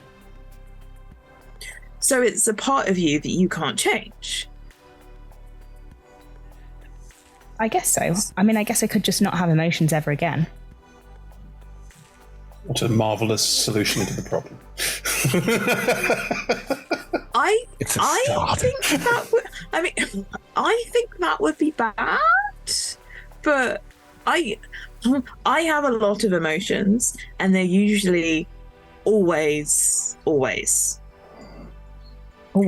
So it's a part of you that you can't change. I guess so. I mean, I guess I could just not have emotions ever again. What a marvelous solution to the problem. I think that would. I mean, I think that would be bad, but I have a lot of emotions, and they're usually always. Always. Oh,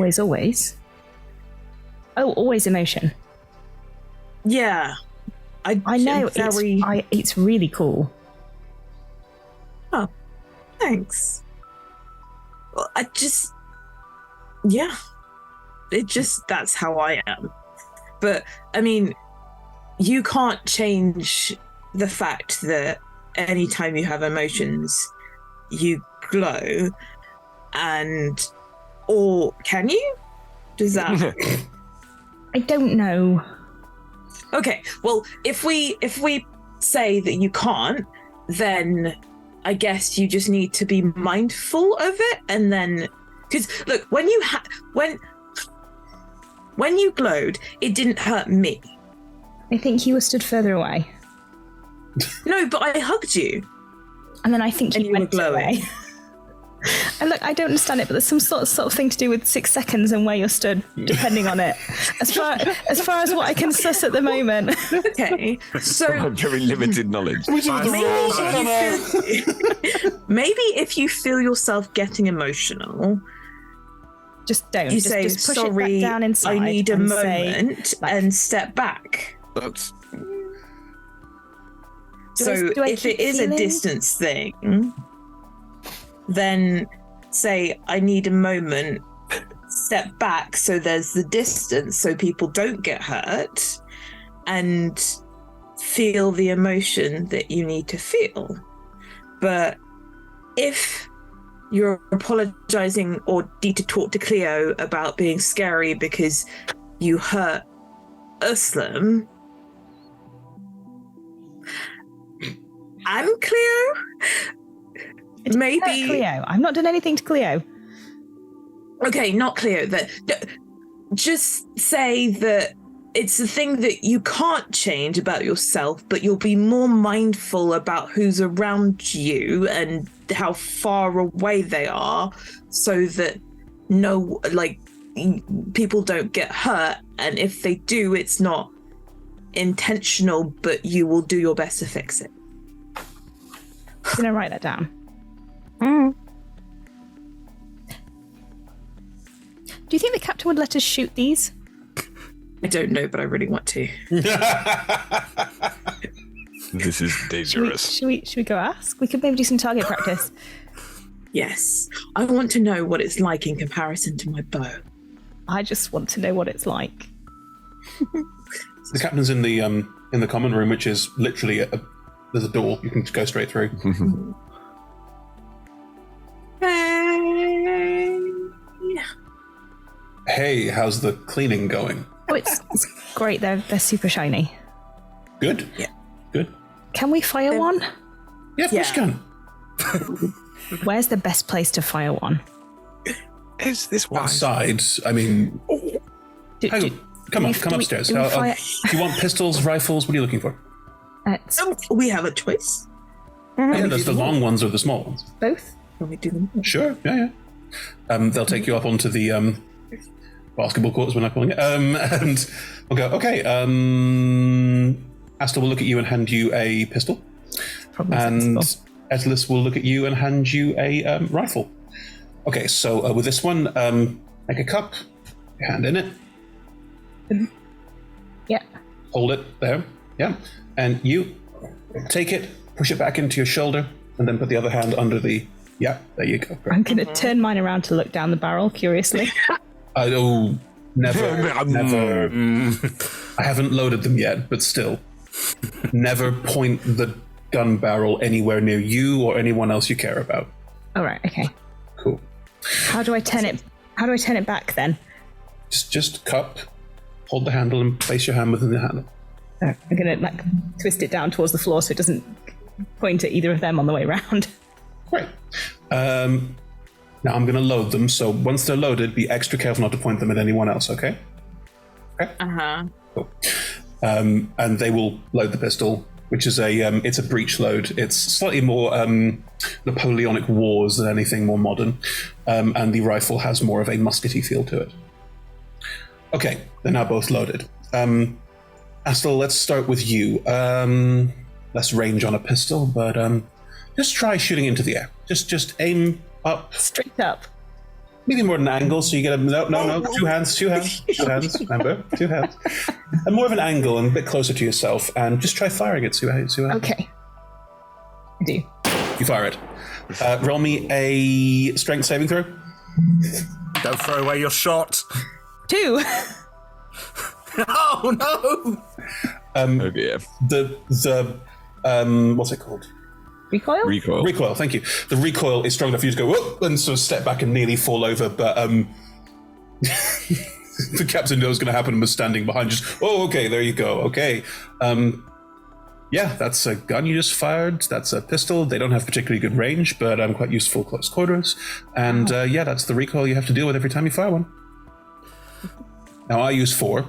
always emotion. Yeah, I know. It's really cool. Oh, thanks. Well, that's how I am. But I mean, you can't change the fact that anytime you have emotions, you glow, or can you? Does that? I don't know. Okay, well, if we say that you can't, then I guess you just need to be mindful of it, and then, because look, when you glowed, it didn't hurt me. I think you were stood further away. No, but I hugged you, and then I think you went glowing. Away. And look, I don't understand it, but there's some sort of thing to do with 6 seconds and where you're stood, depending on it. As far as what I can suss at the moment. Okay, so I have very limited knowledge. Maybe if you feel yourself getting emotional, just don't. You just say, push "Sorry, it back down inside I need a and moment," and step back. That's. So if it is a distance thing, then say, I need a moment, step back so there's the distance so people don't get hurt, and feel the emotion that you need to feel. But if you're apologizing or need to talk to Cleo about being scary because you hurt Uslam, and Cleo, maybe Cleo. I've not done anything to Cleo. Okay, not Cleo. Just say that it's the thing that you can't change about yourself, but you'll be more mindful about who's around you and how far away they are, so that people don't get hurt, and if they do, it's not intentional, but you will do your best to fix it. I'm gonna write that down. Do you think the captain would let us shoot these? I don't know, but I really want to. This is dangerous. Should we go ask? We could maybe do some target practice. Yes. I want to know what it's like in comparison to my bow. I just want to know what it's like. The captain's in the common room, which is literally there's a door. You can go straight through. Hey, how's the cleaning going? Oh, it's great. They're super shiny. Good. Yeah. Good. Can we fire one? Yeah, of course you can. Where's the best place to fire one? Is this wise? Outside. I mean, come upstairs. do we you want pistols, rifles? What are you looking for? We have a choice. Yeah, there's the long ones or the small ones. Both. Can we do them? Sure. Yeah. They'll take you up onto the basketball court, as we're not calling it, and we'll go. Okay. Astor will look at you and hand you a pistol, and Etelis will look at you and hand you a rifle. Okay, so with this one, make a cup, your hand in it. Yeah. Hold it there. Yeah. And you take it, push it back into your shoulder, and then put the other hand under the... Yeah, there you go. I'm going to turn mine around to look down the barrel, curiously. Never. I haven't loaded them yet, but still. Never point the gun barrel anywhere near you or anyone else you care about. All right, okay. Cool. How do I turn it back then? Just cup, hold the handle, and place your hand within the handle. I'm going to twist it down towards the floor so it doesn't point at either of them on the way round. Great. Now I'm going to load them, so once they're loaded, be extra careful not to point them at anyone else, okay? Okay. Cool. And they will load the pistol, which is it's a breech load. It's slightly more Napoleonic Wars than anything more modern, and the rifle has more of a muskety feel to it. Okay, they're now both loaded. Astel, let's start with you. Less range on a pistol, but just try shooting into the air. Just aim up. Straight up. Maybe more at an angle, so you get a... No. Two hands. Remember? 2 hands. And more of an angle and a bit closer to yourself, and just try firing it. See what happens. Okay. I do. You fire it. Roll me a strength saving throw. Don't throw away your shot. 2. Oh, no! Oh, dear. The what's it called? Recoil? Recoil, thank you. The recoil is strong enough for you to go, whoop, and sort of step back and nearly fall over, but the captain knew what was going to happen and was standing behind, just, oh, okay, there you go, okay. Yeah, that's a gun you just fired, that's a pistol, they don't have particularly good range, but quite useful close quarters, and yeah, that's the recoil you have to deal with every time you fire one. Now, I use 4,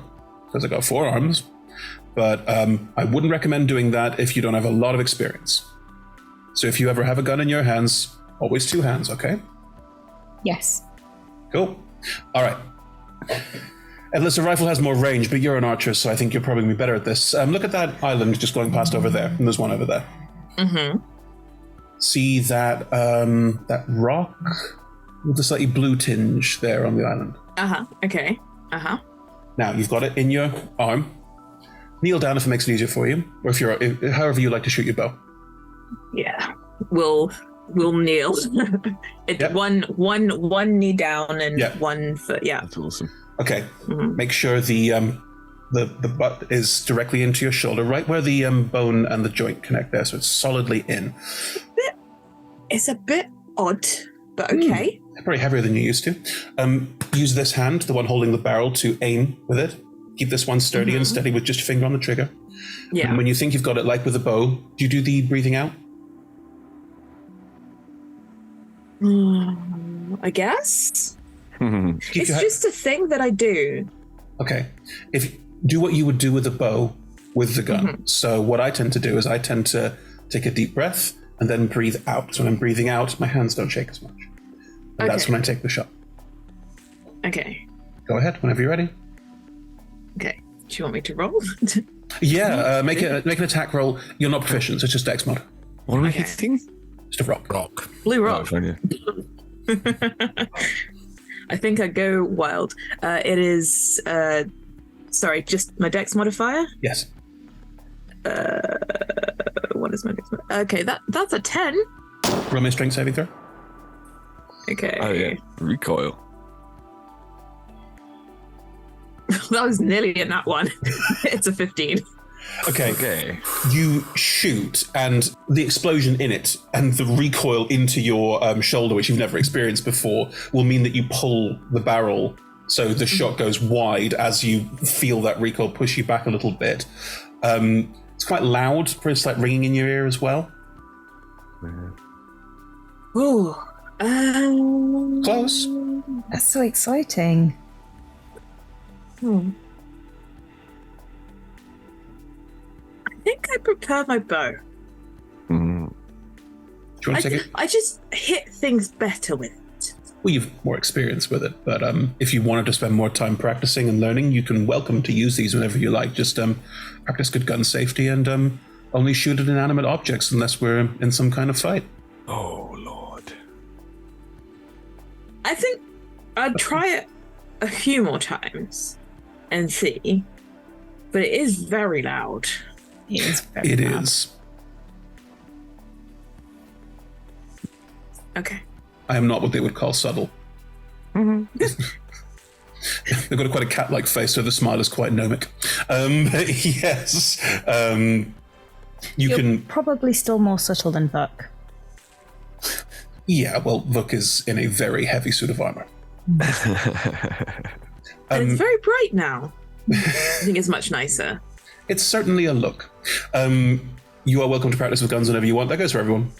because I got 4 arms, but I wouldn't recommend doing that if you don't have a lot of experience. So if you ever have a gun in your hands, always 2 hands, okay? Yes. Cool. All right. Unless the rifle has more range, but you're an archer, so I think you'll probably be better at this. Look at that island just going past over there, and there's one over there. Mm-hmm. See that that rock with the slightly blue tinge there on the island? Uh-huh. Okay. Uh-huh. Now, you've got it in your arm. Kneel down if it makes it easier for you, or however you like to shoot your bow. Yeah, we'll kneel. One knee down and one foot. Yeah, that's awesome. Okay, Make sure the butt is directly into your shoulder, right where the bone and the joint connect there, so it's solidly in. It's a bit odd, but okay. Probably heavier than you used to. Use this hand, the one holding the barrel, to aim with it. Keep this one sturdy and steady with just your finger on the trigger. Yeah. And when you think you've got it, like with a bow, do you do the breathing out? I guess. It's just a thing that I do. Okay. Do what you would do with a bow with the gun. So what I tend to do is I tend to take a deep breath and then breathe out. So when I'm breathing out, my hands don't shake as much. And that's when I take the shot. Okay. Go ahead, whenever you're ready. Okay. Do you want me to roll? Yeah, make an attack roll. You're not proficient, so it's just Dex mod. What are we hitting? Just a rock. Blue rock. Oh, fine, yeah. I think I go wild. It is, sorry, just my Dex modifier? Yes. What is my Dex modifier? Okay, that's a 10. Roll me a strength saving throw. Okay. Oh, yeah. Recoil. That was nearly in that one. It's a 15. Okay. You shoot, and the explosion in it and the recoil into your shoulder, which you've never experienced before, will mean that you pull the barrel so the shot goes wide as you feel that recoil push you back a little bit. It's quite loud, pretty slight ringing in your ear as well. Ooh. Close. That's so exciting. I think I prefer my bow. Do you want to take it? I just hit things better with it. Well, you've more experience with it, but if you wanted to spend more time practicing and learning, you can welcome to use these whenever you like. Just practice good gun safety and only shoot at inanimate objects unless we're in some kind of fight. Oh, Lord. I think I'd try it a few more times and see, but it is very loud. It is. Okay. I am not what they would call subtle. They've got quite a cat-like face, so the smile is quite gnomic. But yes, You're probably still more subtle than Vuk. Yeah, well, Vuk is in a very heavy suit of armor. And it's very bright now. I think it's much nicer. It's certainly a look. You are welcome to practice with guns whenever you want. That goes for everyone.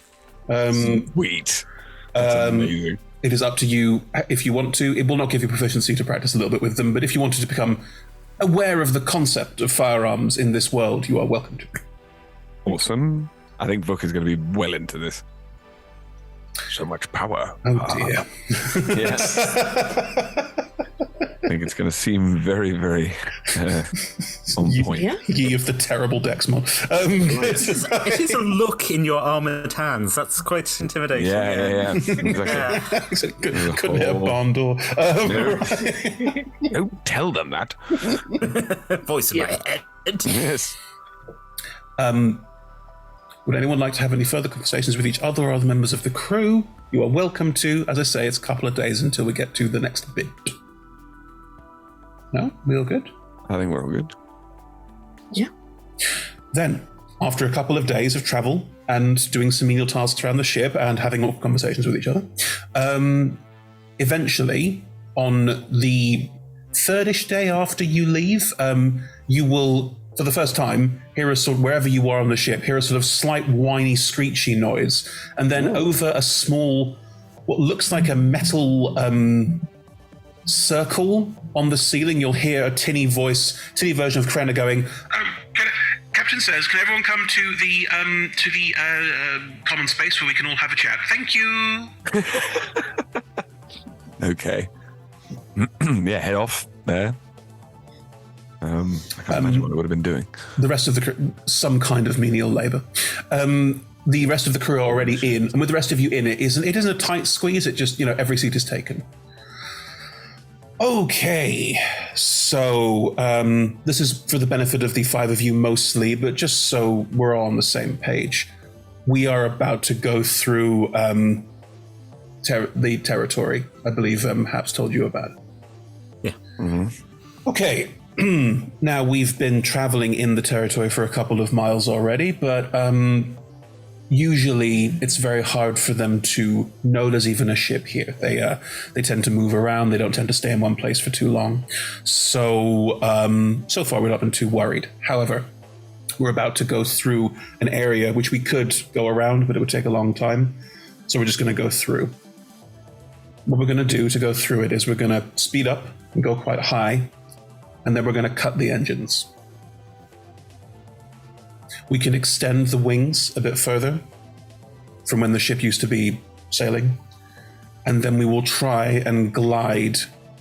Sweet. That's amazing. it is up to you if you want to. It will not give you proficiency to practice a little bit with them, but if you wanted to become aware of the concept of firearms in this world, you are welcome to. Awesome. I think Vuk is going to be well into this. So much power. Oh dear. Yes. I think it's going to seem very, very on point. Ye of the terrible Dex mod. It is a look in your armoured hands. That's quite intimidating. Yeah. Exactly. Couldn't hit a barn door. Don't tell them that. Voice in my head. Yes. Would anyone like to have any further conversations with each other or other members of the crew? You are welcome to. As I say, it's a couple of days until we get to the next bit. No? We all good? I think we're all good. Yeah. Then, after a couple of days of travel and doing some menial tasks around the ship and having awkward conversations with each other, eventually, on the third-ish day after you leave, you will, for the first time, hear a sort of, wherever you are on the ship, hear a sort of slight whiny, screechy noise, and then over a small, what looks like a metal circle on the ceiling, you'll hear a tinny version of Krenna going, Captain says, can everyone come to the common space where we can all have a chat? Thank you. Okay. Yeah, head off there. I can't imagine what I would have been doing. The rest of the crew, some kind of menial labour. The rest of the crew are already in, and with the rest of you in, it isn't a tight squeeze. It just, every seat is taken. Okay, so this is for the benefit of the five of you mostly, but just so we're all on the same page, we are about to go through the territory. I believe Haps told you about it. Yeah. Mm-hmm. Okay. Now, we've been traveling in the territory for a couple of miles already, but usually it's very hard for them to know there's even a ship here. They tend to move around. They don't tend to stay in one place for too long. So far we're not been too worried. However, we're about to go through an area which we could go around, but it would take a long time. So we're just going to go through. What we're going to do to go through it is we're going to speed up and go quite high, and then we're going to cut the engines. We can extend the wings a bit further from when the ship used to be sailing, and then we will try and glide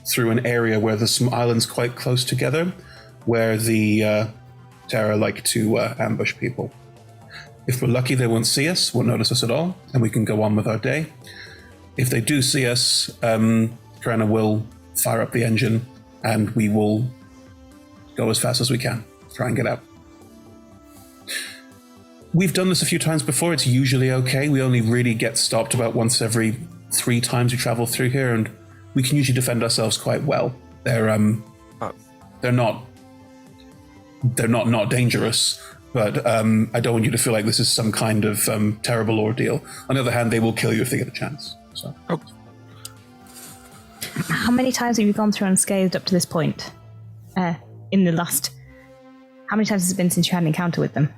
through an area where there's some islands quite close together, where the Terra like to ambush people. If we're lucky, they won't see us, won't notice us at all, and we can go on with our day. If they do see us, Karana will fire up the engine, and we will go as fast as we can, try and get out. We've done this a few times before. It's usually okay. We only really get stopped about once every 3 times we travel through here, and we can usually defend ourselves quite well. They're not dangerous, but I don't want you to feel like this is some kind of terrible ordeal. On the other hand, they will kill you if they get a chance. So. How many times have you gone through unscathed up to this point? How many times has it been since you had an encounter with them?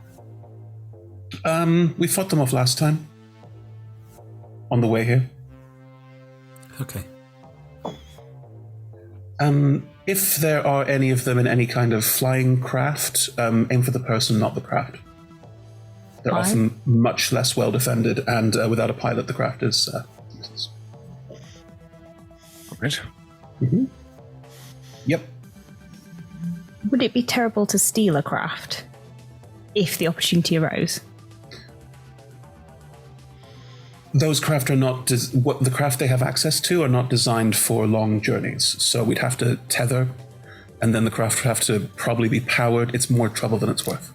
We fought them off last time. On the way here. Okay. If there are any of them in any kind of flying craft, aim for the person, not the craft. They're often much less well defended, and without a pilot, the craft is useless. Right. Mm-hmm. Yep. Would it be terrible to steal a craft if the opportunity arose? Those craft are not, what the craft they have access to are not designed for long journeys. So we'd have to tether, and then the craft would have to probably be powered. It's more trouble than it's worth.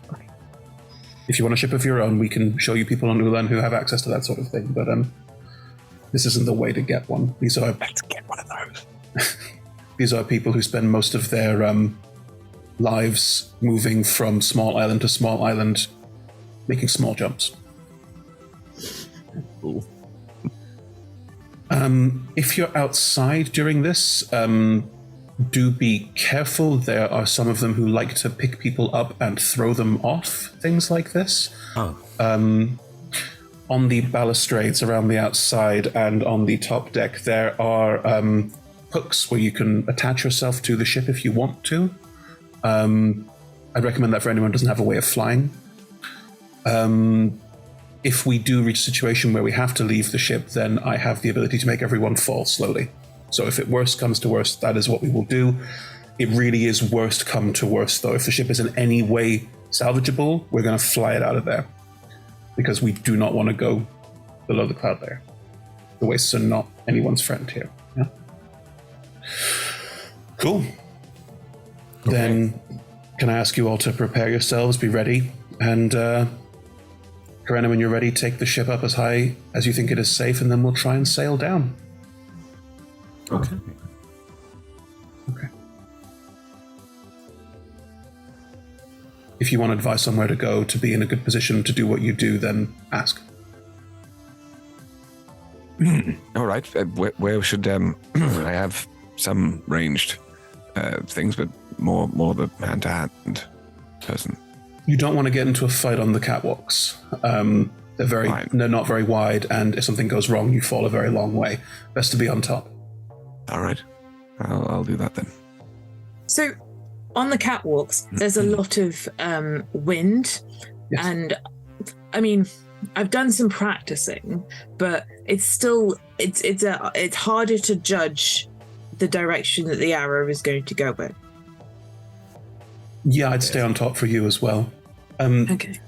If you want a ship of your own, we can show you people on Ulan who have access to that sort of thing. But this isn't the way to get one. Let's get one of those. These are people who spend most of their lives moving from small island to small island, making small jumps. Cool. If you're outside during this, do be careful. There are some of them who like to pick people up and throw them off, things like this. on the balustrades around the outside and on the top deck, there are hooks where you can attach yourself to the ship if you want to. I'd recommend that for anyone who doesn't have a way of flying. If we do reach a situation where we have to leave the ship, then I have the ability to make everyone fall slowly. So if it worst comes to worst, that is what we will do. It really is worst come to worst, though. If the ship is in any way salvageable, we're going to fly it out of there. Because we do not want to go below the cloud layer. The wastes are not anyone's friend here. Yeah? Cool. Okay. Then, can I ask you all to prepare yourselves, be ready, and Karena, when you're ready, take the ship up as high as you think it is safe, and then we'll try and sail down. Okay. Okay. If you want advice on where to go to be in a good position to do what you do, then ask. All right. Where should I have some ranged things, but more the hand-to-hand person? You don't want to get into a fight on the catwalks. They're not very wide, and if something goes wrong, you fall a very long way. Best to be on top. All right. I'll do that then. So, on the catwalks, there's a lot of wind, yes. And I mean, I've done some practicing, but it's still it's harder to judge the direction that the arrow is going to go in. Yeah, I'd stay on top for you as well. Okay.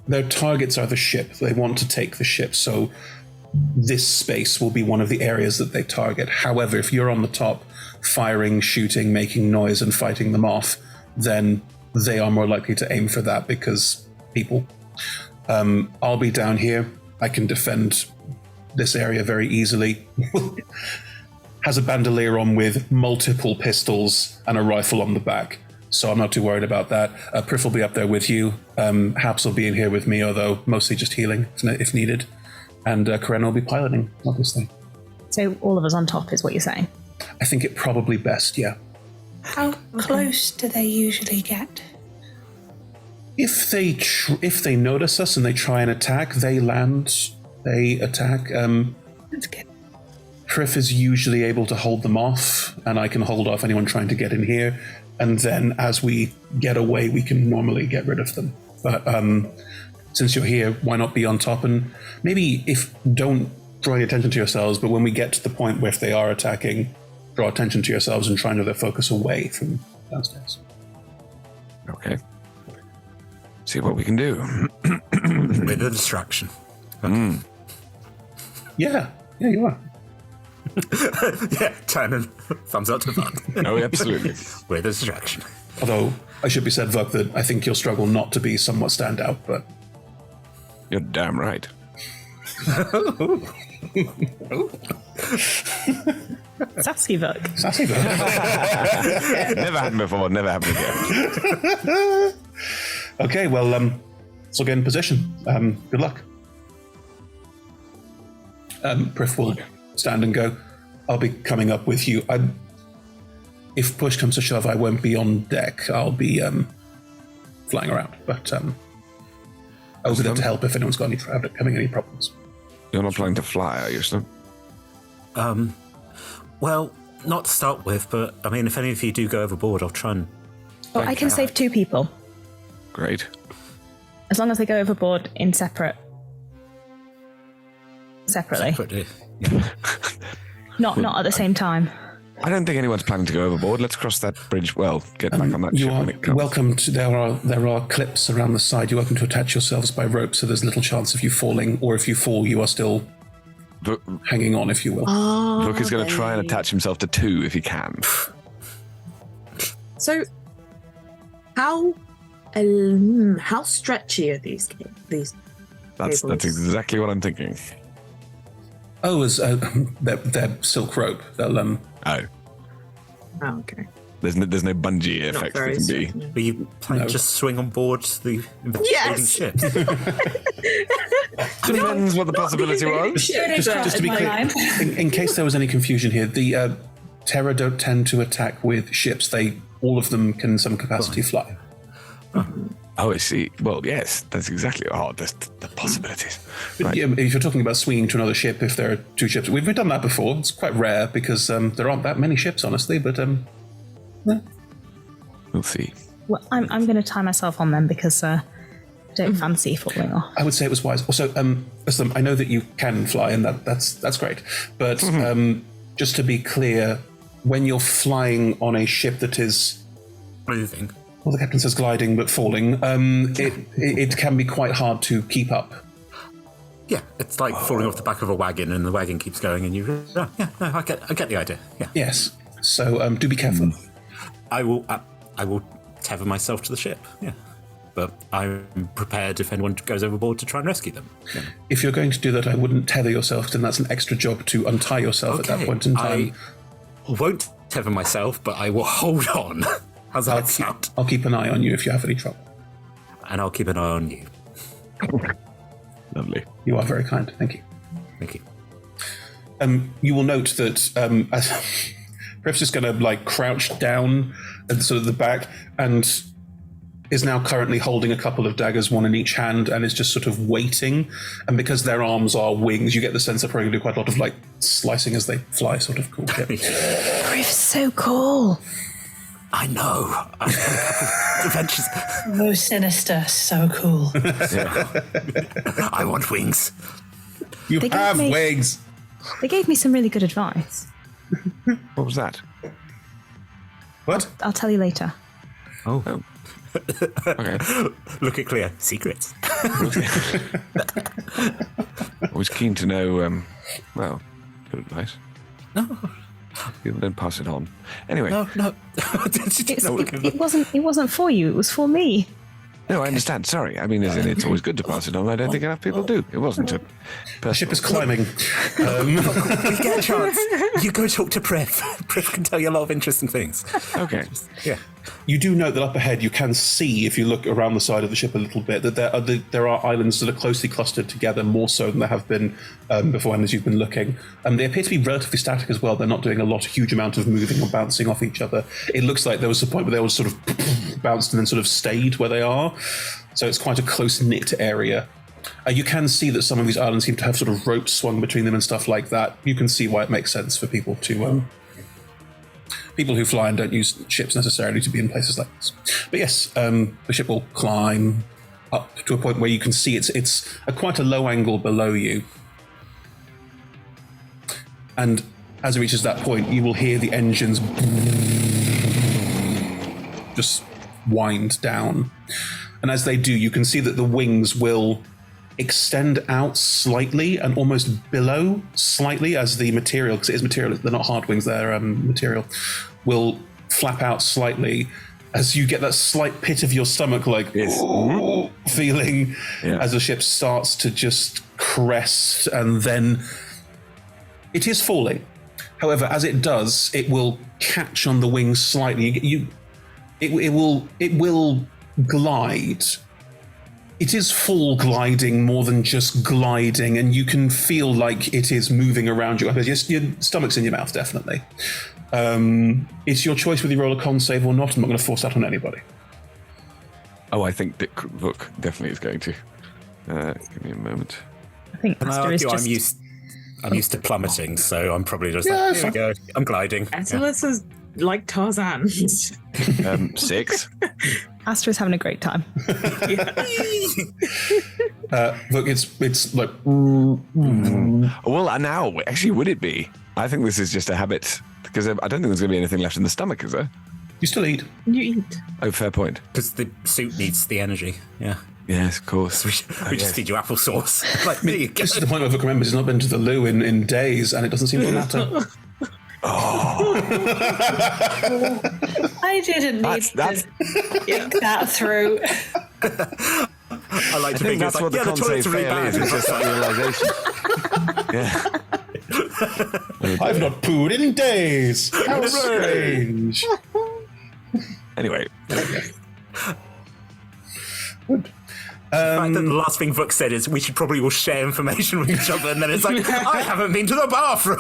Their targets are the ship. They want to take the ship, so this space will be one of the areas that they target. However, if you're on the top, firing, shooting, making noise, and fighting them off, then they are more likely to aim for that because people. I'll be down here. I can defend this area very easily. Has a bandolier on with multiple pistols and a rifle on the back, so I'm not too worried about that. Priff will be up there with you. Haps will be in here with me, although mostly just healing if needed. And Karen will be piloting, obviously. So all of us on top is what you're saying? I think it probably best, yeah. How close do they usually get? If they notice us and they try and attack, they land, they attack. That's good. Priff is usually able to hold them off, and I can hold off anyone trying to get in here. And then as we get away, we can normally get rid of them. But since you're here, why not be on top? And maybe don't draw your attention to yourselves, but when we get to the point where if they are attacking, draw attention to yourselves and try and their focus away from downstairs. Okay. See what we can do. With a distraction. Okay. Yeah, you are. Yeah, 10 and thumbs up to Vuk. Oh, absolutely. With a distraction. Although, I should be said, Vuk, that I think you'll struggle not to be somewhat standout, but... You're damn right. Sassy Vuk. Sassy Vuk. Never happened before, never happened again. Okay, well, let's all get in position. Good luck. Priff will stand and go. I'll be coming up with you. If push comes to shove, I won't be on deck. I'll be flying around, but I'll be there to help if anyone's got any problems. You're not planning to fly, are you, Snow? Well, not to start with, but I mean, if any of you do go overboard, I'll try and... Well, I can save 2 people. Great. As long as they go overboard in separately. Separately, yeah. Not at the same time. I don't think anyone's planning to go overboard. Let's cross that bridge. Well, get back on that you ship are when it comes. welcome to. There are clips around the side. You're welcome to attach yourselves by rope, so there's little chance of you falling, or if you fall, you are still hanging on, if you will. Vuk is going to try and attach himself to 2 if he can. So, how stretchy are these That's exactly what I'm thinking. Oh, they're silk rope. They'll Oh, okay. There's no bungee effect that can be. Were you planning to just swing on board the ship? Depends what the possibility was. Just to be clear, in case there was any confusion here, the Terra don't tend to attack with ships. All of them can in some capacity fly. Oh, I see. Well, yes, that's exactly. Oh, that's the possibilities. But Right. yeah, if you're talking about swinging to another ship, if there are two ships, we've done that before. It's quite rare because there aren't that many ships, honestly. But We'll see. Well, I'm going to tie myself on them because I don't fancy falling off. I would say it was wise. Also, I know that you can fly, and that's great. But just to be clear, when you're flying on a ship that is moving, well, the captain says gliding but falling, it can be quite hard to keep up. Yeah, it's like falling off the back of a wagon, and the wagon keeps going, and you. I get the idea. Yeah. Yes. So do be careful. I will tether myself to the ship. Yeah. But I'm prepared if anyone goes overboard to try and rescue them. Yeah. If you're going to do that, I wouldn't tether yourself, then that's an extra job to untie yourself at that point in time. I won't tether myself, but I will hold on. How's that sound? I'll keep an eye on you if you have any trouble. And I'll keep an eye on you. Lovely. You are very kind. Thank you. Thank you. You will note that Prep's just going to crouch down at sort of the back and is now currently holding a couple of daggers, one in each hand, and is just sort of waiting. And because their arms are wings, you get the sense they're probably going to do quite a lot of slicing as they fly, sort of cool shit. Prep's so cool. I know. I've had a couple of adventures. Oh, sinister, so cool. I want wings. You They gave have me- wings. They gave me some really good advice. What was that? What? I'll tell you later. Oh. Okay. Look at Cleo. Secrets. I was keen to know, well, good advice. No. People don't pass it on. Anyway. No. It wasn't for you. It was for me. No, I understand. Sorry. I mean, it's always good to pass it on. I don't think enough people do. It wasn't a The ship is climbing. We get a chance. You go talk to Prep. Prep can tell you a lot of interesting things. Okay. Yeah. You do note that up ahead you can see, if you look around the side of the ship a little bit, that there are islands that are closely clustered together, more so than there have been beforehand as you've been looking. They appear to be relatively static as well. They're not doing a huge amount of moving or bouncing off each other. It looks like there was a point where they all sort of bounced and then sort of stayed where they are. So it's quite a close-knit area. You can see that some of these islands seem to have sort of ropes swung between them and stuff like that. You can see why it makes sense for people to... people who fly and don't use ships necessarily to be in places like this. But yes, the ship will climb up to a point where you can see it's quite a low angle below you. And as it reaches that point, you will hear the engines just wind down. And as they do, you can see that the wings will extend out slightly and almost billow slightly as the material, because it is material, they're not hard wings, they're material, will flap out slightly as you get that slight pit of your stomach feeling as the ship starts to just crest, and then it is falling. However, as it does, it will catch on the wings slightly. It will glide. It is fall gliding more than just gliding, and you can feel like it is moving around you. Your stomach's in your mouth, definitely. It's your choice whether you roll a con save or not. I'm not going to force that on anybody. Oh, I think Dick Rook definitely is going to. Give me a moment. I think Master is just... I'm used to plummeting, so I'm probably just here we go. I'm gliding. Atlas is like Tarzan. 6. Astra's having a great time. Look, it's like... Well, now, actually, would it be? I think this is just a habit, because I don't think there's going to be anything left in the stomach, is there? You still eat. You eat. Oh, fair point. Because the suit needs the energy, yeah. Yes, of course. We just feed you applesauce. This is the point where Vic remembers he's not been to the loo in days, and it doesn't seem to matter. I didn't need to think that through. I like to think that's what the con save fail is. It's just that realization. I've not pooed in days. How strange. Anyway. Good. The fact that the last thing Vuk said is we should probably all share information with each other, and then it's like, I haven't been to the bathroom.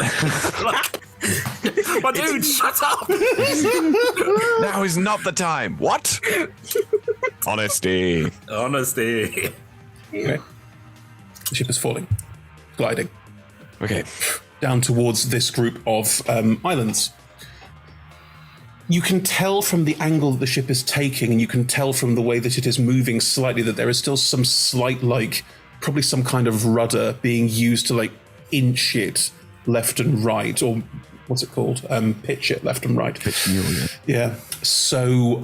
My dude, shut up. Now is not the time. What? Honesty. Honesty. Okay. The ship is falling, gliding. Okay. Down towards this group of islands. You can tell from the angle that the ship is taking, and you can tell from the way that it is moving slightly, that there is still some slight, probably some kind of rudder being used to, inch it left and right, or what's it called? Pitch it left and right. Pitch mule, yeah. Yeah. So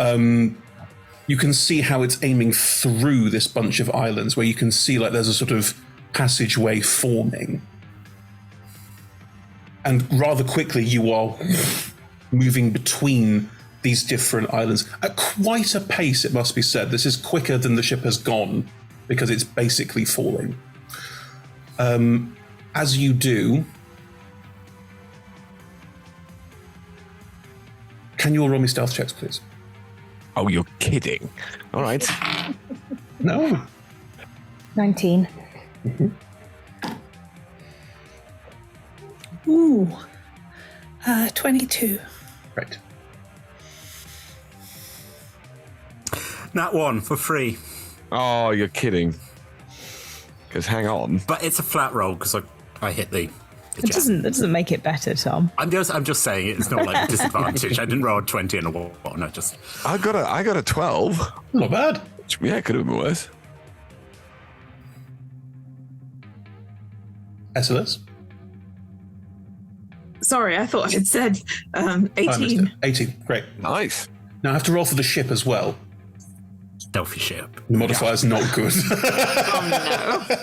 you can see how it's aiming through this bunch of islands, where you can see there's a sort of passageway forming. And rather quickly, you are moving between these different islands at quite a pace, it must be said. This is quicker than the ship has gone, because it's basically falling. As you do, can you all roll me stealth checks, please? Oh, you're kidding. All right. No. 19. Mm-hmm. Ooh. 22. Right. Nat 1 for free. Oh, you're kidding. Because hang on. But it's a flat roll because I hit the It doesn't make it better, Tom. I'm just saying it's not a disadvantage. I didn't roll a 20 and a 1. I got a 12. Not bad. Yeah, it could have been worse. SLS? Sorry, I thought I had said 18. 18, great. Nice. Now I have to roll for the ship as well. Stealthy ship. The modifier's not good. Oh no.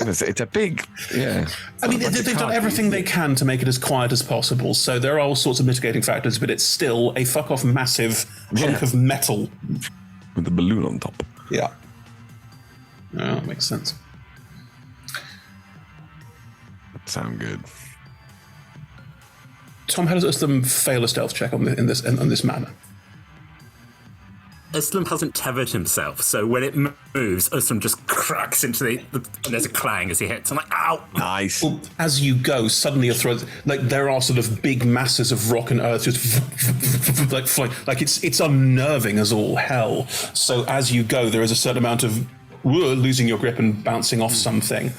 It's a big, yeah. I mean, they've done everything they can to make it as quiet as possible, so there are all sorts of mitigating factors, but it's still a fuck-off massive hunk of metal. With the balloon on top. Yeah. Oh, that makes sense. Sound good. Tom, how does Ustam fail a stealth check on this manner? Ustam hasn't tethered himself, so when it moves, Ustam just cracks into and there's a clang as he hits. I'm like, ow! Nice. Well, as you go, suddenly you're thrown, there are sort of big masses of rock and earth just flying. It's unnerving as all hell. So as you go, there is a certain amount of losing your grip and bouncing off something.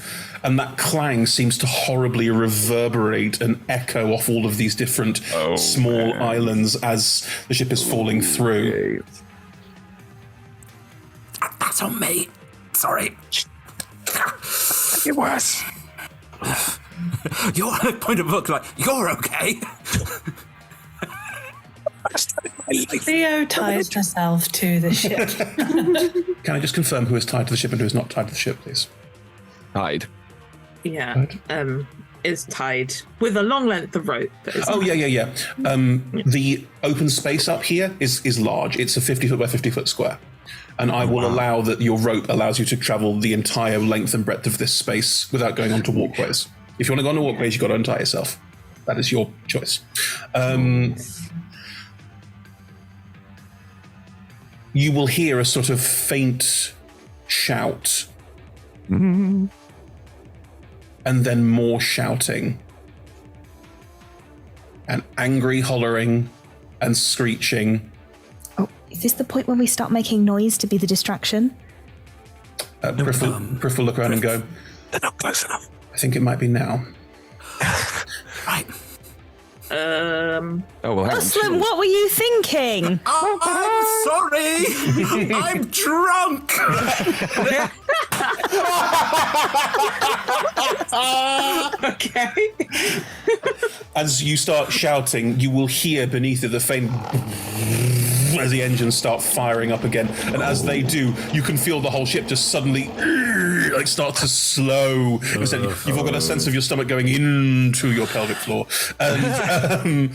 And that clang seems to horribly reverberate and echo off all of these different small islands as the ship is falling through. That's on me. Sorry. It was. You're point of book you're okay. Theo ties herself to the ship. Can I just confirm who is tied to the ship and who is not tied to the ship, please? Tied. Yeah. Is tied with a long length of rope. Yeah. The open space up here is large. It's a 50 foot by 50 foot square. And I will allow that your rope allows you to travel the entire length and breadth of this space without going onto walkways. If you want to go on walkways, you've got to untie yourself. That is your choice. You will hear a sort of faint shout. Mm-hmm. And then more shouting. And angry hollering and screeching. Is this the point when we start making noise to be the distraction? Priff will look around and go, they're not close enough. I think it might be now. Right. Oh, well, Uslam, what were you thinking? I'm sorry. I'm drunk. Okay. As you start shouting, you will hear beneath it the faint as the engines start firing up again. And as they do, you can feel the whole ship just suddenly start to slow. Instead, you've all got a sense of your stomach going into your pelvic floor. And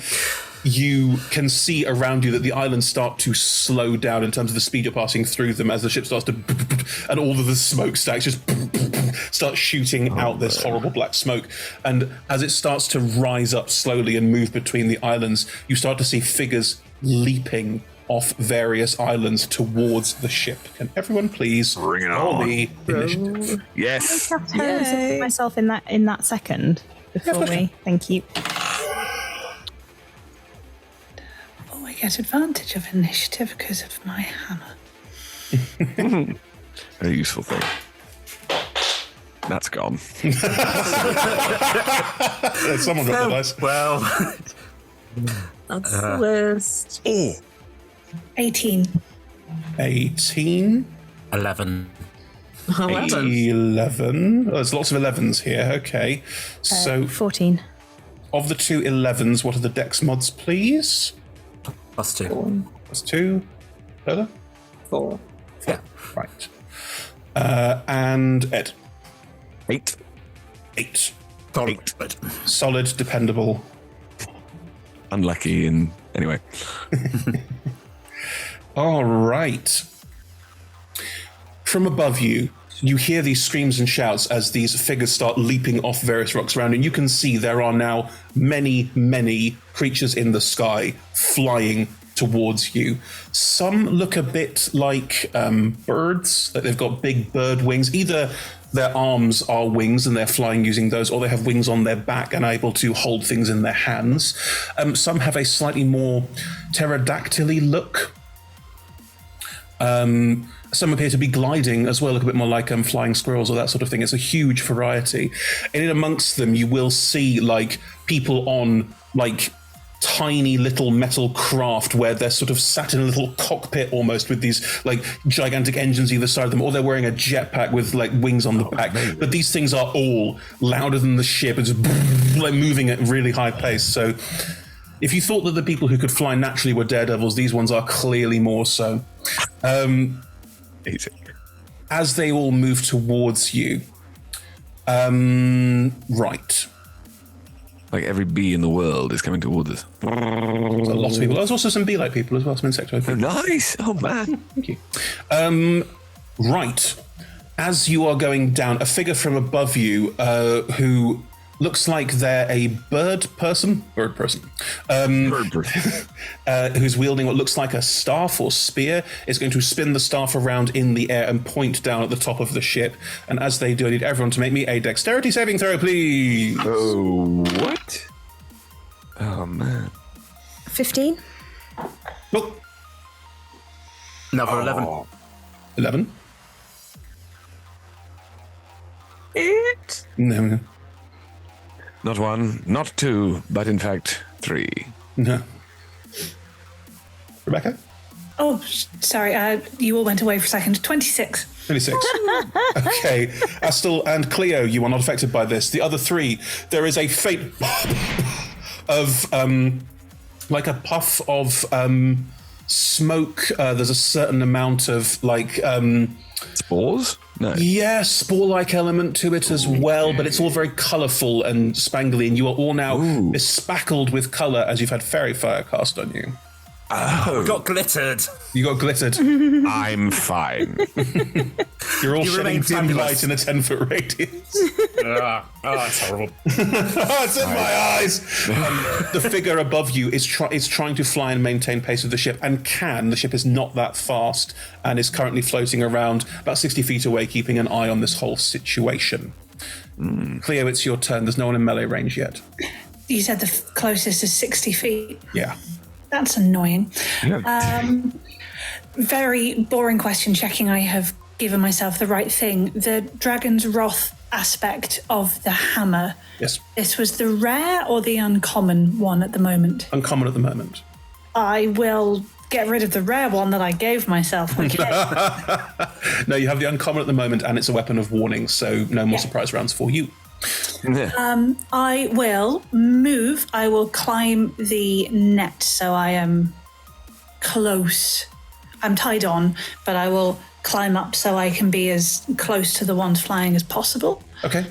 you can see around you that the islands start to slow down in terms of the speed you're passing through them as the ship starts to... And all of the smokestacks just start shooting out this horrible black smoke. And as it starts to rise up slowly and move between the islands, you start to see figures leaping off various islands towards the ship. Can everyone please bring it roll on the initiative? Yes. I cast myself in that second before me. Thank you. Oh, I get advantage of initiative because of my hammer. Very useful thing. That's gone. Someone got the dice. Well, that's the worst. 18. 18. 11. 11. Oh, there's lots of 11s here. Okay. So 14. Of the two 11s, what are the dex mods, please? +2. +2. Lola? 4. Yeah. Right. And Ed? 8. 8. Solid. Solid, dependable. Unlucky, and anyway. All right. From above you, you hear these screams and shouts as these figures start leaping off various rocks around, and you can see there are now many, many creatures in the sky flying towards you. Some look a bit like birds, like they've got big bird wings. Either their arms are wings and they're flying using those, or they have wings on their back and are able to hold things in their hands. Some have a slightly more pterodactyl-y look. Some appear to be gliding as well, look a bit more like flying squirrels or that sort of thing. It's a huge variety. And in amongst them, you will see like people on like tiny little metal craft where they're sort of sat in a little cockpit almost with these like gigantic engines either side of them, or they're wearing a jetpack with like wings on the back. Amazing. But these things are all louder than the ship and just like moving at really high pace. So if you thought that the people who could fly naturally were daredevils, these ones are clearly more so. As they all move towards you, right. Like every bee in the world is coming towards us. There's a lot of people. There's also some bee-like people as well, some insectoid people. Oh, nice. Oh, man. Thank you. Right. As you are going down, a figure from above you who looks like they're a bird person, who's wielding what looks like a staff or spear, is going to spin the staff around in the air and point down at the top of the ship. And as they do, I need everyone to make me a dexterity saving throw, please. Oh, what? Oh, man. 15? Nope. Another 11. 11? 8? No. Not 1, not 2, but in fact 3. No. Rebecca? Oh, sorry. You all went away for a second. 26. 26. Okay. Astel and Cleo, you are not affected by this. The other 3, there is a faint of like a puff of smoke. There's a certain amount of like spores? No. Yeah, spore-like element to it as well, but it's all very colourful and spangly, and you are all now bespackled with colour as you've had fairy fire cast on you. Oh, we got glittered. You got glittered. I'm fine. You're all shedding dim light in a 10-foot radius. That's horrible. It's in my eyes. The figure above you is trying to fly and maintain pace with the ship, and can. The ship is not that fast and is currently floating around about 60 feet away, keeping an eye on this whole situation. Cleo, it's your turn. There's no one in melee range yet. You said the closest is 60 feet. Yeah. That's annoying. Yeah. Very boring question, checking I have given myself the right thing. The Dragon's Wrath aspect of the hammer. Yes. This was the rare or the uncommon one at the moment? Uncommon at the moment. I will get rid of the rare one that I gave myself. Okay. No, you have the uncommon at the moment, and it's a weapon of warning, so no more surprise rounds for you. I will move. I will climb the net, so I am close. I'm tied on, but I will climb up so I can be as close to the ones flying as possible. Okay.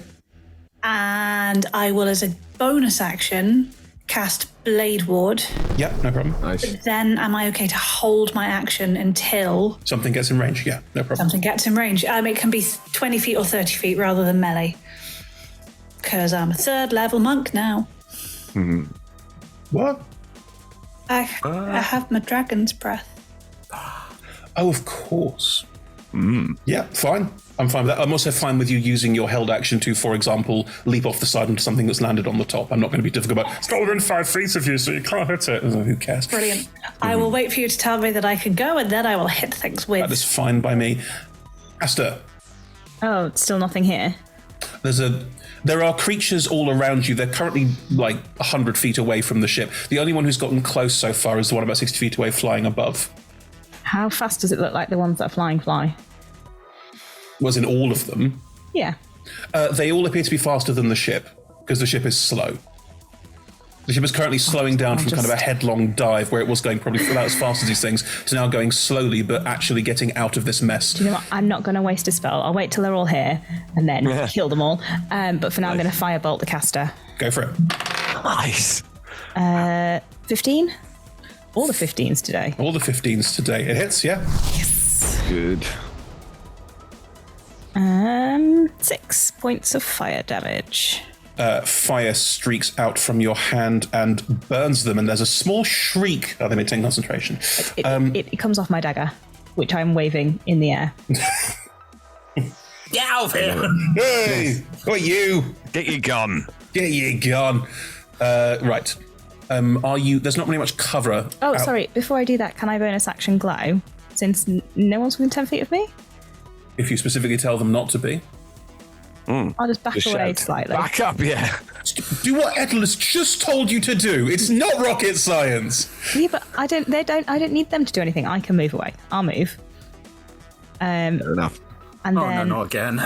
And I will, as a bonus action, cast Blade Ward. Yep, no problem. Nice. Then am I okay to hold my action until something gets in range? Yeah, no problem. Something gets in range. It can be 20 feet or 30 feet rather than melee. Because I'm a 3rd level monk now. What? I have my dragon's breath. Oh, of course. Yeah, fine. I'm fine with that. I'm also fine with you using your held action to, for example, leap off the side into something that's landed on the top. I'm not going to be difficult about it's not within 5 feet of you, so you can't hit it. Who cares? Brilliant. I will wait for you to tell me that I can go, and then I will hit things with. That is fine by me. Asta. Oh, still nothing here. There are creatures all around you. They're currently like 100 feet away from the ship. The only one who's gotten close so far is the one about 60 feet away flying above. How fast does it look like the ones that are fly? Was in all of them. Yeah. They all appear to be faster than the ship, because the ship is slow. The ship is currently slowing down from kind of a headlong dive where it was going probably about as fast as these things to now going slowly but actually getting out of this mess. Do you know what? I'm not going to waste a spell. I'll wait till they're all here and then kill them all. But for now, I'm going to firebolt the caster. Go for it. Nice. 15? All the 15s today. All the 15s today. It hits, yeah? Yes. Good. 6 points of fire damage. Fire streaks out from your hand and burns them, and there's a small shriek. Oh, they maintain concentration. It comes off my dagger, which I'm waving in the air. Get out of here! Hey! Who are you? Get your gun. Get your gun. Right. Are you... There's not really much cover. Oh, sorry. Before I do that, can I bonus action glow? Since no one's within 10 feet of me? If you specifically tell them not to be. I'll just back away slightly. Back up, yeah. Do what Edlus just told you to do. It's not rocket science. Yeah, but I don't need them to do anything. I can move away. I'll move. Fair enough. And Oh, then, no, not again.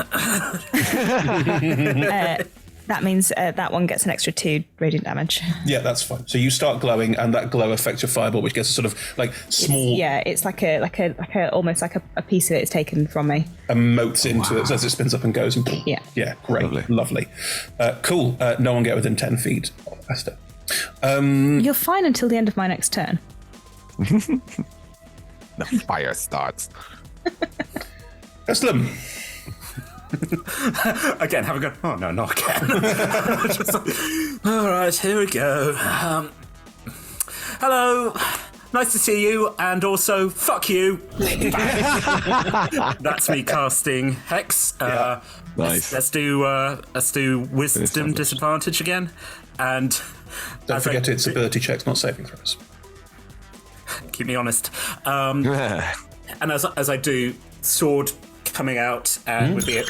that means that one gets an extra 2 radiant damage. Yeah, that's fine. So you start glowing, and that glow affects your fireball, which gets a sort of like small. It's like a almost like a piece of it is taken from me. And motes into it as it spins up and goes. And Yeah. Yeah, great. Lovely. Cool. No one get within 10 feet of Asta. You're fine until the end of my next turn. The fire starts. Eslam. Again, have a go. Oh, no, not again. All right, here we go. Hello. Nice to see you, and also, fuck you. That's me casting Hex. Nice. Let's do Wisdom disadvantage again. And don't forget it's ability checks, not saving throws. Keep me honest. And as I do, sword coming out, and with the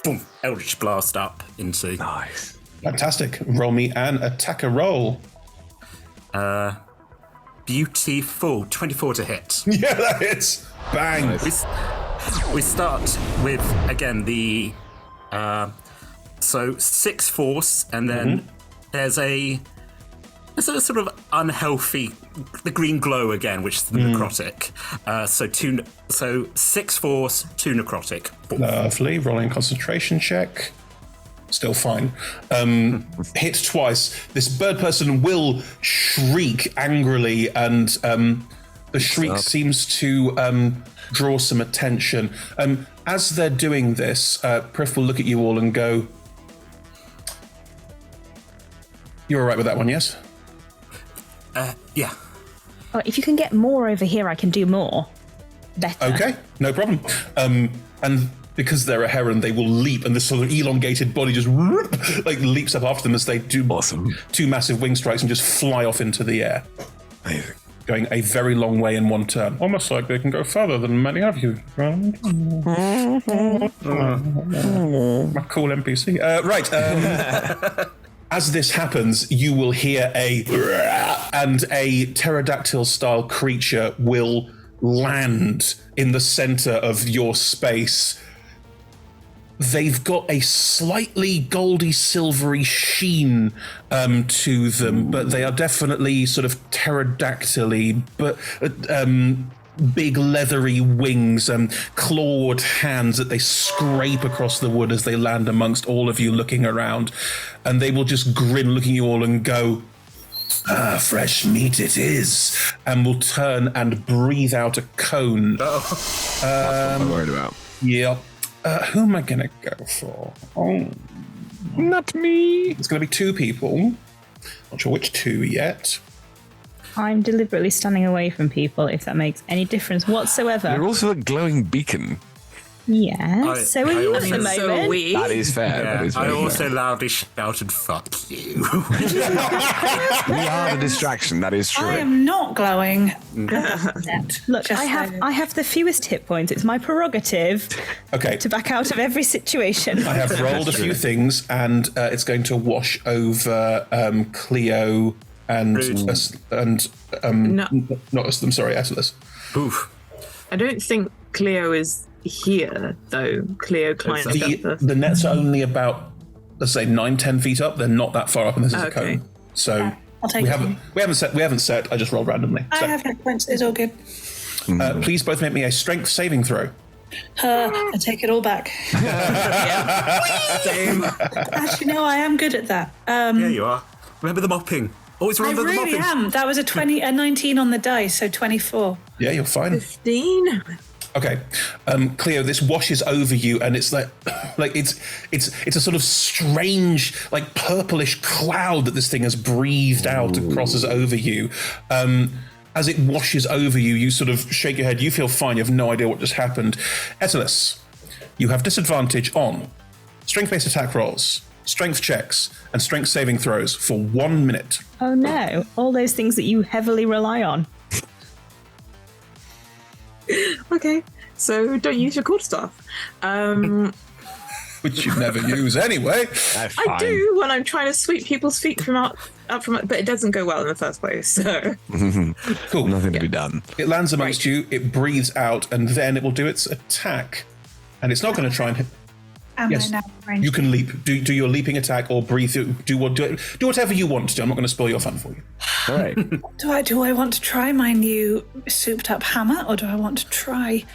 boom, Eldritch Blast up into. Nice. Fantastic. Roll me an attacker roll. Beautiful. 24 to hit. Yeah, that hits. Bang. Nice. We start with, again, the... so 6 force, and then there's a sort of unhealthy... The green glow again, which is the necrotic. So 6 force, 2 necrotic. Lovely. Rolling concentration check. Still fine. Hit twice. This bird person will shriek angrily, and the shriek seems to draw some attention. As they're doing this, Prif will look at you all and go, "You're all right with that one, yes?" Yeah. Oh, if you can get more over here, I can do more. Better. Okay, no problem. And because they're a heron, they will leap, and this sort of elongated body just like leaps up after them as they do 2 massive wing strikes and just fly off into the air. Amazing. Going a very long way in one turn. Almost like they can go further than many of you. My cool NPC. As this happens, you will hear and a pterodactyl-style creature will land in the center of your space. They've got a slightly goldy silvery sheen to them, but they are definitely sort of pterodactyl-y, but big leathery wings and clawed hands that they scrape across the wood as they land amongst all of you looking around. And they will just grin looking at you all and go, fresh meat it is, and will turn and breathe out a cone. That's what I'm worried about. Yeah. Who am I going to go for? Oh, not me. It's going to be 2 people. Not sure which 2 yet. I'm deliberately standing away from people, if that makes any difference whatsoever. You're also a glowing beacon. So are you at the moment. So are we. That is fair. Yeah, that is I very also fair. loudly shouted, "Fuck you!" We are the distraction. That is true. I am not glowing. Look, Just I have the fewest hit points. It's my prerogative to back out of every situation. I have rolled a few things, and it's going to wash over Cleo and not us. I'm sorry, Atlas. Oof. I don't think Cleo is here, though. Cleo climbed up The nets are only about, let's say, 9-10 feet up. They're not that far up, and this is a cone. So I'll take we it. haven't set. I just rolled randomly. I have hit points. It's all good. Please both make me a strength saving throw. I take it all back. Same. Actually, no, I am good at that. Yeah, you are. Remember the mopping. Always I remember the really mopping. am. That was a 19 on the dice, so 24. Yeah, you're fine. 15. Okay, Cleo, this washes over you, and it's like it's a sort of strange, like purplish cloud that this thing has breathed out and crosses over you. As it washes over you, you sort of shake your head. You feel fine. You have no idea what just happened. Etalus, you have disadvantage on strength-based attack rolls, strength checks, and strength saving throws for 1 minute. Oh no, all those things that you heavily rely on. Okay, so don't use your quarterstaff. Which you never use anyway. I do when I'm trying to sweep people's feet up from, but it doesn't go well in the first place. So Cool. Nothing to be done. It lands amongst you. It breathes out, and then it will do its attack. And it's not going to try and hit. Am Yes. I now ranged? You can leap. Do your leaping attack or breathe. Do whatever you want to do. I'm not going to spoil your fun for you. All right. Do I want to try my new souped up hammer, or do I want to try?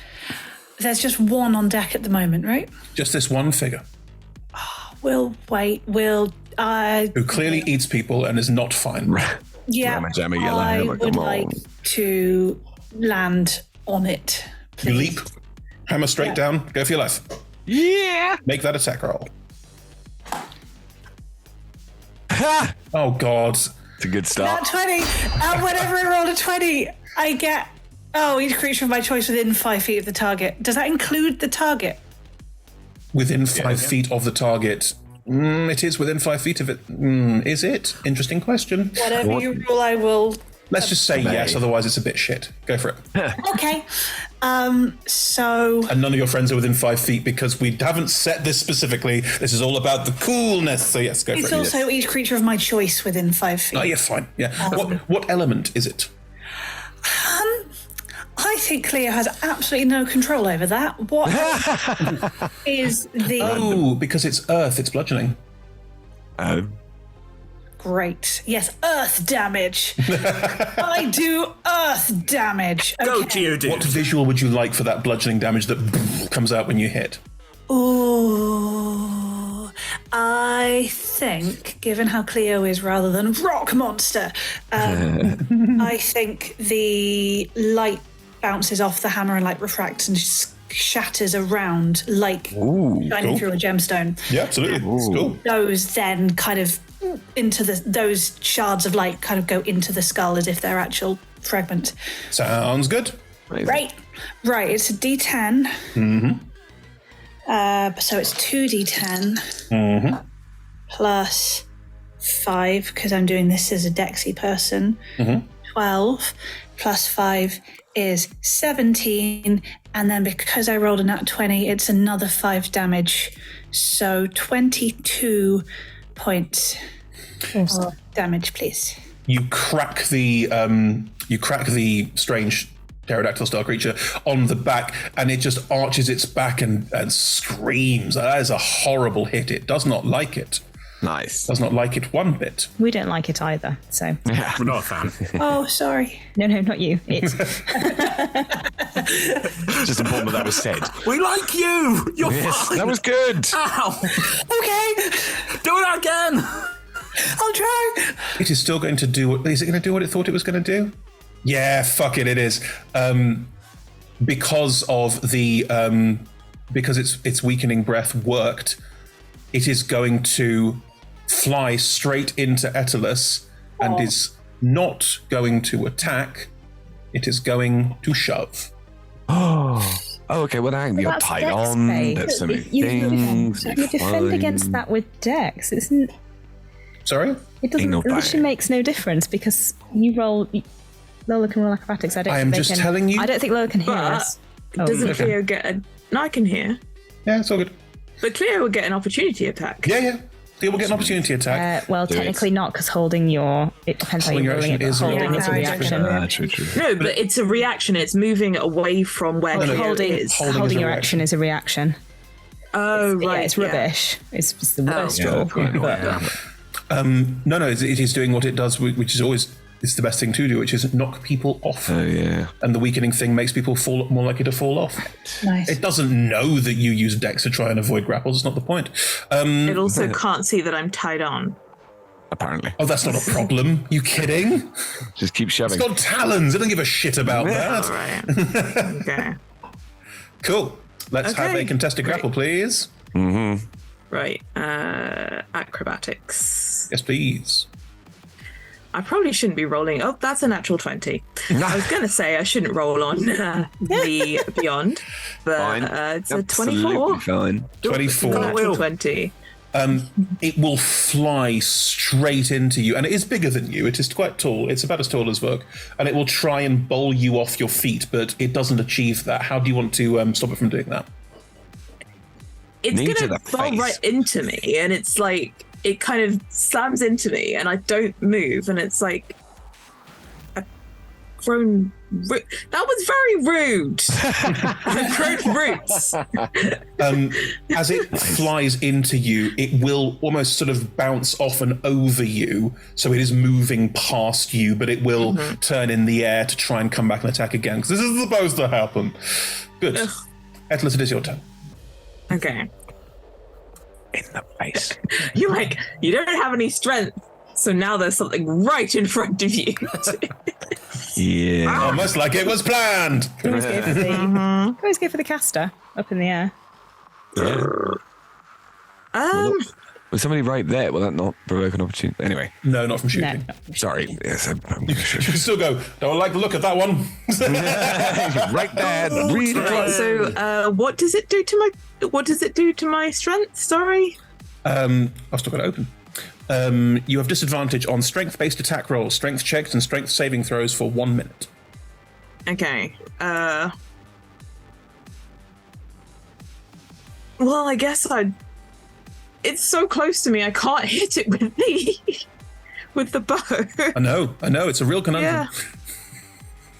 There's just one on deck at the moment, right? Just this one figure We'll wait. Who clearly eats people and is not fine. Yeah, Jammy yellow I hammer, would come like on. to land on it. Please. You leap, hammer straight down, go for your life. Yeah. Make that attack roll. Oh God. It's a good start. Not 20. Whenever I roll a 20, I get. Each creature of my choice within 5 feet of the target. Does that include the target? Within 5 feet of the target. It is within 5 feet of it. Is it? Interesting question. Whatever you roll, I will. Let's just say yes, otherwise it's a bit shit. Go for it. Okay. So. And none of your friends are within 5 feet because we haven't set this specifically. This is all about the coolness. So yes, go for it. It's also each creature of my choice within 5 feet. Oh, yeah, fine. Yeah. What element is it? I think Cleo has absolutely no control over that. What is the... Oh, because it's earth, it's bludgeoning. Great. Yes, earth damage. I do earth damage. Okay. Go, Geodude. What visual would you like for that bludgeoning damage that comes out when you hit? Ooh, I think, given how Cleo is rather than rock monster, I think the light bounces off the hammer and like refracts and shatters around like shining through a gemstone. Yeah, absolutely. Cool. Those then kind of those shards of light kind of go into the skull as if they're actual fragments. Sounds good. Right, it's a D10. So it's 2d10 plus 5 because I'm doing this as a Dexy person. 12 plus 5 is 17, and then because I rolled a nat 20, it's another 5 damage. So 22 points of damage, please. You crack the strange pterodactyl style creature on the back, and it just arches its back and screams. That is a horrible hit. It does not like it. Nice. Does not like it one bit. We don't like it either, so. We're not a fan. Oh, sorry. No, not you. It's Just important that was said. We like you. You're fine. That was good. Ow. Okay, Do that again. I'll try. It is still going to do what... Is it going to do what it thought it was going to do? Yeah, fuck it, it is. Because of the... because its weakening breath worked, it is going to fly straight into Etalus and is not going to attack. It is going to shove. Oh Oh, okay. Well, you're That's tied dex on. based. There's so many You things. defend fine. against that with dex. Isn't Sorry? it? Doesn't. no It literally dying. makes no difference because you roll. Lola can roll acrobatics. I don't. I think am they just can, telling you. I don't think Lola can hear But us. Oh, doesn't okay. Cleo get a... No, I can hear. Yeah, it's all good. But Cleo would get an opportunity attack. Yeah. They will get an opportunity attack. well, technically not because holding your. It depends how Holding you're your rolling it. action But is a holding is a reaction. reaction. True. No, but it's a reaction. It's moving away from where Cleo Holding is. holding your action is a reaction. Oh, Yeah, right. it's rubbish. It's the worst Yeah, roll. quite annoying, But- No, it is doing what it does, which is always it's the best thing to do, which is knock people off. Oh, yeah. And the weakening thing makes people fall more likely to fall off. Nice. It doesn't know that you use Dex to try and avoid grapples. It's not the point. It also can't see that I'm tied on. Apparently. Oh, that's not a problem. You kidding? Just keep shoving. It's got talons. It doesn't give a shit about that. All right. Okay. Cool. Let's have a Okay, contested grapple, please. Mm-hmm. Right. Acrobatics. Yes, please. I probably shouldn't be rolling. Oh, that's a natural 20. I was going to say I shouldn't roll on the Beyond, but Fine. it's a Absolutely 24. fine. 24. Natural 20. It will fly straight into you, and it is bigger than you. It is quite tall. It's about as tall as Vuk, and it will try and bowl you off your feet, but it doesn't achieve that. How do you want to stop it from doing that? It's Knee to going the to fall face. right into me, and it's like, it kind of slams into me, and I don't move, and it's like, I've grown. That was very rude. I've grown roots. As it flies into you, it will almost sort of bounce off and over you, so it is moving past you, but it will turn in the air to try and come back and attack again, because this is supposed to happen. Good. Atlas, it is your turn. Okay. In the face. You're like, you don't have any strength, so now there's something right in front of you. Yeah. Almost like it was planned. Always go for the, always go for the caster up in the air. Was somebody right there? Will that not provoke an opportunity? Anyway. No, not from shooting. No. Sorry. Yes, You can still go, don't like the look of that one. right there. Read Right, so what does it do to my strength? Sorry. I've still got it open. You have disadvantage on strength-based attack rolls, strength checks, and strength saving throws for 1 minute. Okay. Well, I guess it's so close to me, I can't hit it with the bow. I know, it's a real conundrum.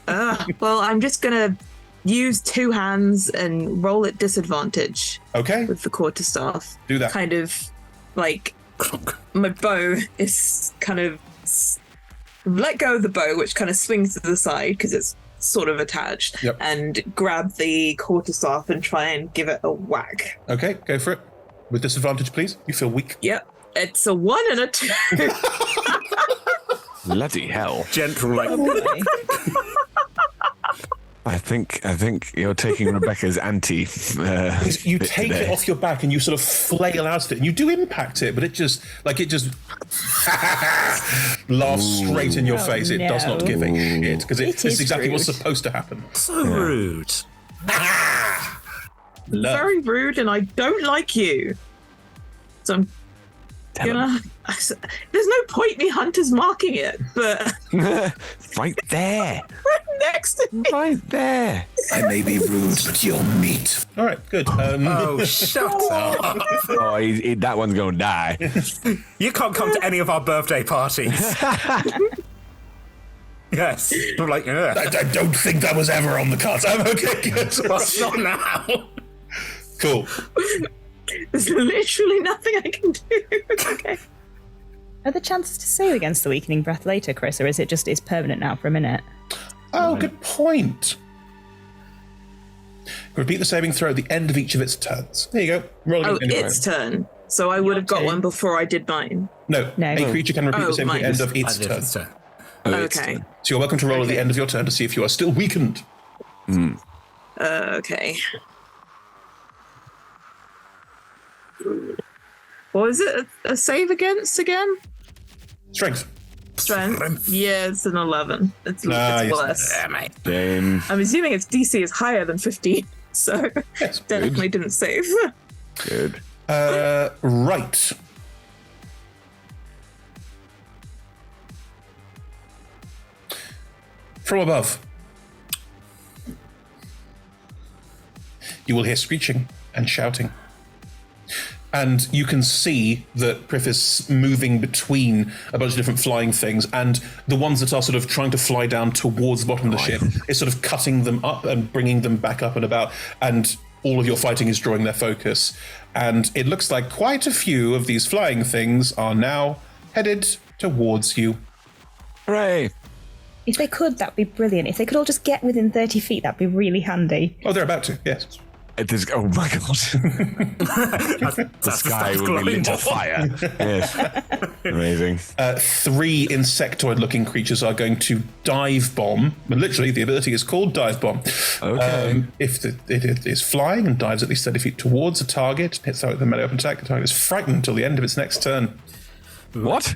Yeah. Well, I'm just gonna use 2 hands and roll at disadvantage. Okay. With the quarterstaff. Do that. Kind of like my bow is kind of let go of the bow, which kind of swings to the side because it's sort of attached, and grab the quarterstaff and try and give it a whack. Okay, go for it. With disadvantage, please. You feel weak. Yep. It's a 1 and a 2. Bloody hell. Gentle, like. I think you're taking Rebecca's anti. You take it off your back and you sort of flail out of it, and you do impact it, but it just laughs straight in your face. It does not give a shit because this is exactly what's supposed to happen. So rude. Very rude, and I don't like you. So I'm gonna. There's no point me hunters marking it, but right there, right next to me, right there. I may be rude, but you're meat. All right, good. Oh, shut up! Oh, that one's gonna die. You can't come to any of our birthday parties. Yes, I'm like, I don't think that was ever on the cards. I'm okay. Good. Well, it's not now. Cool. There's literally nothing I can do. Okay. Are there chances to save against the weakening breath later, Chris, or is it just it's permanent now for a minute? Oh, good point. Repeat the saving throw at the end of each of its turns. There you go. Roll Oh, again. its turn. So I would have got one before I did mine. No. A creature can repeat the saving throw at the end of its Either of its turn. Okay. So you're welcome to roll at the end of your turn to see if you are still weakened. Okay. What is it? A save against again? Strength. Strength? Yeah, it's an 11. It's worse. Yeah, mate. Game. I'm assuming its DC is higher than 15. So definitely didn't save. Good. Right. From above, you will hear screeching and shouting. And you can see that Prif is moving between a bunch of different flying things, and the ones that are sort of trying to fly down towards the bottom of the ship is sort of cutting them up and bringing them back up and about, and all of your fighting is drawing their focus. And it looks like quite a few of these flying things are now headed towards you. Hooray! If they could, that'd be brilliant. If they could all just get within 30 feet, that'd be really handy. Oh, they're about to, yes. Oh my god. The sky will be lit afire. Yes. Amazing. 3 insectoid-looking creatures are going to dive bomb. But literally, the ability is called dive bomb. Okay. If it is flying and dives at least 30 feet towards a target, hits out with a melee weapon attack, the target is frightened until the end of its next turn. What?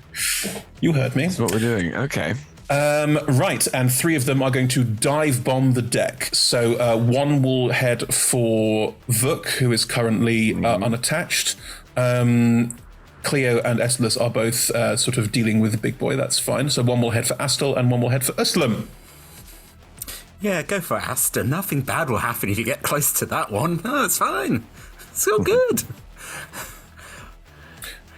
You heard me. That's what we're doing. Okay. Right, and 3 of them are going to dive bomb the deck. So one will head for Vuk, who is currently unattached. Cleo and Estelus are both sort of dealing with the big boy. That's fine. So one will head for Astel and one will head for Uslam. Yeah, go for Asta. Nothing bad will happen if you get close to that one. Oh, it's fine. It's all good.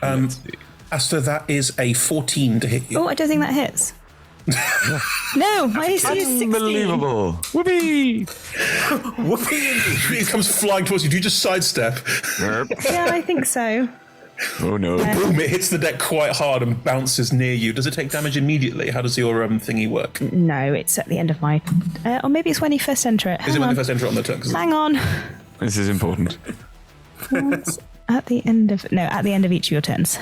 Asta, that is a 14 to hit you. Oh, I don't think that hits. No, my AC is 16. Unbelievable. Whoopee! Whoopee! It comes flying towards you. Do you just sidestep? Yeah, I think so. Oh no. Boom, it hits the deck quite hard and bounces near you. Does it take damage immediately? How does your thingy work? No, it's at the end of my... or maybe it's when you first enter it. Is it when you first enter it on the turn? Hang on. This is important. At the end of each of your turns.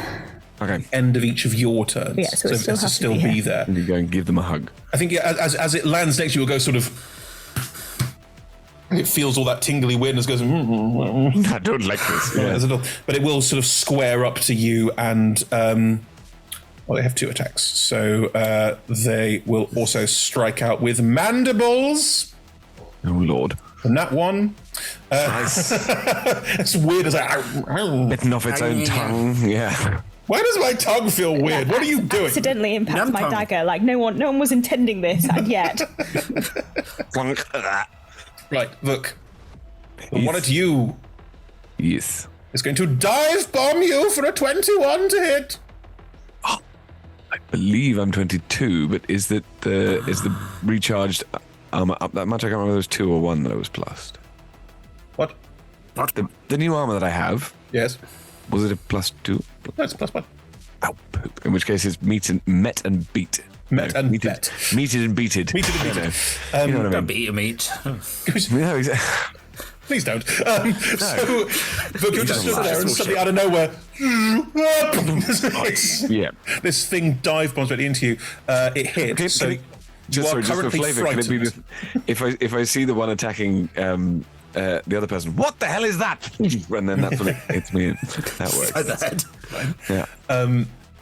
Okay. End of each of your turns. Yeah, so it still has to still be be there. And you go and give them a hug. I think as it lands next to you, it'll go sort of... It feels all that tingly weirdness, goes... I don't like this. Yeah. But it will sort of square up to you and... well, they have 2 attacks. So they will also strike out with mandibles. Oh, Lord. And that one... Nice. It's weird as bitten off its own tongue. Yeah. Why does my tongue feel weird? What are you doing? Accidentally impact my dagger. Like no one was intending this yet. Right, look. The one at you. Yes. Is going to dive bomb you for a 21 to hit. Oh, I believe I'm 22, but is the recharged armor up that much? I can't remember if it was 2 or 1 that I was plussed. What? The new armor that I have. Yes. Was it a +2? No, it's +1. Oh, poop. In which case it's met and beat. Meted and beated. Meted and beated. Meted and beated. You know what I mean? Don't beat your meat. No, exactly. Please don't. So, look, you're just stood there and suddenly out of nowhere, this thing dive bombs right into you. It hit. Just for flavor, can it be if I see the one attacking the other person, what the hell is that? And then that's when it hits me. That works. Yeah.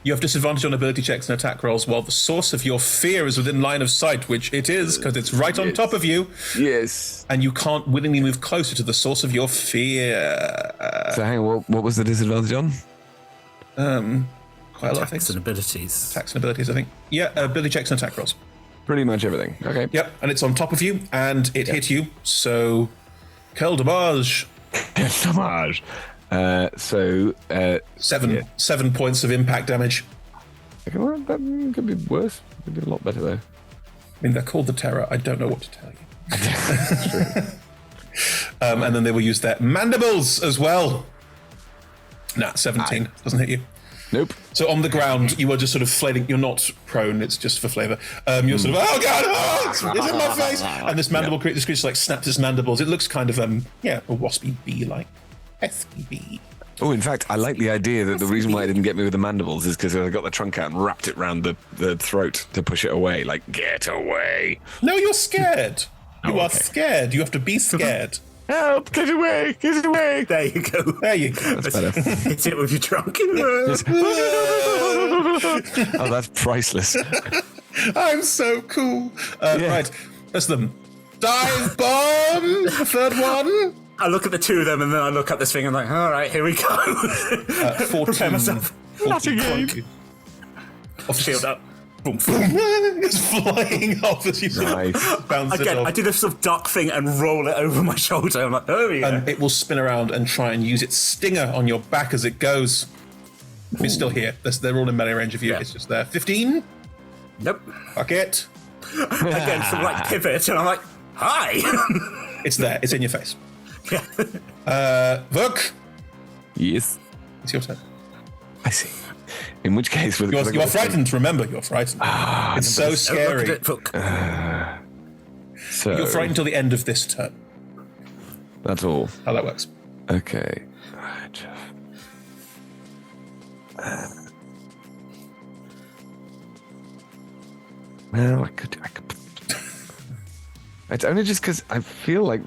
You have disadvantage on ability checks and attack rolls while the source of your fear is within line of sight, which it is because it's right on top of you. Yes. And you can't willingly move closer to the source of your fear. So hang on, what was the disadvantage on? Quite a lot of things. Attacks and abilities. Attacks and abilities, I think. Yeah, ability checks and attack rolls. Pretty much everything. Okay. Yep, and it's on top of you, and it hit you. So, quel dommage. Quel dommage. 7 points of impact damage. Okay, well, that could be worse. Could be a lot better though. I mean, they're called the Terror. I don't know what to tell you. That's true. And then they will use their mandibles as well. Nah, 17 doesn't hit you. Nope. So on the ground, you are just sort of flailing. You're not prone. It's just for flavour. You're sort of, oh god, it's in my face. And this mandible creature, this creature like snaps its mandibles. It looks kind of a waspy bee-like, pesky bee. Oh, in fact, I like the idea that the reason why it didn't get me with the mandibles is because I got the trunk out and wrapped it around the throat to push it away. Like, get away. No, you're scared. You are scared. You have to be scared. Help! Get away! Get away! There you go. There you go. That's better. Hit it with your trunk. Oh, that's priceless. I'm so cool. Right, that's them. Dive bomb! The third one. I look at the two of them and then I look at this thing and I'm like, all right, here we go. 14. Prepare myself. 14 clunky. Off shield up. Boom. It's flying off as you bounce it Again, off. I do this sort of duck thing and roll it over my shoulder. I'm like, oh yeah. And it will spin around and try and use its stinger on your back as it goes. It's still here. They're all in melee range of you. Yeah. It's just there. 15? Nope. Fuck it. Again, some like pivot, and I'm like, hi. It's there. It's in your face. Yeah. Vuk? Yes. It's your turn. I see. In which case... You are frightened, remember. You're frightened. It's so scary. Look at it, so you're frightened until the end of this turn. That's all. How that works. Okay. Right. Well, I could. It's only just because I feel like.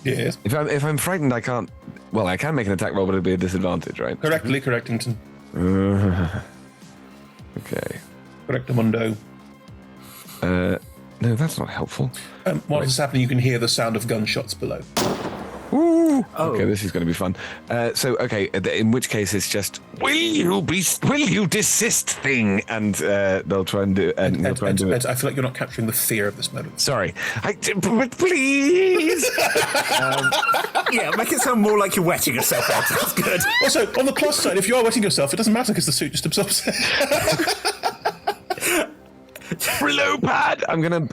Yes. If I'm frightened, I can't. Well, I can make an attack roll, but it'll be a disadvantage, right? Correctly, Correctington. Okay. Correctamundo. No, that's not helpful. While this is happening, you can hear the sound of gunshots below. Ooh. Okay, this is going to be fun. In which case it's just will you desist thing, and they'll try and do it. And they'll try and do it. I feel like you're not capturing the fear of this moment. Sorry, please. Yeah, make it sound more like you're wetting yourself out. That's good. Also, on the plus side, if you are wetting yourself, it doesn't matter because the suit just absorbs it. Blow pad. I'm gonna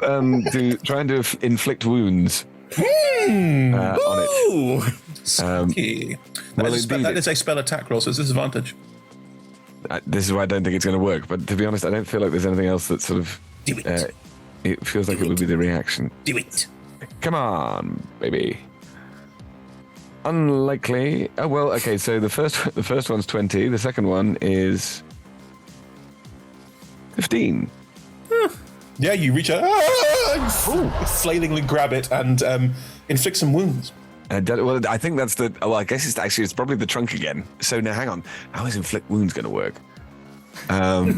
try and do inflict wounds. On it. Spooky. That is a spell attack roll, so it's disadvantage. This is why I don't think it's going to work. But to be honest, I don't feel like there's anything else that sort of. Do it. It feels like it would be the reaction. Do it. Come on, baby. Unlikely. Oh well. Okay. So the first one's 20. The second one is 15. Yeah, you reach out, flailingly grab it and inflict some wounds. Well, I think that's the. Well, I guess it's probably the trunk again. So now, hang on. How is inflict wounds going to work? Ow!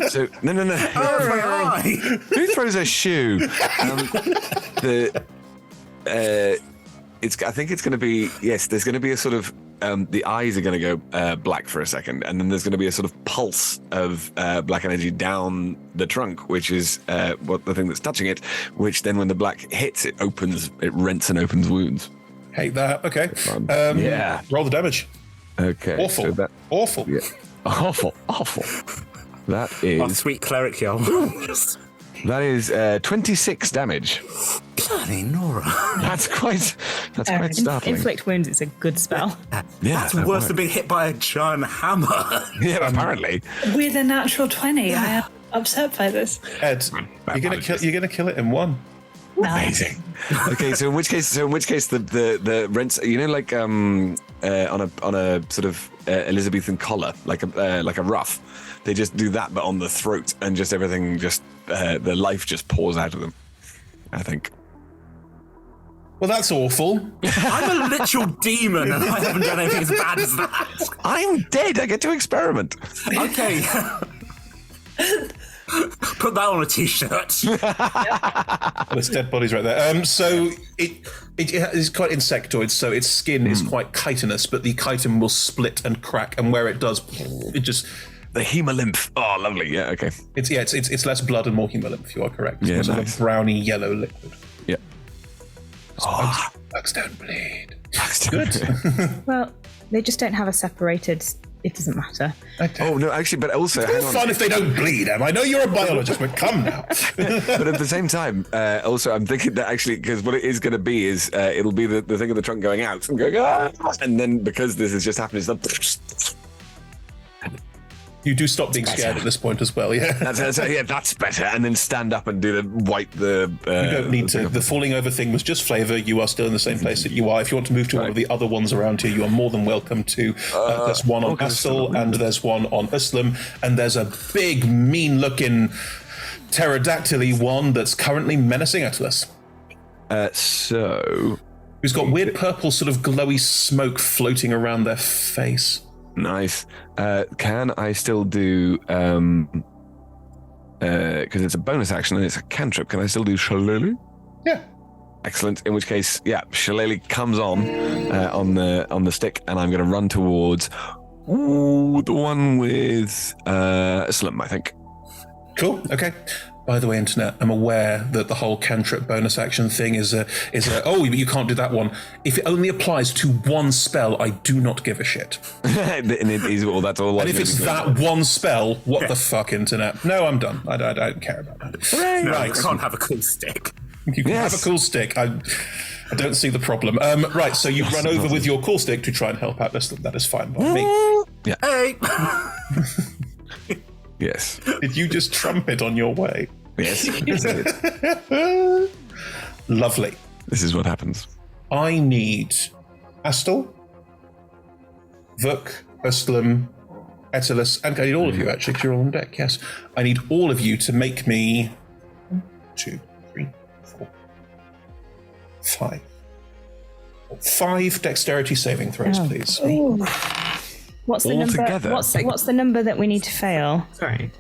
So no. Oh, my eye! Who throws a shoe? I think it's going to be yes. There's going to be a sort of the eyes are going to go black for a second, and then there's going to be a sort of pulse of black energy down the trunk, which is what the thing that's touching it. Which then, when the black hits, it rents and opens wounds. Hate that. Okay. Yeah. Roll the damage. Okay. Awful. So awful. Yeah. Awful. That is. Oh, sweet cleric, y'all. That is 26 damage. Bloody Nora. That's quite startling. Inflict wounds is a good spell. That's worse than being hit by a giant hammer. Yeah, apparently. With a natural 20, I am upset by this. Ed, you're gonna kill it in one. Amazing. Okay, so in which case the rents, like on a sort of Elizabethan collar, like a ruff. They just do that, but on the throat, and just everything, the life just pours out of them, I think. Well, that's awful. I'm a literal demon, and I haven't done anything as bad as that. I'm dead. I get to experiment. Okay. Put that on a t-shirt. There's dead bodies right there. So it is quite insectoid, so its skin is quite chitinous, but the chitin will split and crack, and where it does, it just... The hemolymph. Oh, lovely. Yeah, okay. It's less blood and more hemolymph, you are correct. Yeah, it's nice. a browny yellow liquid. Yeah. Bugs don't bleed. Good. Well, they just don't have a separated... It doesn't matter. Oh, no, actually, but also... It's fun if they don't bleed, Em. I know you're a biologist, but come now. But at the same time, also, I'm thinking that actually, because what it is going to be is it'll be the thing of the trunk going out and going, and then because this has just happened, it's like... You do stop being scared at this point as well, yeah. That's better. And then stand up and do the you don't need to. The falling over thing was just flavour. You are still in the same place that you are. If you want to move to one of the other ones around here, you are more than welcome to. There's one on Astel, and there's one on Uslam, and there's a big, mean-looking pterodactyl-y one that's currently menacing Atlas. Who's got weird purple sort of glowy smoke floating around their face. Nice. Can I still do because it's a bonus action and it's a cantrip, can I still do Shillelagh? Yeah. Excellent. In which case, yeah, Shillelagh comes on the stick, and I'm going to run towards the one with Slim, I think. Cool. Okay. By the way, Internet, I'm aware that the whole cantrip bonus action thing is a you can't do that one. If it only applies to one spell, I do not give a shit. And it is, well, that's all. And if it's that one spell, what the fuck, Internet? No, I'm done. I don't care about that. No, Right. you can't have a cool stick. You can have a cool stick. I don't see the problem. Right, so you run over with your cool stick to try and help out Liston. That is fine by me. Yeah. Hey! Yes. Did you just trumpet on your way? Yes. Yes, I did. Lovely. This is what happens. I need Astel, Vuk, Uslam, Etelus, and I need all of you actually, because you're all on deck, yes. I need all of you to make me 1, 2, 3, 4, 5. 5 dexterity saving throws, please. Ooh. What's the All number? together. What's the number that we need to fail? Sorry.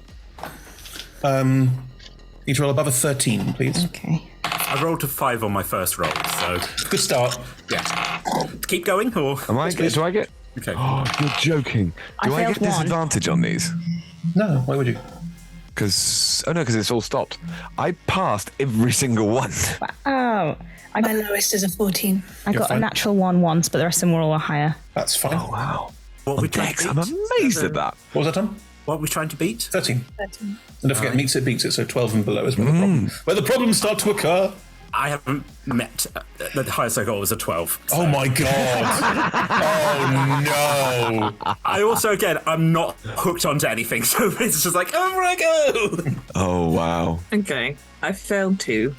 Need to roll above a 13, please. Okay. I rolled a 5 on my first roll, so good start. Yeah. Keep going, or do I get? Okay. Oh, you're joking. Do I get disadvantage on these? No. Why would you? Because it's all stopped. I passed every single one. Oh, My lowest is a 14. I got a natural 1 once, but the rest of them were all higher. That's fine. Oh wow. What are we trying to beat? I'm amazed at that. What was that, Tom? What are we trying to beat? 13. And don't forget, meets it, beats it, so 12 and below is where the problem. Where the problems start to occur. I haven't met the highest I got was a 12. Oh my god! Oh no! I also, again, I'm not hooked onto anything, so it's just like, over I go. Oh wow. Okay, I failed 2.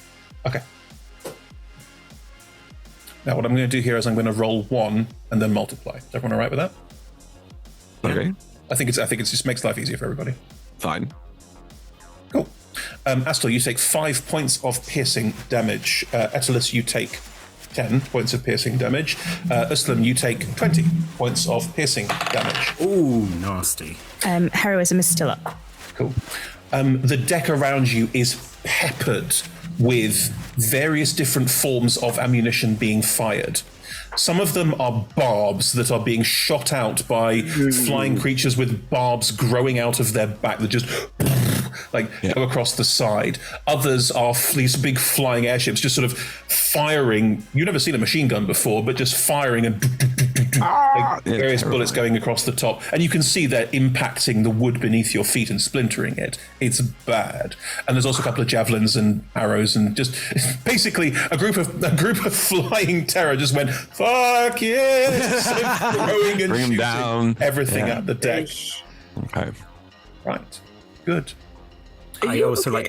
Okay. Now what I'm going to do here is I'm going to roll 1 and then multiply. Is everyone all right with that? Okay. I think it just makes life easier for everybody. Fine. Cool. Astel, you take 5 points of piercing damage. Etelus, you take 10 points of piercing damage. Uslam, you take 20 points of piercing damage. Ooh, nasty. Heroism is still up. Cool. The deck around you is peppered with various different forms of ammunition being fired. Some of them are barbs that are being shot out by flying creatures with barbs growing out of their back that just go across the side. Others are these big flying airships just sort of firing. You've never seen a machine gun before, but just firing and various bullets going across the top. And you can see they're impacting the wood beneath your feet and splintering it. It's bad. And there's also a couple of javelins and arrows and just basically a group of flying terror just went, fuck yes! Throwing and Bring them down. Everything at the deck. Okay. Right. Good. I also I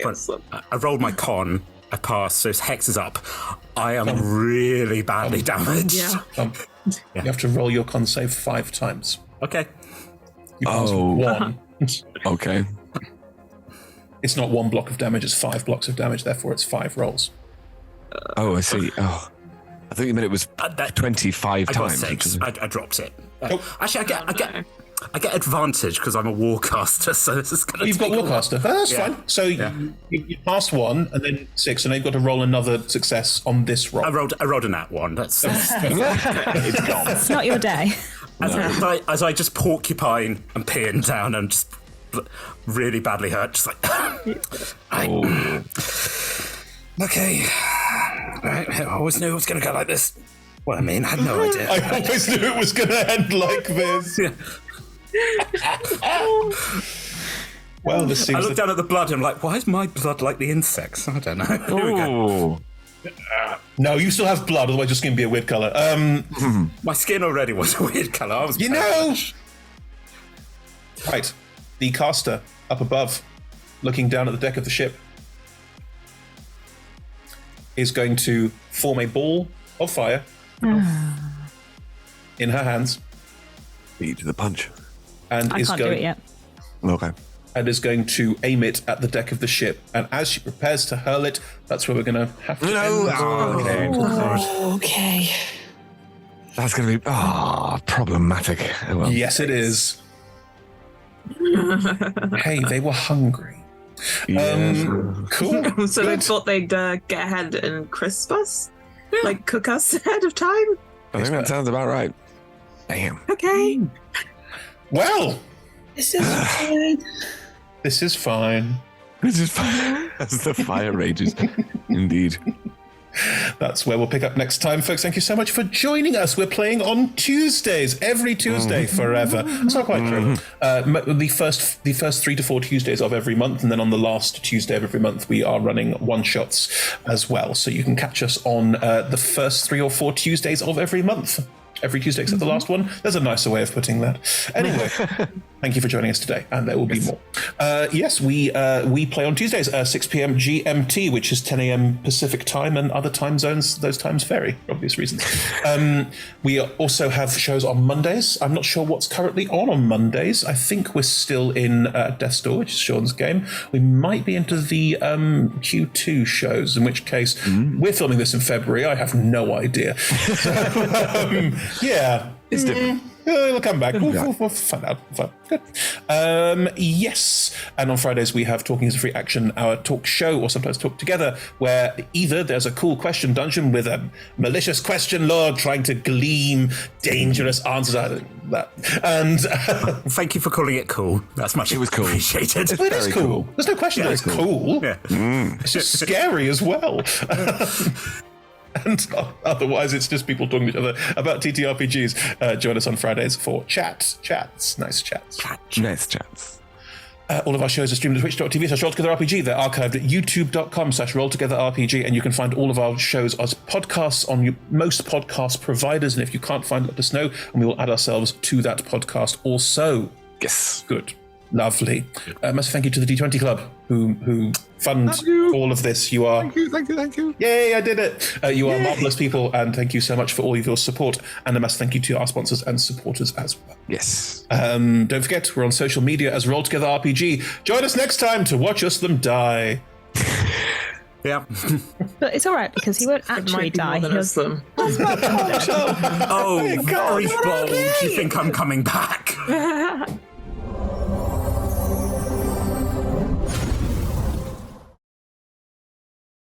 rolled my con. I passed, so Hex is up. I am really badly damaged. You have to roll your con save 5 times. Okay. You passed 1. Okay. It's not 1 block of damage, it's 5 blocks of damage, therefore it's 5 rolls. Oh, I see. Oh. I thought you meant it was 25 I got times. 6. I dropped it. Actually, I get advantage because I'm a warcaster, so this is going to. You've got warcaster. That's fine. So you passed 1 and then 6, and then you've got to roll another success on this roll. I rolled a nat 1. That's it's gone. It's not your day. As I just porcupine and peering down and just really badly hurt, just like. Okay. Right. I always knew it was going to go like this. Well, I mean, I had no idea. I always knew it was going to end like this. Well, this seems. I looked down at the blood and I'm like, why is my blood like the insects? I don't know. Here we go. No, you still have blood, otherwise your skin would be a weird colour. My skin already was a weird colour. I was Right. The caster up above, looking down at the deck of the ship, is going to form a ball of fire in her hands. Beat to the punch. And I can't do it yet. Okay. And is going to aim it at the deck of the ship. And as she prepares to hurl it, that's where we're going to have to end. Okay. That's going to be problematic. Oh, well. Yes, it is. Hey, they were hungry. Cool. So they thought they'd get ahead and crisp us? Like cook us ahead of time? I think that sounds about right. Damn. Okay. Well, This is fine. this is fine. This is fine. As the fire rages. Indeed. That's where we'll pick up next time, folks. Thank you so much for joining us. We're playing on Tuesdays, every Tuesday forever. That's not quite true. The first 3 to 4 Tuesdays of every month, and then on the last Tuesday of every month, we are running one-shots as well. So you can catch us on the first 3 or 4 Tuesdays of every month. Every Tuesday except the last one. There's a nicer way of putting that. Anyway, thank you for joining us today, and there will be more. Yes, we play on Tuesdays, 6 p.m. GMT, which is 10 a.m. Pacific time, and other time zones, those times vary for obvious reasons. We also have shows on Mondays. I'm not sure what's currently on Mondays. I think we're still in Death's Door, which is Sean's game. We might be into the Q2 shows, in which case we're filming this in February. I have no idea. Yeah. It's different. We'll come back. We'll find out. Good. Yes. And on Fridays, we have Talking is a Free Action, our talk show, or sometimes Talk Together, where either there's a cool question dungeon with a malicious question lord trying to glean dangerous answers out of that. And thank you for calling it cool. That's much appreciated. It is cool. There's no question that it's cool. Yeah. It's just scary as well. And otherwise, it's just people talking to each other about TTRPGs. Join us on Fridays for chats. Nice chats. Nice chats. All of our shows are streamed at twitch.tv/rolltogetherrpg. They're archived at youtube.com/rolltogetherrpg, and you can find all of our shows as podcasts on most podcast providers. And if you can't find, let us know, and we will add ourselves to that podcast also. Yes. Good. Lovely. Massive thank you to the D20 Club who fund all of this. You are. Thank you. Yay! I did it. You are marvelous people, and thank you so much for all of your support. And a massive thank you to our sponsors and supporters as well. Yes. Don't forget, we're on social media as Roll Together RPG. Join us next time to watch us them die. Yeah. But it's all right because he won't actually die. Oh, very bold. You think I'm coming back?